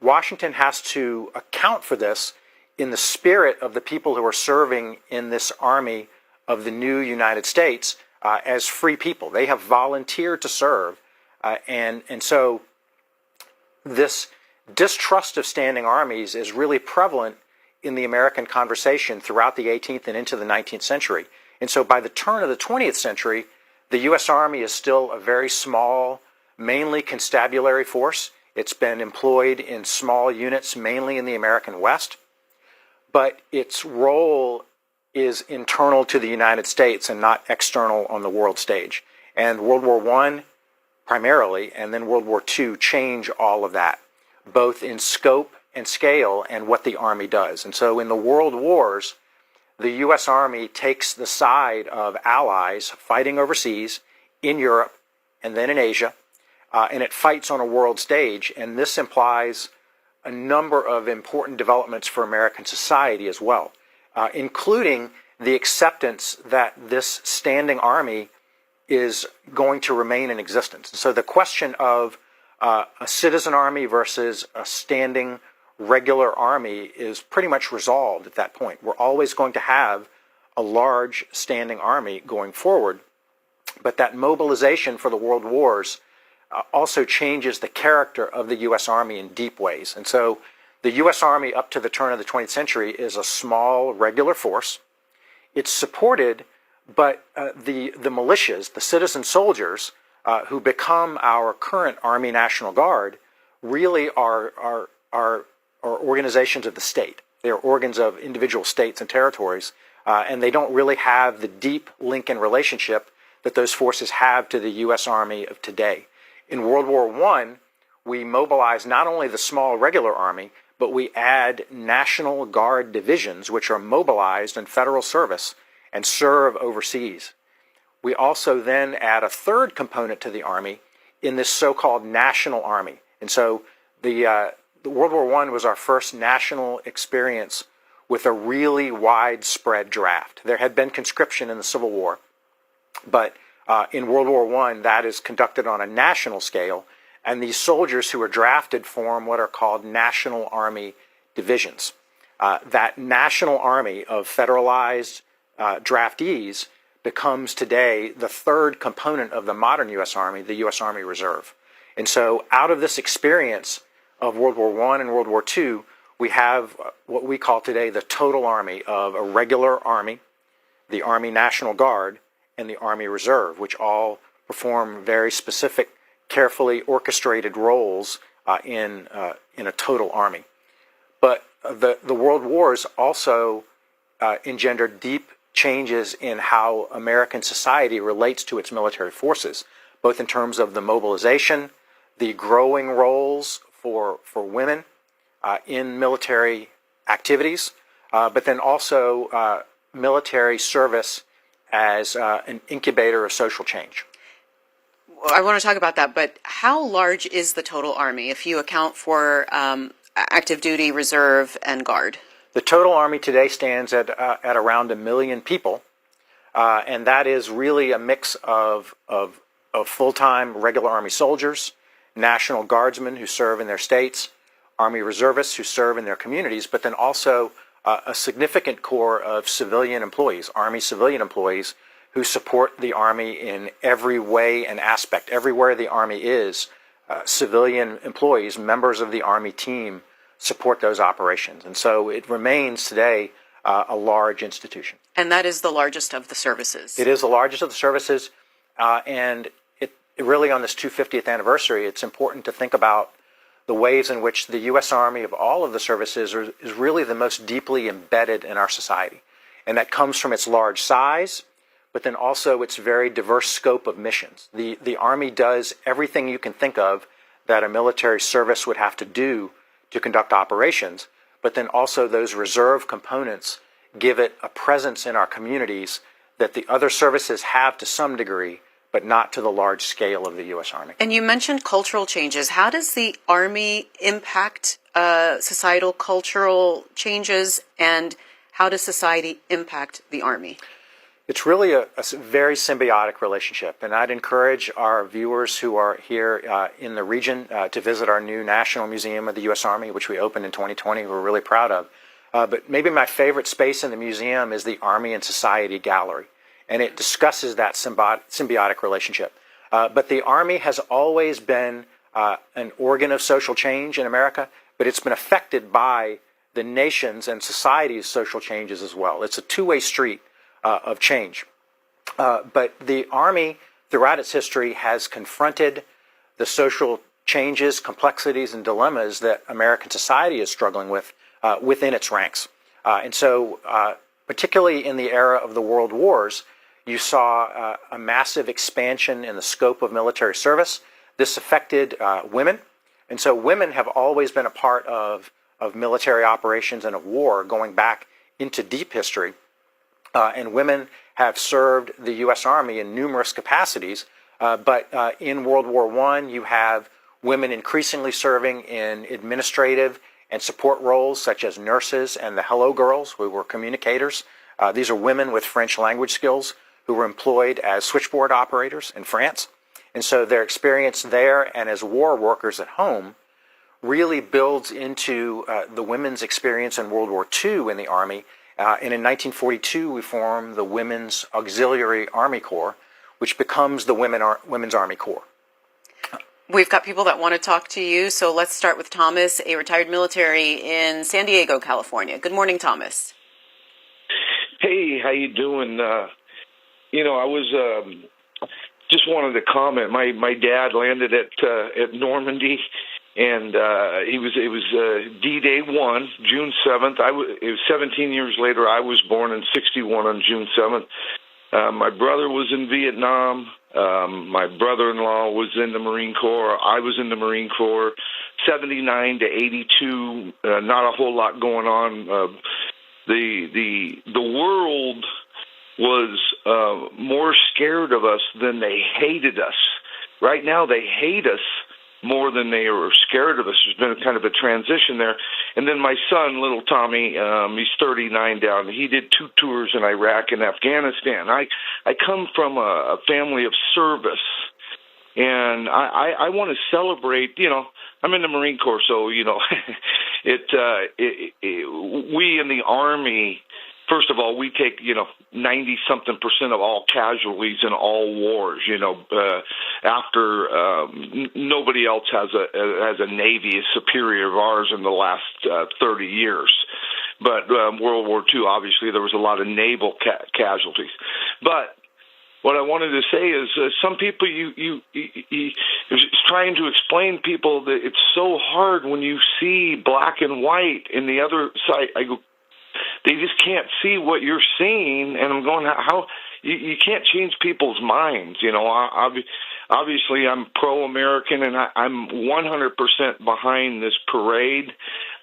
Washington has to account for this in the spirit of the people who are serving in this army of the new United States as free people. They have volunteered to serve. And so this distrust of standing armies is really prevalent in the American conversation throughout the 18th and into the 19th century. And so by the turn of the 20th century, the U.S. Army is still a very small, mainly constabulary force. It's been employed in small units, mainly in the American West. But its role is internal to the United States and not external on the world stage. And World War I, primarily, and then World War II change all of that, both in scope and scale and what the Army does. And so in the world wars, the U.S. Army takes the side of allies fighting overseas in Europe and then in Asia, and it fights on a world stage, and this implies a number of important developments for American society as well, including the acceptance that this standing army is going to remain in existence. So the question of a citizen army versus a standing regular army is pretty much resolved at that point. We're always going to have a large standing army going forward, but that mobilization for the world wars also changes the character of the U.S. Army in deep ways. And so the U.S. Army up to the turn of the 20th century is a small regular force. It's supported, but the militias, the citizen soldiers who become our current Army National Guard, really are organizations of the state. They are organs of individual states and territories, and they don't really have the deep link and relationship that those forces have to the U.S. Army of today. In World War I, we mobilized not only the small regular army, but we add National Guard divisions, which are mobilized in federal service and serve overseas. We also then add a third component to the Army in this so-called National Army. And so the World War I was our first national experience with a really widespread draft. There had been conscription in the Civil War, but in World War I, that is conducted on a national scale, and these soldiers who are drafted form what are called National Army divisions. That National Army of federalized draftees becomes today the third component of the modern U.S. Army, the U.S. Army Reserve. And so out of this experience of World War I and World War II, we have what we call today the total army of a regular army, the Army National Guard, and the Army Reserve, which all perform very specific, carefully orchestrated roles in a total army. But the world wars also engendered deep changes in how American society relates to its military forces, both in terms of the mobilization, the growing roles for women in military activities, but then also military service as an incubator of social change. I want to talk about that, but how large is the total Army if you account for active duty, reserve, and guard? The total Army today stands at around 1 million people, and that is really a mix of full-time regular Army soldiers, National Guardsmen who serve in their states, Army Reservists who serve in their communities, but then also a significant core of civilian employees, Army civilian employees, who support the Army in every way and aspect. Everywhere the Army is, civilian employees, members of the Army team, support those operations. And so it remains today a large institution. And that is the largest of the services. It is the largest of the services, and it really on this 250th anniversary, it's important to think about the ways in which the U.S. Army of all of the services is really the most deeply embedded in our society. And that comes from its large size, but then also its very diverse scope of missions. The Army does everything you can think of that a military service would have to do to conduct operations, but then also those reserve components give it a presence in our communities that the other services have to some degree, but not to the large scale of the U.S. Army. And you mentioned cultural changes. How does the Army impact societal cultural changes, and how does society impact the Army? It's really a very symbiotic relationship, and I'd encourage our viewers who are here in the region to visit our new National Museum of the U.S. Army, which we opened in 2020. We're really proud of. But maybe my favorite space in the museum is the Army and Society Gallery, and it discusses that symbiotic relationship. But the Army has always been an organ of social change in America, but it's been affected by the nation's and society's social changes as well. It's a two-way street of change. But the Army, throughout its history, has confronted the social changes, complexities, and dilemmas that American society is struggling with within its ranks. And so, particularly in the era of the world wars, you saw a massive expansion in the scope of military service. This affected women. And so women have always been a part of military operations and of war going back into deep history. And women have served the U.S. Army in numerous capacities, But in World War I, you have women increasingly serving in administrative and support roles, such as nurses and the Hello Girls, who were communicators. These are women with French language skills who were employed as switchboard operators in France. And so their experience there and as war workers at home really builds into the women's experience in World War II in the Army. And in 1942, we formed the Women's Auxiliary Army Corps, which becomes the Women's Army Corps. We've got people that want to talk to you, so let's start with Thomas, a retired military in San Diego, California. Good morning, Thomas. Hey, how you doing? I was just wanted to comment. My dad landed at Normandy, and it was D-Day 1, June 7th. It was 17 years later. I was born in 61 on June 7th. My brother was in Vietnam. My brother-in-law was in the Marine Corps. I was in the Marine Corps. 79 to 82, not a whole lot going on. The world was more scared of us than they hated us. Right now, they hate us more than they are scared of us. There's been kind of a transition there. And then my son, little Tommy, he's 39 down. He did 2 tours in Iraq and Afghanistan. I come from a family of service, and I want to celebrate. I'm in the Marine Corps, so we in the Army. First of all, we take 90-something% of all casualties in all wars. After nobody else has a Navy as superior of ours in the last 30 years. But World War II, obviously, there was a lot of naval casualties. But what I wanted to say is some people, trying to explain people that it's so hard when you see black and white in the other side. I go, they just can't see what you're seeing, and I'm going, how you can't change people's minds. Obviously, I'm pro-American, and I'm 100% behind this parade.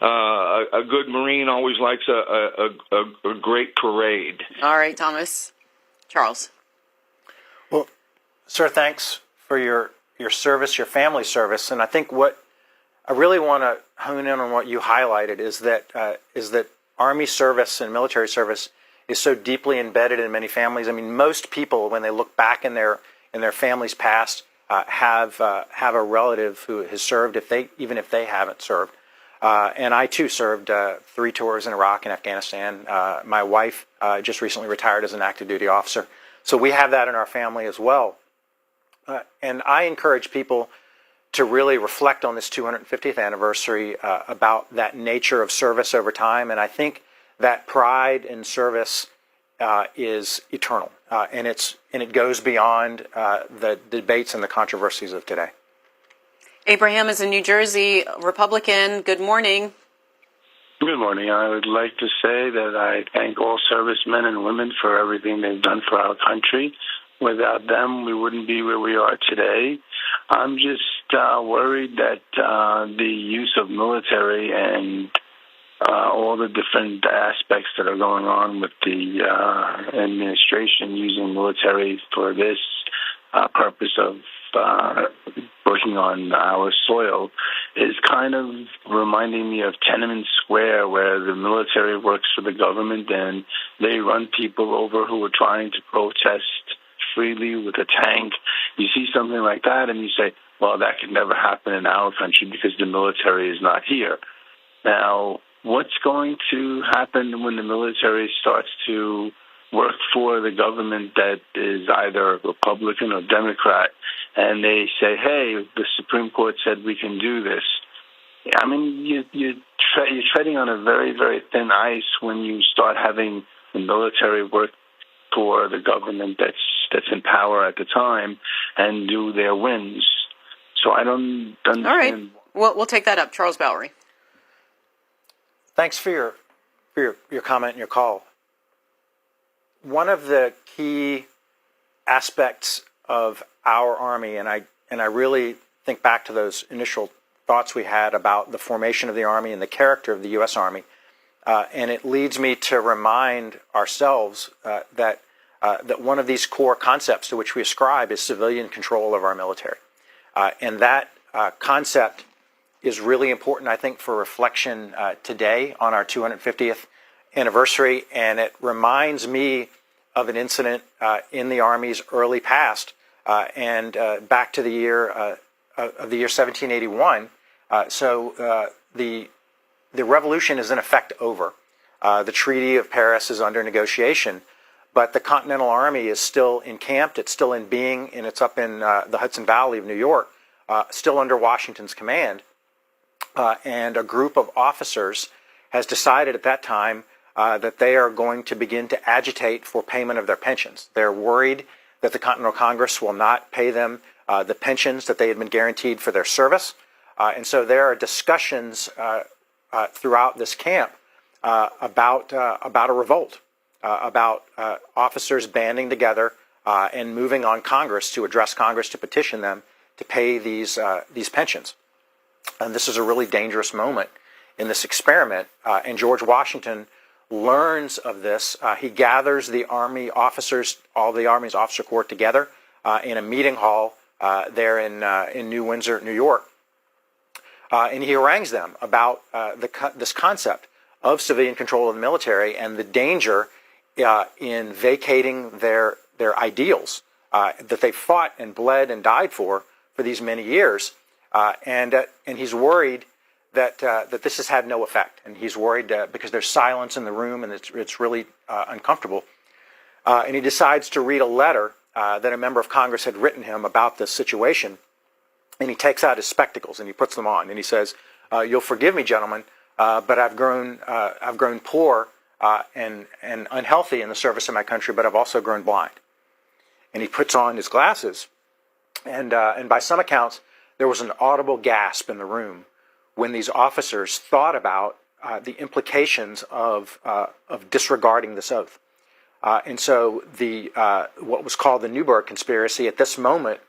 A good Marine always likes a great parade. All right, Thomas. Charles. Well, sir, thanks for your service, your family service, and I think what I really want to hone in on what you highlighted is that Army service and military service is so deeply embedded in many families. I mean, most people, when they look back in their family's past, have a relative who has served, even if they haven't served. And I too served 3 tours in Iraq and Afghanistan. My wife just recently retired as an active duty officer, so we have that in our family as well. And I encourage people to really reflect on this 250th anniversary about that nature of service over time. And I think that pride in service is eternal, and it goes beyond the debates and the controversies of today. Abraham is in New Jersey, Republican. Good morning. Good morning. I would like to say that I thank all servicemen and women for everything they've done for our country. Without them, we wouldn't be where we are today. I'm just worried that the use of military and all the different aspects that are going on with the administration using military for this purpose of working on our soil is kind of reminding me of Tiananmen Square, where the military works for the government and they run people over who are trying to protest freely with a tank. You see something like that and you say, well, that could never happen in our country because the military is not here. Now, what's going to happen when the military starts to work for the government that is either Republican or Democrat, and they say, hey, the Supreme Court said we can do this? I mean, you're treading on a very, very thin ice when you start having the military work for the government that's in power at the time and do their wins. So I don't understand. All right. We'll take that up. Charles Bowery. Thanks for your comment and your call. One of the key aspects of our Army, and I really think back to those initial thoughts we had about the formation of the Army and the character of the U.S. Army, and it leads me to remind ourselves that that one of these core concepts to which we ascribe is civilian control of our military. And that concept is really important, I think, for reflection today on our 250th anniversary. And it reminds me of an incident in the Army's early past and back to the year of the year 1781. So the revolution is in effect over. The Treaty of Paris is under negotiation, but the Continental Army is still encamped. It's still in being, and it's up in the Hudson Valley of New York, still under Washington's command. And a group of officers has decided at that time that they are going to begin to agitate for payment of their pensions. They're worried that the Continental Congress will not pay them the pensions that they had been guaranteed for their service. And so there are discussions throughout this camp about a revolt, about officers banding together and moving on Congress to address Congress to petition them to pay these pensions. And this is a really dangerous moment in this experiment. And George Washington learns of this. He gathers the Army officers, all the Army's officer corps together in a meeting hall there in New Windsor, New York. And he harangues them about this concept of civilian control of the military and the danger in vacating their ideals that they fought and bled and died for these many years. And he's worried that this has had no effect. And he's worried because there's silence in the room and it's really uncomfortable. And he decides to read a letter that a member of Congress had written him about this situation. And he takes out his spectacles and he puts them on and he says, "You'll forgive me, gentlemen, but I've grown poor and unhealthy in the service of my country, but I've also grown blind." And he puts on his glasses, and by some accounts, there was an audible gasp in the room when these officers thought about the implications of disregarding this oath. And so what was called the Newburgh Conspiracy at this moment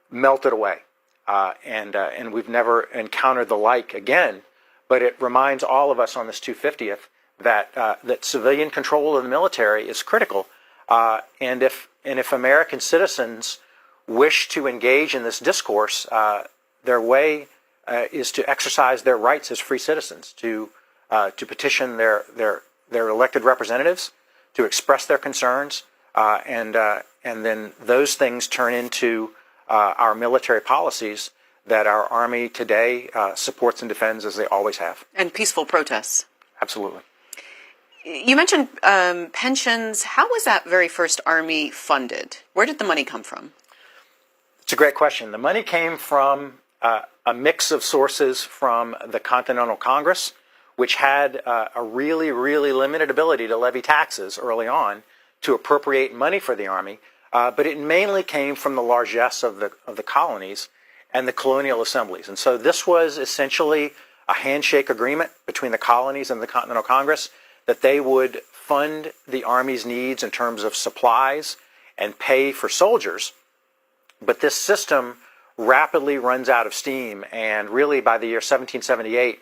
melted away. And we've never encountered the like again, but it reminds all of us on this 250th that civilian control of the military is critical. And if American citizens wish to engage in this discourse, their way is to exercise their rights as free citizens, to petition their elected representatives, to express their concerns, and then those things turn into our military policies that our Army today supports and defends as they always have. And peaceful protests. Absolutely. You mentioned pensions. How was that very first Army funded? Where did the money come from? It's a great question. The money came from a mix of sources from the Continental Congress, which had a really, really limited ability to levy taxes early on to appropriate money for the Army. But it mainly came from the largesse of the colonies and the colonial assemblies. And so this was essentially a handshake agreement between the colonies and the Continental Congress that they would fund the Army's needs in terms of supplies and pay for soldiers. But this system rapidly runs out of steam, and really by the year 1778,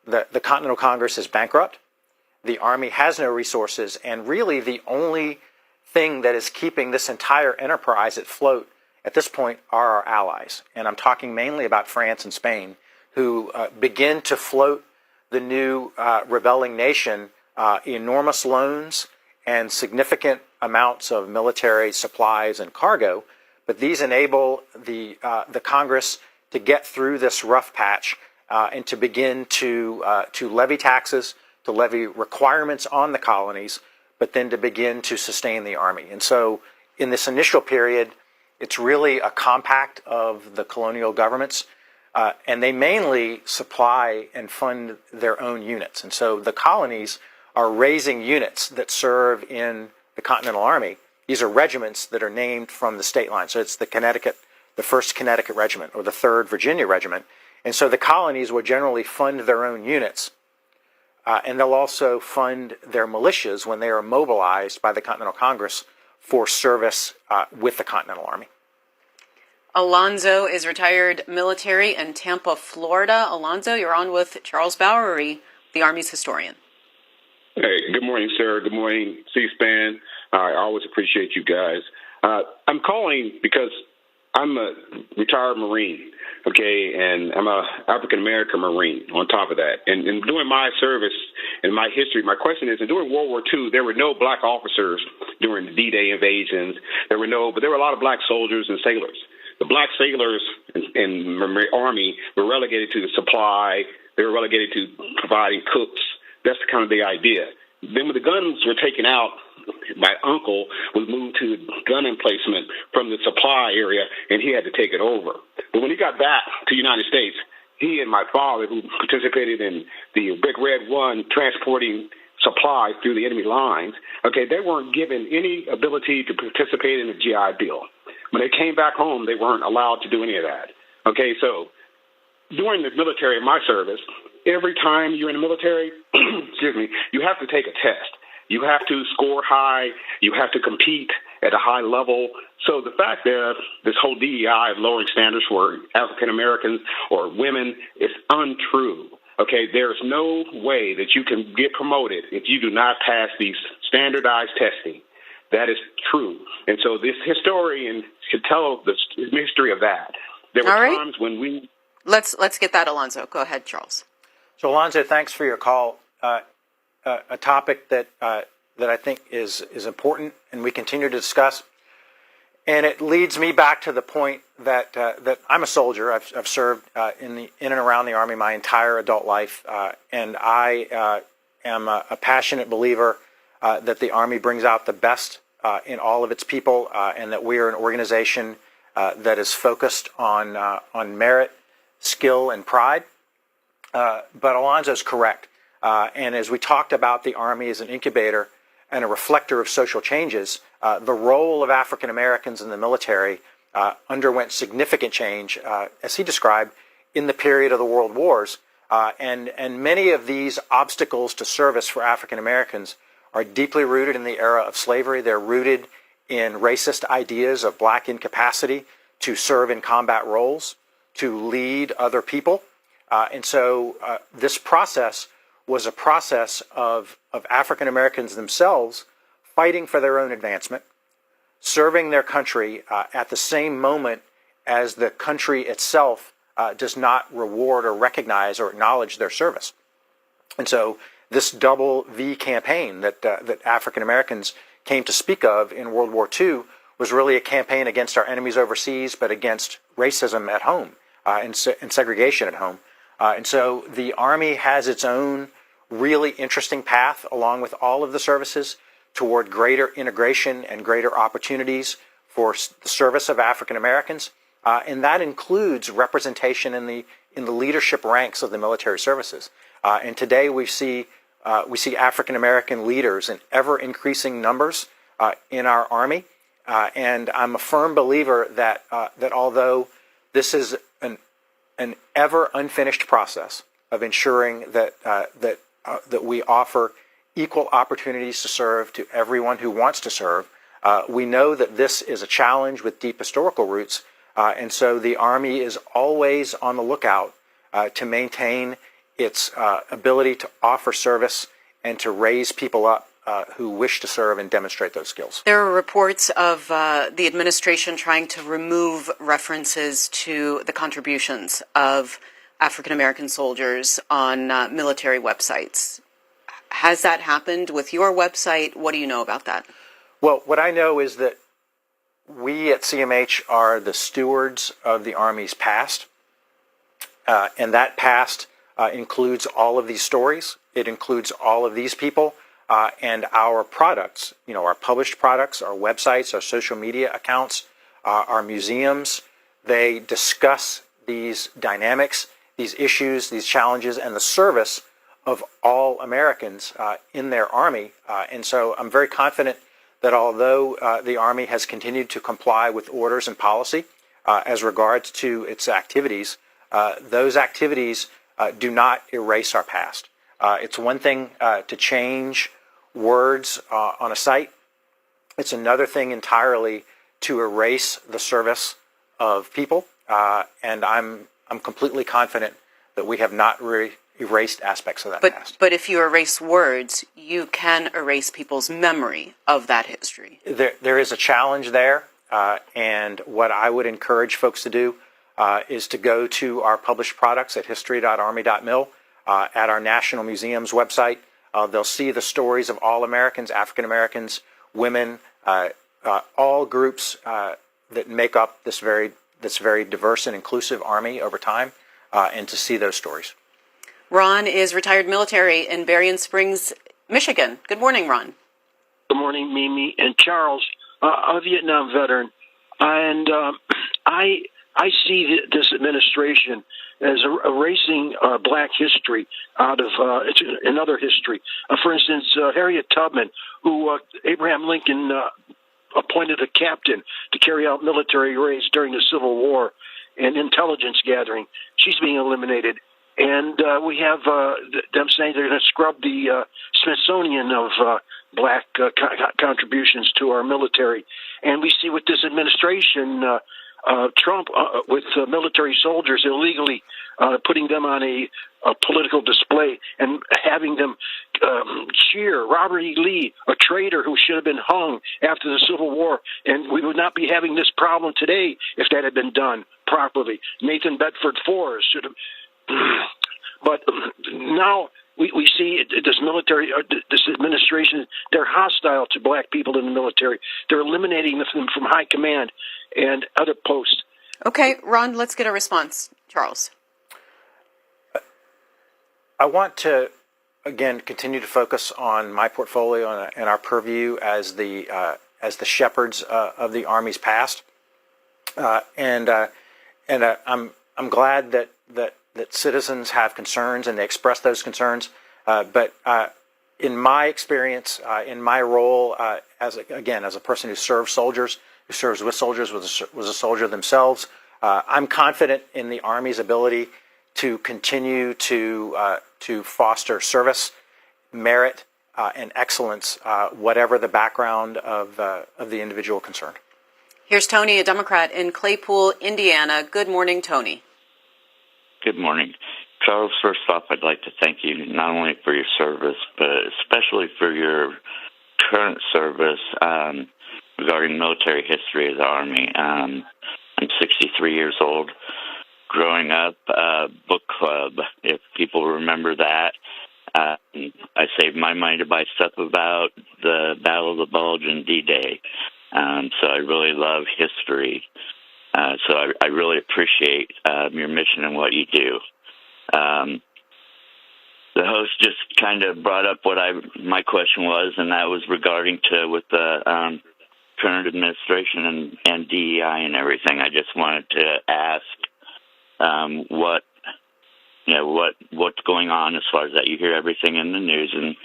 the Continental Congress is bankrupt. The Army has no resources, and really the only thing that is keeping this entire enterprise afloat at this point are our allies. And I'm talking mainly about France and Spain, who begin to float the new rebelling nation enormous loans and significant amounts of military supplies and cargo. But these enable the Congress to get through this rough patch and to begin to levy taxes, to levy requirements on the colonies, but then to begin to sustain the Army. And so in this initial period, it's really a compact of the colonial governments, and they mainly supply and fund their own units. And so the colonies are raising units that serve in the Continental Army. These are regiments that are named from the state line. So it's the 1st Connecticut Regiment or the 3rd Virginia Regiment. And so the colonies will generally fund their own units. And they'll also fund their militias when they are mobilized by the Continental Congress for service with the Continental Army. Alonzo is retired military in Tampa, Florida. Alonzo, you're on with Charles Bowery, the Army's historian. Hey, good morning, sir. Good morning, C-SPAN. I always appreciate you guys. I'm calling because I'm a retired Marine, okay, and I'm a African-American Marine on top of that. And during my service and my history, my question is, during World War II, there were no black officers during the D-Day invasions. But there were a lot of black soldiers and sailors. The black sailors in the Army were relegated to the supply. They were relegated to providing cooks. That's kind of the idea. Then when the guns were taken out, my uncle was moved to gun emplacement from the supply area, and he had to take it over. But when he got back to the United States, he and my father, who participated in the Big Red One transporting supplies through the enemy lines, okay, they weren't given any ability to participate in the GI Bill. When they came back home, they weren't allowed to do any of that. Okay, so during the military, my service, every time you're in the military, excuse me, you have to take a test. You have to score high. You have to compete at a high level. So the fact that this whole DEI of lowering standards for African Americans or women is untrue. Okay, there's no way that you can get promoted if you do not pass these standardized testing. That is true. And so this historian should tell the history of that. There were times when we... Let's get that, Alonzo. Go ahead, Charles. So, Alonzo, thanks for your call. A topic that I think is important, and we continue to discuss. And it leads me back to the point that I'm a soldier. I've served in and around the Army my entire adult life, and I am a passionate believer that the Army brings out the best in all of its people, and that we are an organization that is focused on merit, skill, and pride. But Alonzo's correct. And as we talked about the Army as an incubator and a reflector of social changes, the role of African Americans in the military underwent significant change, as he described, in the period of the World Wars. And many of these obstacles to service for African Americans are deeply rooted in the era of slavery. They're rooted in racist ideas of black incapacity to serve in combat roles, to lead other people. And so this process was a process of African Americans themselves fighting for their own advancement, serving their country at the same moment as the country itself does not reward or recognize or acknowledge their service. And so this double V campaign that African Americans came to speak of in World War II was really a campaign against our enemies overseas, but against racism at home and segregation at home. And so the Army has its own really interesting path, along with all of the services, toward greater integration and greater opportunities for the service of African Americans, and that includes representation in the leadership ranks of the military services. And today we see African American leaders in ever increasing numbers in our Army, and I'm a firm believer that although this is an ever unfinished process of ensuring that we offer equal opportunities to serve to everyone who wants to serve. We know that this is a challenge with deep historical roots, and so the Army is always on the lookout to maintain its ability to offer service and to raise people up who wish to serve and demonstrate those skills. There are reports of the administration trying to remove references to the contributions of African American soldiers on military websites. Has that happened with your website? What do you know about that? Well, what I know is that we at CMH are the stewards of the Army's past, and that past includes all of these stories. It includes all of these people, and our products, our published products, our websites, our social media accounts, our museums. They discuss these dynamics, these issues, these challenges, and the service of all Americans in their Army. And so I'm very confident that although the Army has continued to comply with orders and policy as regards to its activities, those activities do not erase our past. It's one thing to change words on a site. It's another thing entirely to erase the service of people. And I'm completely confident that we have not erased aspects of that past. But if you erase words, you can erase people's memory of that history. There is a challenge there, and what I would encourage folks to do is to go to our published products at history.army.mil, at our National Museum's website. They'll see the stories of all Americans, African Americans, women, all groups that make up this very diverse and inclusive Army over time, and to see those stories. Ron is retired military in Berrien Springs, Michigan. Good morning, Ron. Good morning, Mimi and Charles, a Vietnam veteran, and I see this administration as erasing black history out of another history. For instance, Harriet Tubman, who Abraham Lincoln appointed a captain to carry out military raids during the Civil War and intelligence gathering. She's being eliminated. And we have them saying they're going to scrub the Smithsonian of black contributions to our military. And we see with this administration, Trump, with military soldiers illegally putting them on a political display and having them cheer Robert E. Lee, a traitor who should have been hung after the Civil War. And we would not be having this problem today if that had been done properly. Nathan Bedford Forrest should have. But now we see this military, this administration, they're hostile to black people in the military. They're eliminating them from high command and other posts. Okay, Ron, let's get a response. Charles. I want to, again, continue to focus on my portfolio and our purview as the shepherds of the Army's past, and I'm glad that citizens have concerns and they express those concerns. But in my experience, in my role as a person who serves soldiers, who serves with soldiers, was a soldier themselves, I'm confident in the Army's ability to continue to foster service, merit, and excellence, whatever the background of the individual concerned. Here's Tony, a Democrat in Claypool, Indiana. Good morning, Tony. Good morning. Charles, first off, I'd like to thank you not only for your service, but especially for your current service regarding military history of the Army. I'm 63 years old. Growing up, book club, if people remember that. I saved my money to buy stuff about the Battle of the Bulge and D-Day. So I really love history. So I really appreciate your mission and what you do. The host just kind of brought up what my question was, and that was regarding with the current administration and DEI and everything. I just wanted to ask what's going on as far as that. You hear everything in the news, and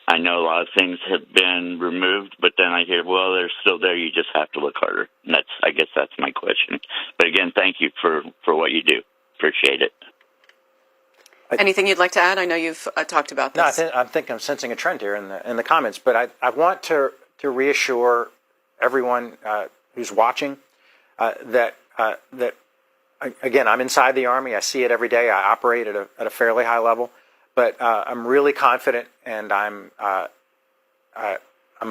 I know a lot of things have been removed, but then I hear, well, they're still there. You just have to look harder. And I guess that's my question. But again, thank you for what you do. Appreciate it. Anything you'd like to add? I know you've talked about this. No, I think I'm sensing a trend here in the comments, but I want to reassure everyone who's watching that again, I'm inside the Army. I see it every day. I operate at a fairly high level, but I'm really confident, and I'm a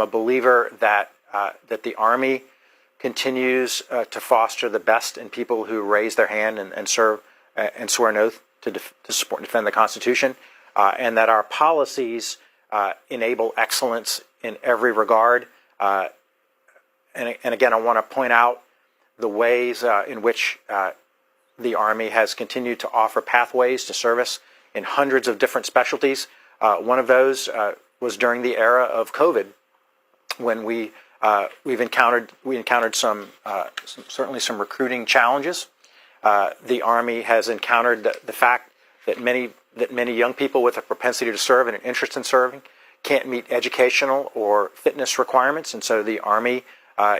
believer that the Army continues to foster the best in people who raise their hand and serve and swear an oath to support and defend the Constitution, and that our policies enable excellence in every regard. And again, I want to point out the ways in which the Army has continued to offer pathways to service in hundreds of different specialties. One of those was during the era of COVID, when we encountered certainly some recruiting challenges. The Army has encountered the fact that many young people with a propensity to serve and an interest in serving can't meet educational or fitness requirements, and so the Army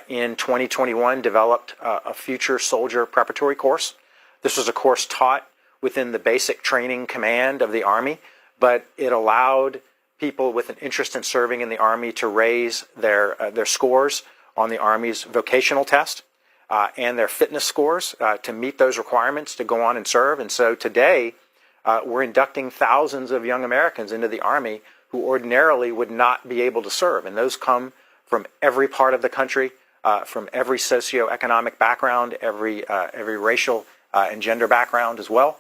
in 2021 developed a future soldier preparatory course. This was a course taught within the basic training command of the Army, but it allowed people with an interest in serving in the Army to raise their scores on the Army's vocational test and their fitness scores to meet those requirements to go on and serve. And so today, we're inducting thousands of young Americans into the Army who ordinarily would not be able to serve. And those come from every part of the country, from every socioeconomic background, every racial and gender background as well.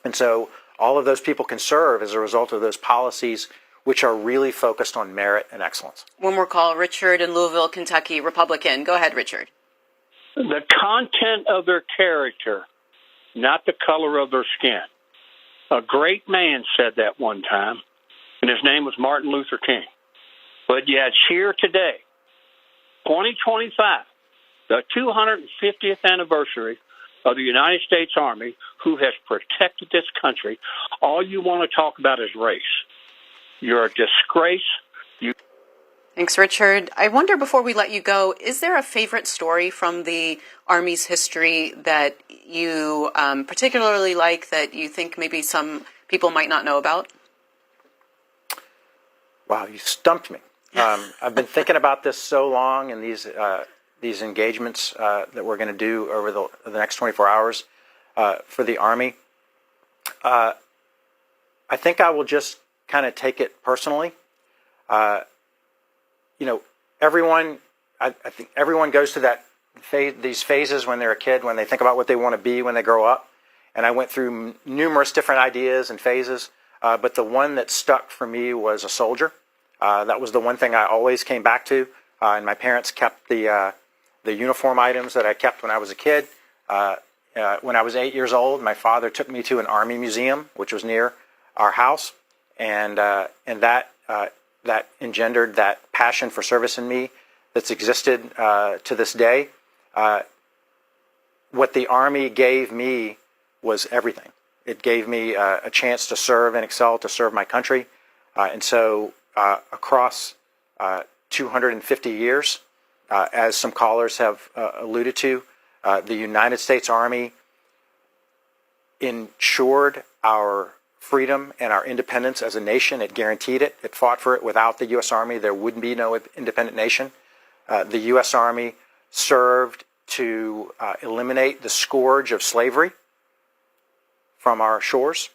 And so all of those people can serve as a result of those policies, which are really focused on merit and excellence. One more call. Richard in Louisville, Kentucky, Republican. Go ahead, Richard. The content of their character, not the color of their skin. A great man said that one time, and his name was Martin Luther King. But yet here today, 2025, the 250th anniversary of the United States Army, who has protected this country, all you want to talk about is race. You're a disgrace. Thanks, Richard. I wonder, before we let you go, is there a favorite story from the Army's history that you particularly like, that you think maybe some people might not know about? Wow, you stumped me. I've been thinking about this so long, and these engagements that we're going to do over the next 24 hours for the Army. I think I will just kind of take it personally. Everyone, I think everyone goes through these phases when they're a kid, when they think about what they want to be when they grow up. And I went through numerous different ideas and phases, but the one that stuck for me was a soldier. That was the one thing I always came back to. And my parents kept the uniform items that I kept when I was a kid. When I was 8 years old, my father took me to an Army museum, which was near our house, and that engendered that passion for service in me that's existed to this day. What the Army gave me was everything. It gave me a chance to serve and excel, to serve my country. And so across 250 years, as some callers have alluded to, the United States Army ensured our freedom and our independence as a nation. It guaranteed it. It fought for it. Without the U.S. Army, there would be no independent nation. The U.S. Army served to eliminate the scourge of slavery from our shores.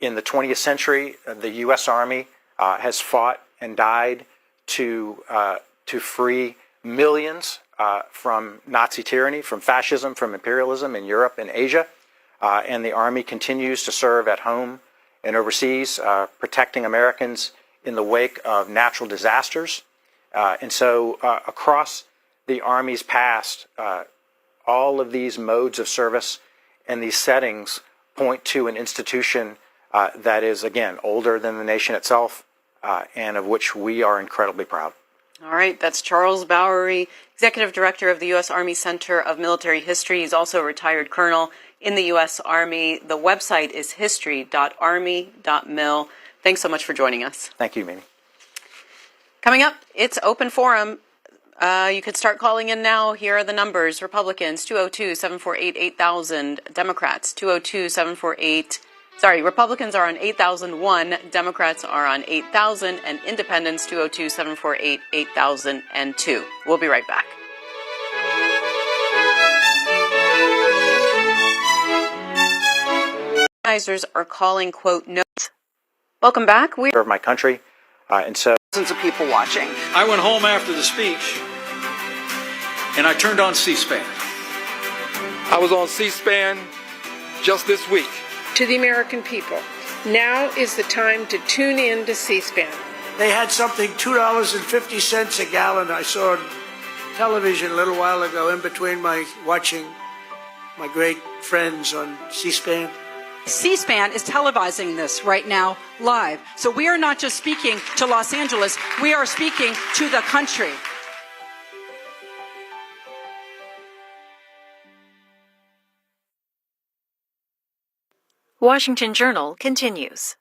In the 20th century, the U.S. Army has fought and died to free millions from Nazi tyranny, from fascism, from imperialism in Europe and Asia. And the Army continues to serve at home and overseas, protecting Americans in the wake of natural disasters. And so across the Army's past, all of these modes of service and these settings point to an institution that is, again, older than the nation itself, and of which we are incredibly proud. All right, that's Charles Bowery, Executive Director of the U.S. Army Center of Military History. He's also a retired colonel in the U.S. Army. The website is history.army.mil. Thanks so much for joining us. Thank you, Mimi. Coming up, it's open forum. You could start calling in now. Here are the numbers. Republicans, 202-748-8000. Democrats, 202-748. Republicans are on 8001, Democrats are on 8000, and Independents 202-748-8002. We'll be right back. Organizers are calling, quote, no. Welcome back. We serve my country, and so thousands of people watching. I went home after the speech, and I turned on C-SPAN. I was on C-SPAN just this week. To the American people, now is the time to tune in to C-SPAN. They had something $2.50 a gallon. I saw on television a little while ago in between watching my great friends on C-SPAN. C-SPAN is televising this right now live. So we are not just speaking to Los Angeles, we are speaking to the country. Washington Journal continues.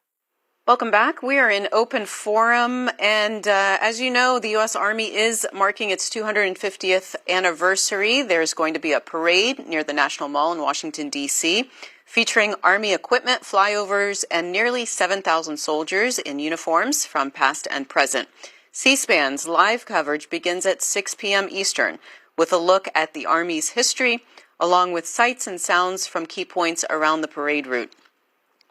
Welcome back. We are in open forum, and as you know, the U.S. Army is marking its 250th anniversary. There's going to be a parade near the National Mall in Washington, D.C., featuring Army equipment, flyovers, and nearly 7,000 soldiers in uniforms from past and present. C-SPAN's live coverage begins at 6 p.m. Eastern with a look at the Army's history, along with sights and sounds from key points around the parade route.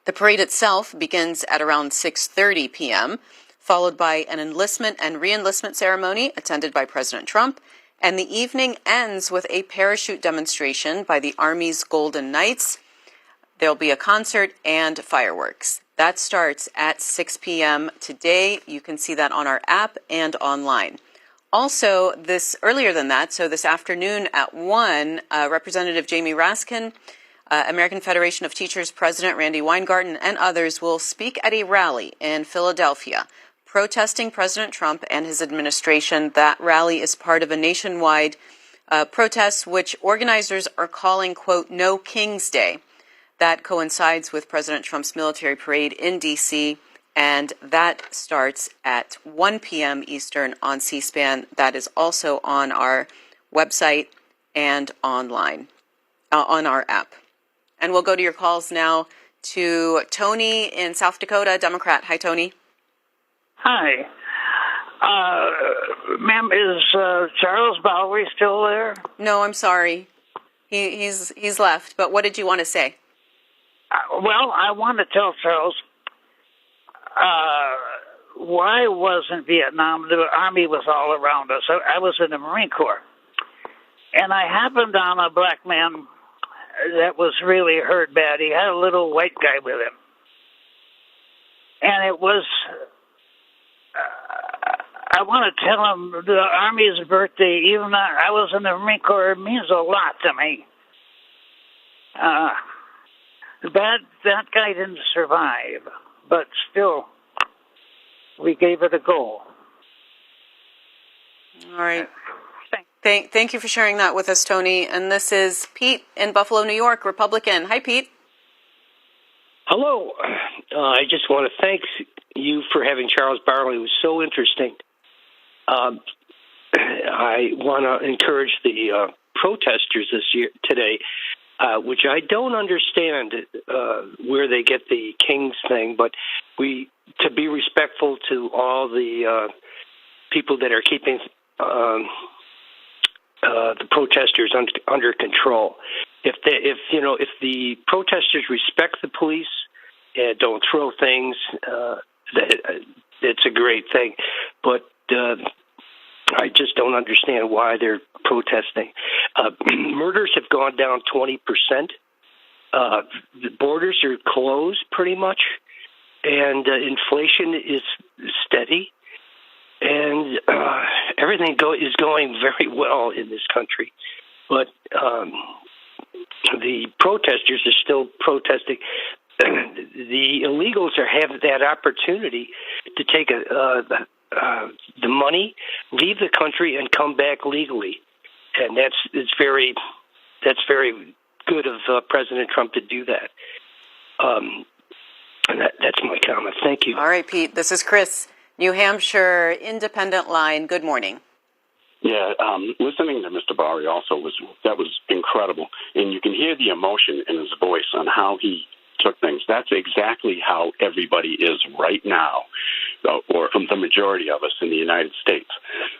The parade itself begins at around 6:30 p.m., followed by an enlistment and re-enlistment ceremony attended by President Trump, and the evening ends with a parachute demonstration by the Army's Golden Knights. There'll be a concert and fireworks. That starts at 6 p.m. today. You can see that on our app and online. Also, earlier than that, so this afternoon at 1, Representative Jamie Raskin, American Federation of Teachers President Randy Weingarten, and others will speak at a rally in Philadelphia, protesting President Trump and his administration. That rally is part of a nationwide protest, which organizers are calling, quote, No King's Day. That coincides with President Trump's military parade in D.C., and that starts at 1 p.m. Eastern on C-SPAN. That is also on our website and online, on our app. And we'll go to your calls now to Tony in South Dakota, Democrat. Hi, Tony. Hi. Ma'am, is Charles Bowery still there? No, I'm sorry. He's left. But what did you want to say? Well, I want to tell Charles, why wasn't Vietnam? The Army was all around us. I was in the Marine Corps. And I happened on a black man that was really hurt bad. He had a little white guy with him. And it was, I want to tell him the Army's birthday, even though I was in the Marine Corps, it means a lot to me. That guy didn't survive, but still, we gave it a go. All right. Thank you for sharing that with us, Tony. And this is Pete in Buffalo, New York, Republican. Hi, Pete. Hello. I just want to thank you for having Charles Barley. It was so interesting. I want to encourage the protesters today, which I don't understand where they get the Kings thing, but to be respectful to all the people that are keeping the protesters under control. If the protesters respect the police and don't throw things, it's a great thing. But I just don't understand why they're protesting. Murders have gone down 20%. The borders are closed pretty much, and inflation is steady, and everything is going very well in this country. But the protesters are still protesting. The illegals have that opportunity to take the money, leave the country, and come back legally, and that's very good of President Trump to do that. And that's my comment. Thank you. All right, Pete. This is Chris, New Hampshire Independent Line. Good morning. Yeah, listening to Mr. Bowery also was incredible, and you can hear the emotion in his voice on how he took things. That's exactly how everybody is right now, or the majority of us in the United States.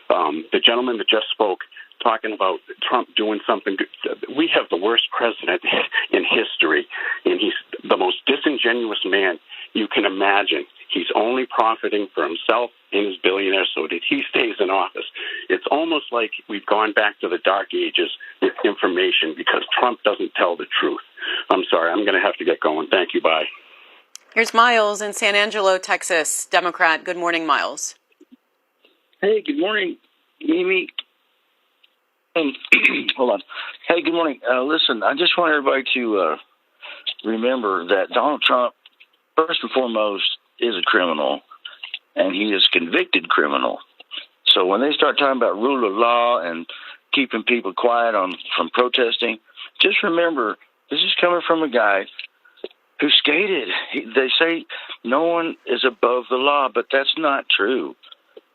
The gentleman that just spoke, talking about Trump doing something good. We have the worst president in history, and he's the most disingenuous man you can imagine. He's only profiting for himself and his billionaires so that he stays in office. It's almost like we've gone back to the dark ages with information because Trump doesn't tell the truth. I'm sorry, I'm going to have to get going. Thank you, bye. Here's Miles in San Angelo, Texas, Democrat. Good morning, Miles. Hey, good morning, Mimi. Hold on. Hey, good morning. Listen, I just want everybody to remember that Donald Trump, first and foremost, is a criminal, and he is a convicted criminal. So when they start talking about rule of law and keeping people quiet from protesting, just remember this is coming from a guy who skated. They say no one is above the law, but that's not true.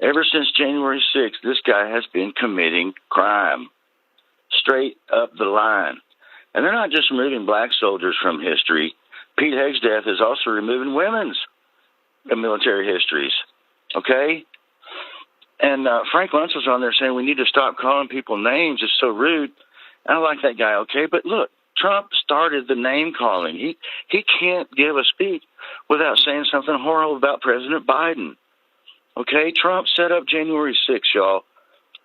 Ever since January 6th, this guy has been committing crime straight up the line. And they're not just removing black soldiers from history. Pete Hegseth is also removing women's military histories, okay? And Frank Luntz was on there saying we need to stop calling people names. It's so rude. And I like that guy, okay? But look, Trump started the name-calling. He can't give a speech without saying something horrible about President Biden, okay? Trump set up January 6th, y'all.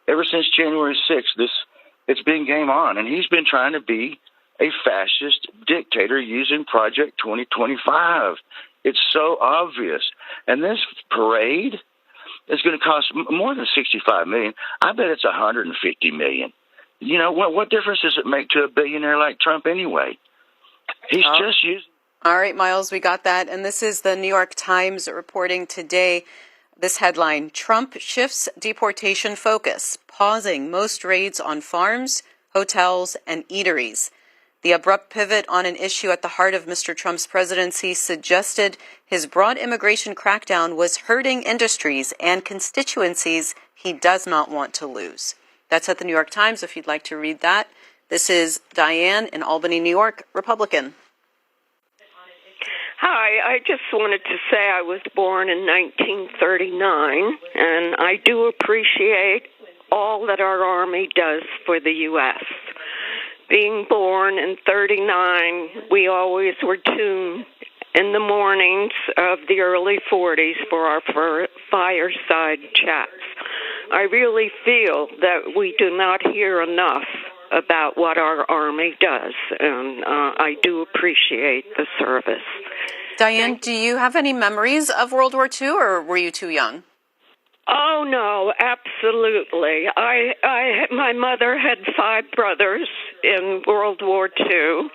Ever since January 6th, it's been game on, and he's been trying to be a fascist dictator using Project 2025. It's so obvious. And this parade is going to cost more than $65 million. I bet it's $150 million. You know, what difference does it make to a billionaire like Trump anyway? He's just using... All right, Miles, we got that. And this is the New York Times reporting today. This headline, Trump shifts deportation focus, pausing most raids on farms, hotels, and eateries. The abrupt pivot on an issue at the heart of Mr. Trump's presidency suggested his broad immigration crackdown was hurting industries and constituencies he does not want to lose. That's at the New York Times if you'd like to read that. This is Diane in Albany, New York, Republican. Hi, I just wanted to say I was born in 1939, and I do appreciate all that our Army does for the U.S. Being born in 39, we always were tuned in the mornings of the early 40s for our fireside chats. I really feel that we do not hear enough about what our Army does, and I do appreciate the service. Diane, do you have any memories of World War II, or were you too young? Oh, no, absolutely. My mother had 5 brothers in World War II.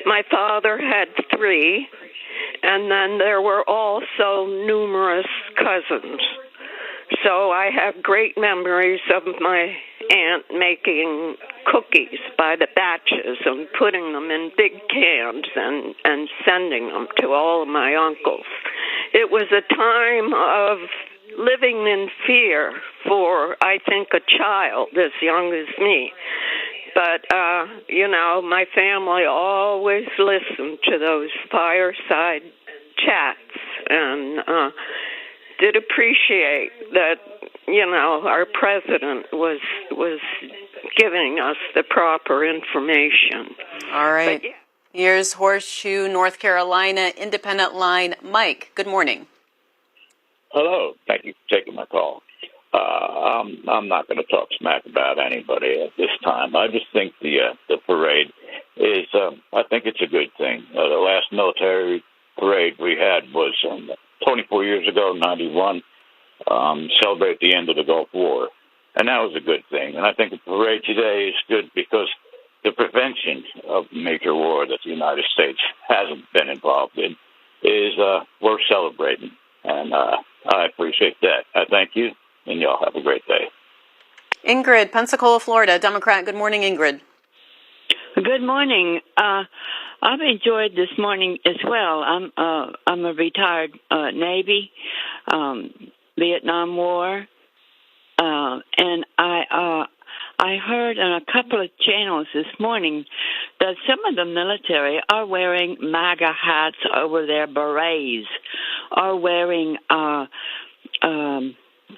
My father had 3, and then there were also numerous cousins. So I have great memories of my aunt making cookies by the batches and putting them in big cans and sending them to all of my uncles. It was a time of living in fear for, I think, a child as young as me. But, you know, my family always listened to those fireside chats and did appreciate that, you know, our president was giving us the proper information. All right. Here's Horseshoe, North Carolina, Independent Line. Mike, good morning. Hello. Thank you for taking my call. I'm not going to talk smack about anybody at this time. I just think the parade is, I think it's a good thing. The last military parade we had was 24 years ago, 91, celebrate the end of the Gulf War. And that was a good thing. And I think the parade today is good because the prevention of major war that the United States hasn't been involved in is worth celebrating. And I appreciate that. I thank you, and y'all have a great day. Ingrid, Pensacola, Florida, Democrat. Good morning, Ingrid. Good morning. I've enjoyed this morning as well. I'm a retired Navy, Vietnam War, and I heard on a couple of channels this morning that some of the military are wearing MAGA hats over their berets, are wearing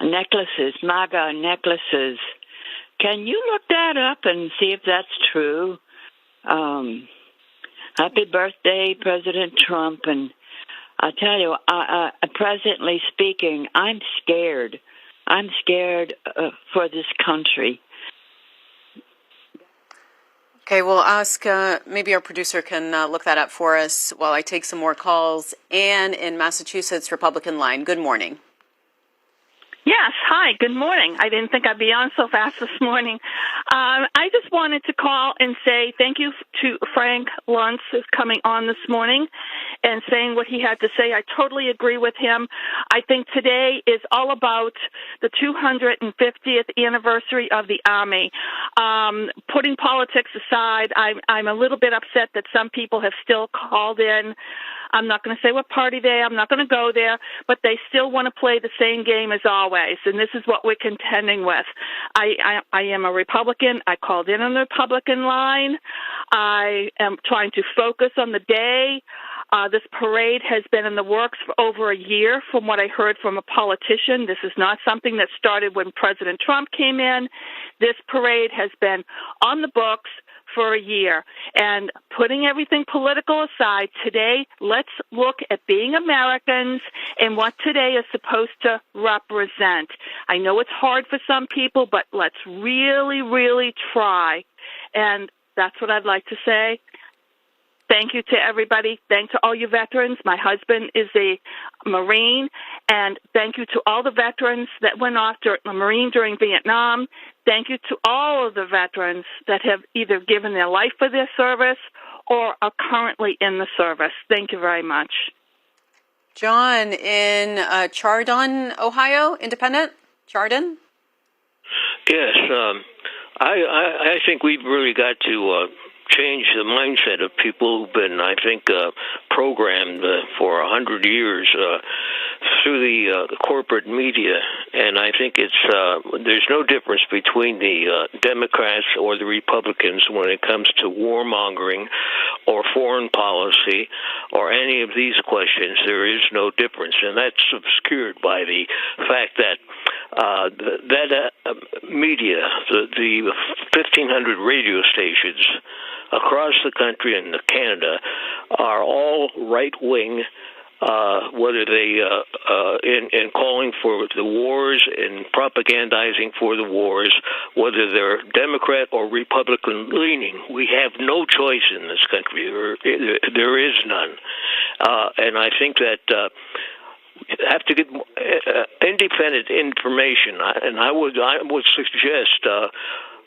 necklaces, MAGA necklaces. Can you look that up and see if that's true? Happy birthday, President Trump. And I tell you, presently speaking, I'm scared. I'm scared for this country. Okay, we'll ask, maybe our producer can look that up for us while I take some more calls. Anne in Massachusetts, Republican Line. Good morning. Yes, hi, good morning. I didn't think I'd be on so fast this morning. I just wanted to call and say thank you to Frank Luntz, who's coming on this morning and saying what he had to say. I totally agree with him. I think today is all about the 250th anniversary of the Army. Putting politics aside, I'm a little bit upset that some people have still called in. I'm not going to say what party they are. I'm not going to go there, but they still want to play the same game as always, and this is what we're contending with. I am a Republican. I called in on the Republican line. I am trying to focus on the day. This parade has been in the works for over a year, from what I heard from a politician. This is not something that started when President Trump came in. This parade has been on the books for a year. And putting everything political aside, today, let's look at being Americans and what today is supposed to represent. I know it's hard for some people, but let's really, really try. And that's what I'd like to say. Thank you to everybody. Thanks to all you veterans. My husband is a Marine, and thank you to all the veterans that went off during the Marine during Vietnam. Thank you to all of the veterans that have either given their life for their service or are currently in the service. Thank you very much. John in Chardon, Ohio, Independent. Chardon? Yes, I think we've really got to change the mindset of people who've been, I think, programmed for 100 years through the corporate media, and I think there's no difference between the Democrats or the Republicans when it comes to warmongering or foreign policy or any of these questions. There is no difference, and that's obscured by the fact that media, the 1,500 radio stations across the country and Canada are all right-wing, whether they in calling for the wars and propagandizing for the wars, whether they're Democrat or Republican leaning. We have no choice in this country. There is none. And I think that have to get independent information, and I would suggest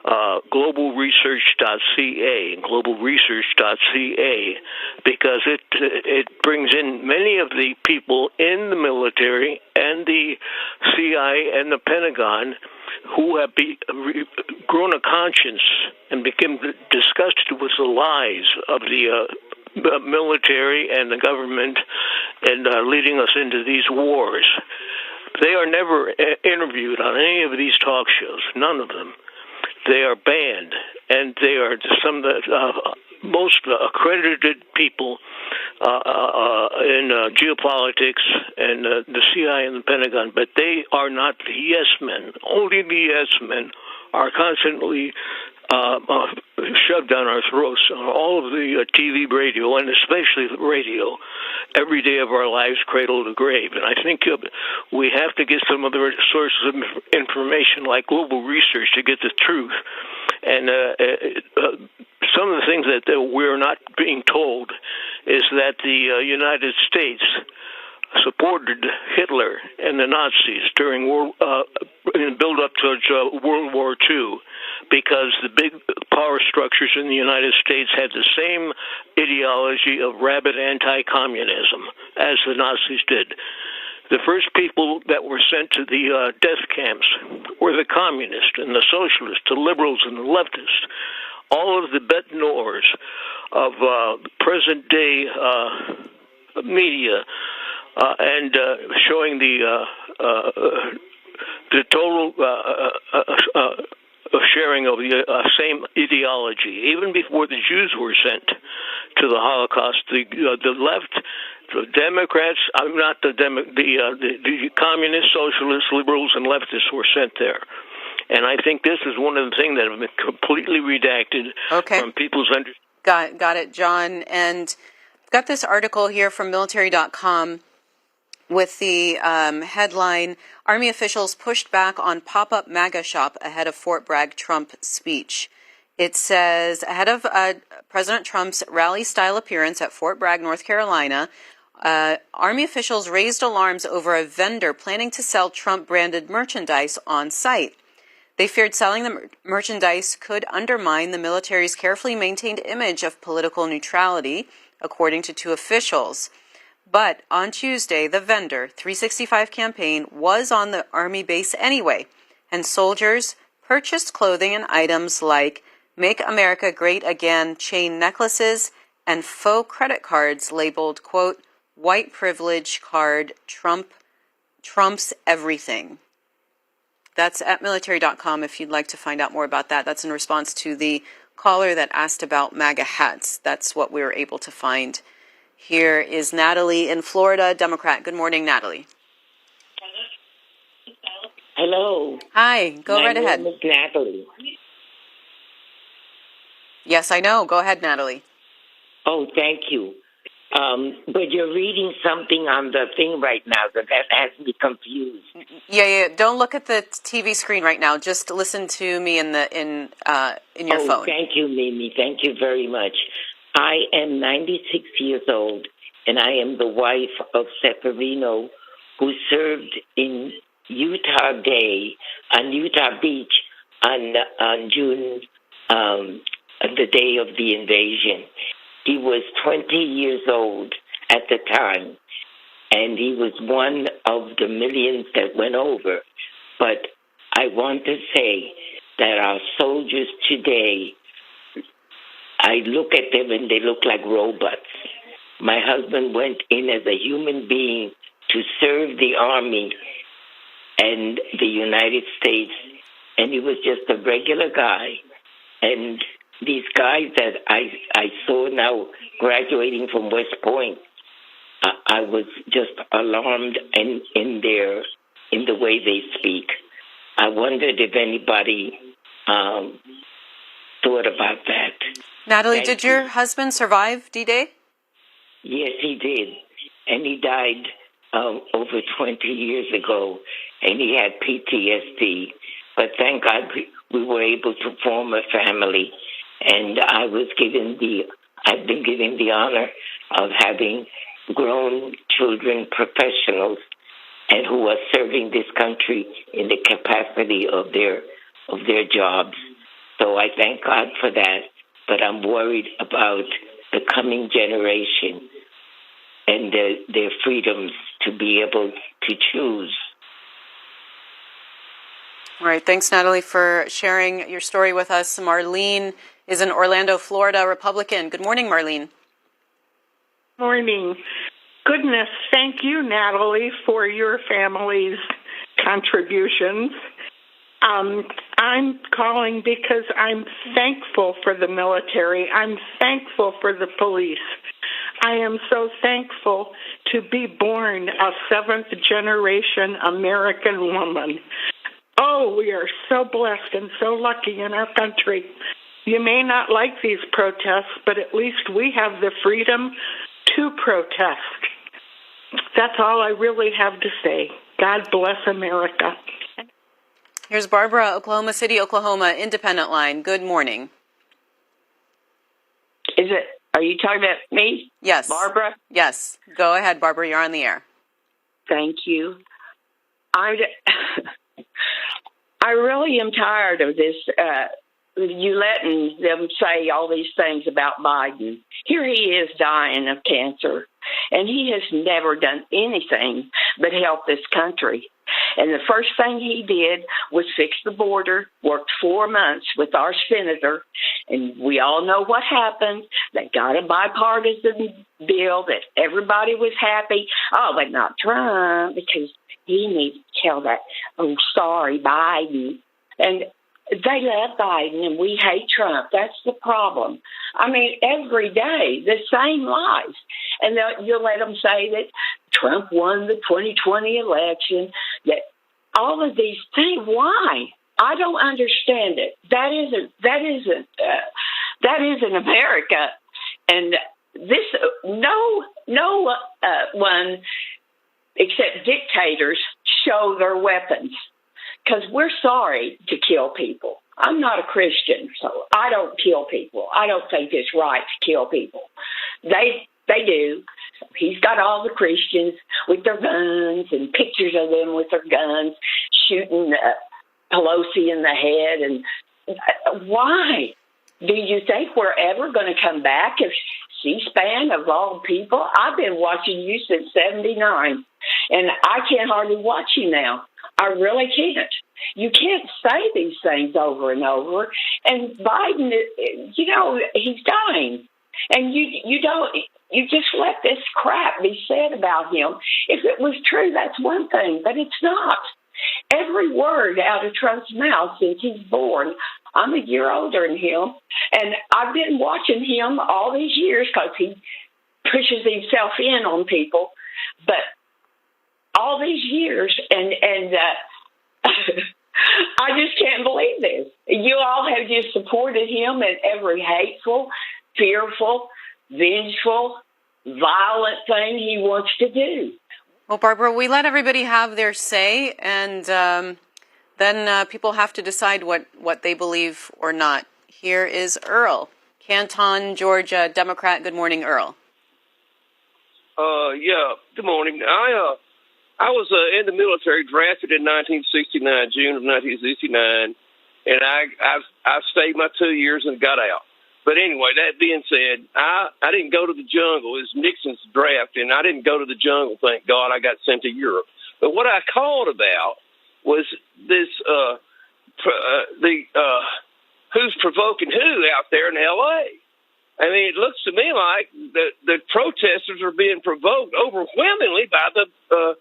globalresearch.ca and globalresearch.ca, because it brings in many of the people in the military and the CIA and the Pentagon who have grown a conscience and become disgusted with the lies of the military and the government and leading us into these wars. They are never interviewed on any of these talk shows, none of them. They are banned, and they are some of the most accredited people in geopolitics and the CIA and the Pentagon, but they are not the yes men. Only the yes men are constantly shoved down our throats on all of the TV, radio, and especially the radio, every day of our lives, cradle to grave. And I think we have to get some other sources of information like global research to get the truth. And some of the things that we're not being told is that the United States supported Hitler and the Nazis during in the build-up towards World War II, because the big power structures in the United States had the same ideology of rabid anti-communism as the Nazis did. The first people that were sent to the death camps were the communists and the socialists, the liberals and the leftists. All of the bête noirs of present-day media and showing the total sharing of the same ideology. Even before the Jews were sent to the Holocaust, the left, the Democrats, the communists, socialists, liberals, and leftists were sent there. And I think this is one of the things that have been completely redacted from people's understanding. Got it, John. And I've got this article here from military.com with the headline, Army officials pushed back on pop-up MAGA shop ahead of Fort Bragg Trump speech. It says, ahead of President Trump's rally-style appearance at Fort Bragg, North Carolina, Army officials raised alarms over a vendor planning to sell Trump-branded merchandise on site. They feared selling the merchandise could undermine the military's carefully maintained image of political neutrality, according to two officials. But on Tuesday, the vendor, 365 campaign, was on the Army base anyway, and soldiers purchased clothing and items like Make America Great Again chain necklaces and faux credit cards labeled, quote, white privilege card, Trump's everything. That's at military.com if you'd like to find out more about that. That's in response to the caller that asked about MAGA hats. That's what we were able to find. Here is Natalie in Florida, Democrat. Good morning, Natalie. Hello. Hi, go right ahead. My name is Natalie. Yes, I know. Go ahead, Natalie. Oh, thank you. But you're reading something on the thing right now that has me confused. Yeah. Don't look at the TV screen right now. Just listen to me in your phone. Thank you, Mimi. Thank you very much. I am 96 years old, and I am the wife of Severino, who served in Utah Beach on June, the day of the invasion. He was 20 years old at the time, and he was one of the millions that went over. But I want to say that our soldiers today, I look at them and they look like robots. My husband went in as a human being to serve the Army and the United States, and he was just a regular guy. And these guys that I saw now graduating from West Point, I was just alarmed in the way they speak. I wondered if anybody thought about that. Natalie, did your husband survive D-Day? Yes, he did. And he died over 20 years ago, and he had PTSD. But thank God we were able to form a family. And I've been given the honor of having grown children professionals and who are serving this country in the capacity of their jobs. So I thank God for that. But I'm worried about the coming generation and their freedoms to be able to choose. All right. Thanks, Natalie, for sharing your story with us. Marlene is in Orlando, Florida, Republican. Good morning, Marlene. Morning. Goodness, thank you, Natalie, for your family's contributions. I'm calling because I'm thankful for the military. I'm thankful for the police. I am so thankful to be born a seventh-generation American woman. Oh, we are so blessed and so lucky in our country. You may not like these protests, but at least we have the freedom to protest. That's all I really have to say. God bless America. Here's Barbara, Oklahoma City, Oklahoma, Independent Line. Good morning. Are you talking about me? Yes. Barbara? Yes. Go ahead, Barbara. You're on the air. Thank you. I really am tired of this, you letting them say all these things about Biden. Here he is dying of cancer, and he has never done anything but help this country. And the first thing he did was fix the border, worked 4 months with our senator, and we all know what happened. They got a bipartisan bill that everybody was happy. Oh, but not Trump, because he needs to tell that, oh, sorry, Biden. And they love Biden, and we hate Trump. That's the problem. I mean, every day, the same lies. And you'll let them say that Trump won the 2020 election, that all of these things. Why? I don't understand it. That isn't America. And this, no one except dictators show their weapons, because we're sorry to kill people. I'm not a Christian, so I don't kill people. I don't think it's right to kill people. They do. He's got all the Christians with their guns and pictures of them with their guns shooting Pelosi in the head. And why? Do you think we're ever going to come back if C-SPAN, of all people? I've been watching you since 1979, and I can't hardly watch you now. I really can't. You can't say these things over and over. And Biden, he's dying. And you just let this crap be said about him. If it was true, that's one thing, but it's not. Every word out of Trump's mouth since he's born, I'm a year older than him, and I've been watching him all these years because he pushes himself in on people. But all these years, and I just can't believe this. You all have just supported him in every hateful, fearful, vengeful, violent thing he wants to do. Well, Barbara, we let everybody have their say, and then people have to decide what they believe or not. Here is Earl, Canton, Georgia, Democrat. Good morning, Earl. Yeah, good morning. I was in the military, drafted in 1969, June of 1969, and I stayed my 2 years and got out. But anyway, that being said, I didn't go to the jungle. It was Nixon's draft, and I didn't go to the jungle, thank God. I got sent to Europe. But what I called about was this, who's provoking who out there in L.A. I mean, it looks to me like the protesters are being provoked overwhelmingly by the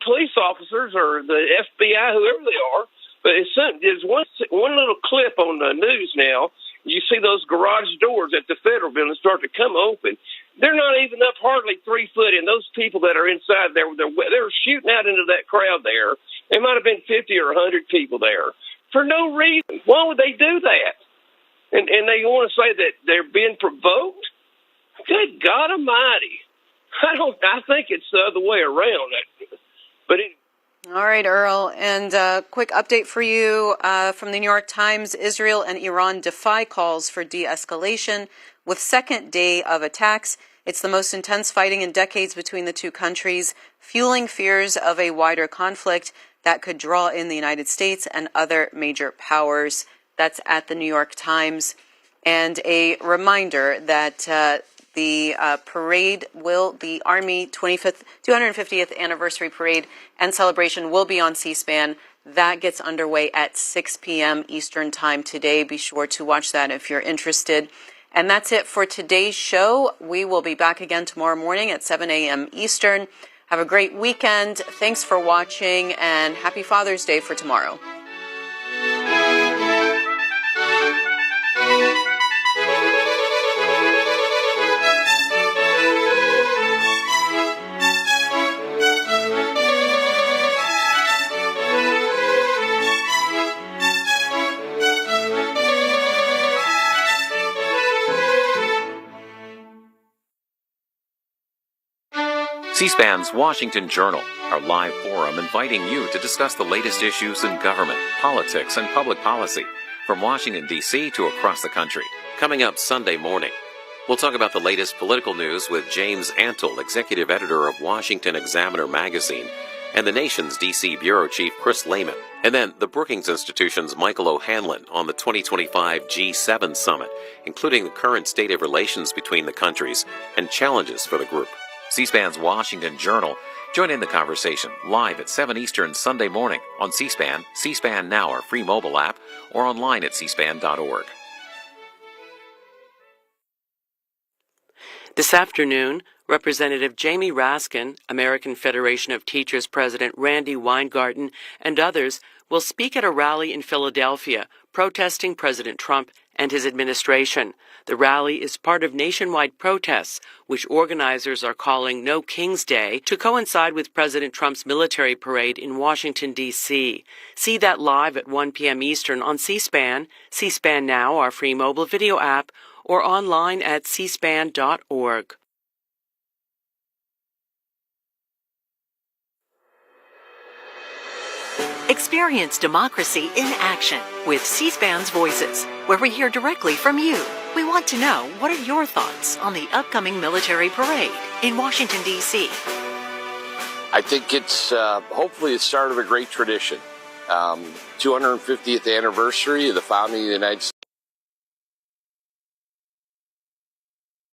police officers or the FBI, whoever they are. But there's one little clip on the news now. You see those garage doors at the federal building start to come open. They're not even up hardly 3 foot, and those people that are inside there, they're shooting out into that crowd there. There might have been 50 or 100 people there for no reason. Why would they do that? And they want to say that they're being provoked? Good God Almighty! I think it's the other way around. But anyway. All right, Earl, and quick update for you from the New York Times. Israel and Iran defy calls for de-escalation with second day of attacks. It's the most intense fighting in decades between the two countries, fueling fears of a wider conflict that could draw in the United States and other major powers. That's at the New York Times. And a reminder that the parade the Army 250th anniversary parade and celebration will be on C-SPAN. That gets underway at 6 p.m. Eastern Time today. Be sure to watch that if you're interested. And that's it for today's show. We will be back again tomorrow morning at 7 a.m. Eastern. Have a great weekend. Thanks for watching, and happy Father's Day for tomorrow. C-SPAN's Washington Journal, our live forum inviting you to discuss the latest issues in government, politics, and public policy from Washington, D.C. to across the country. Coming up Sunday morning, we'll talk about the latest political news with James Antle, executive editor of Washington Examiner magazine, and the nation's D.C. bureau chief Chris Lehman. And then the Brookings Institution's Michael O'Hanlon on the 2025 G7 summit, including the current state of relations between the countries and challenges for the group. C-SPAN's Washington Journal. Join in the conversation live at 7 Eastern Sunday morning on C-SPAN, C-SPAN Now, our free mobile app, or online at cspan.org. This afternoon, Representative Jamie Raskin, American Federation of Teachers President Randy Weingarten, and others will speak at a rally in Philadelphia protesting President Trump and his administration. The rally is part of nationwide protests, which organizers are calling No King's Day, to coincide with President Trump's military parade in Washington, D.C. See that live at 1 p.m. Eastern on C-SPAN, C-SPAN Now, our free mobile video app, or online at cspan.org. Experience democracy in action with C-SPAN's Voices, where we hear directly from you. We want to know, what are your thoughts on the upcoming military parade in Washington, D.C.? I think it's hopefully the start of a great tradition. 250th anniversary of the founding of the United States.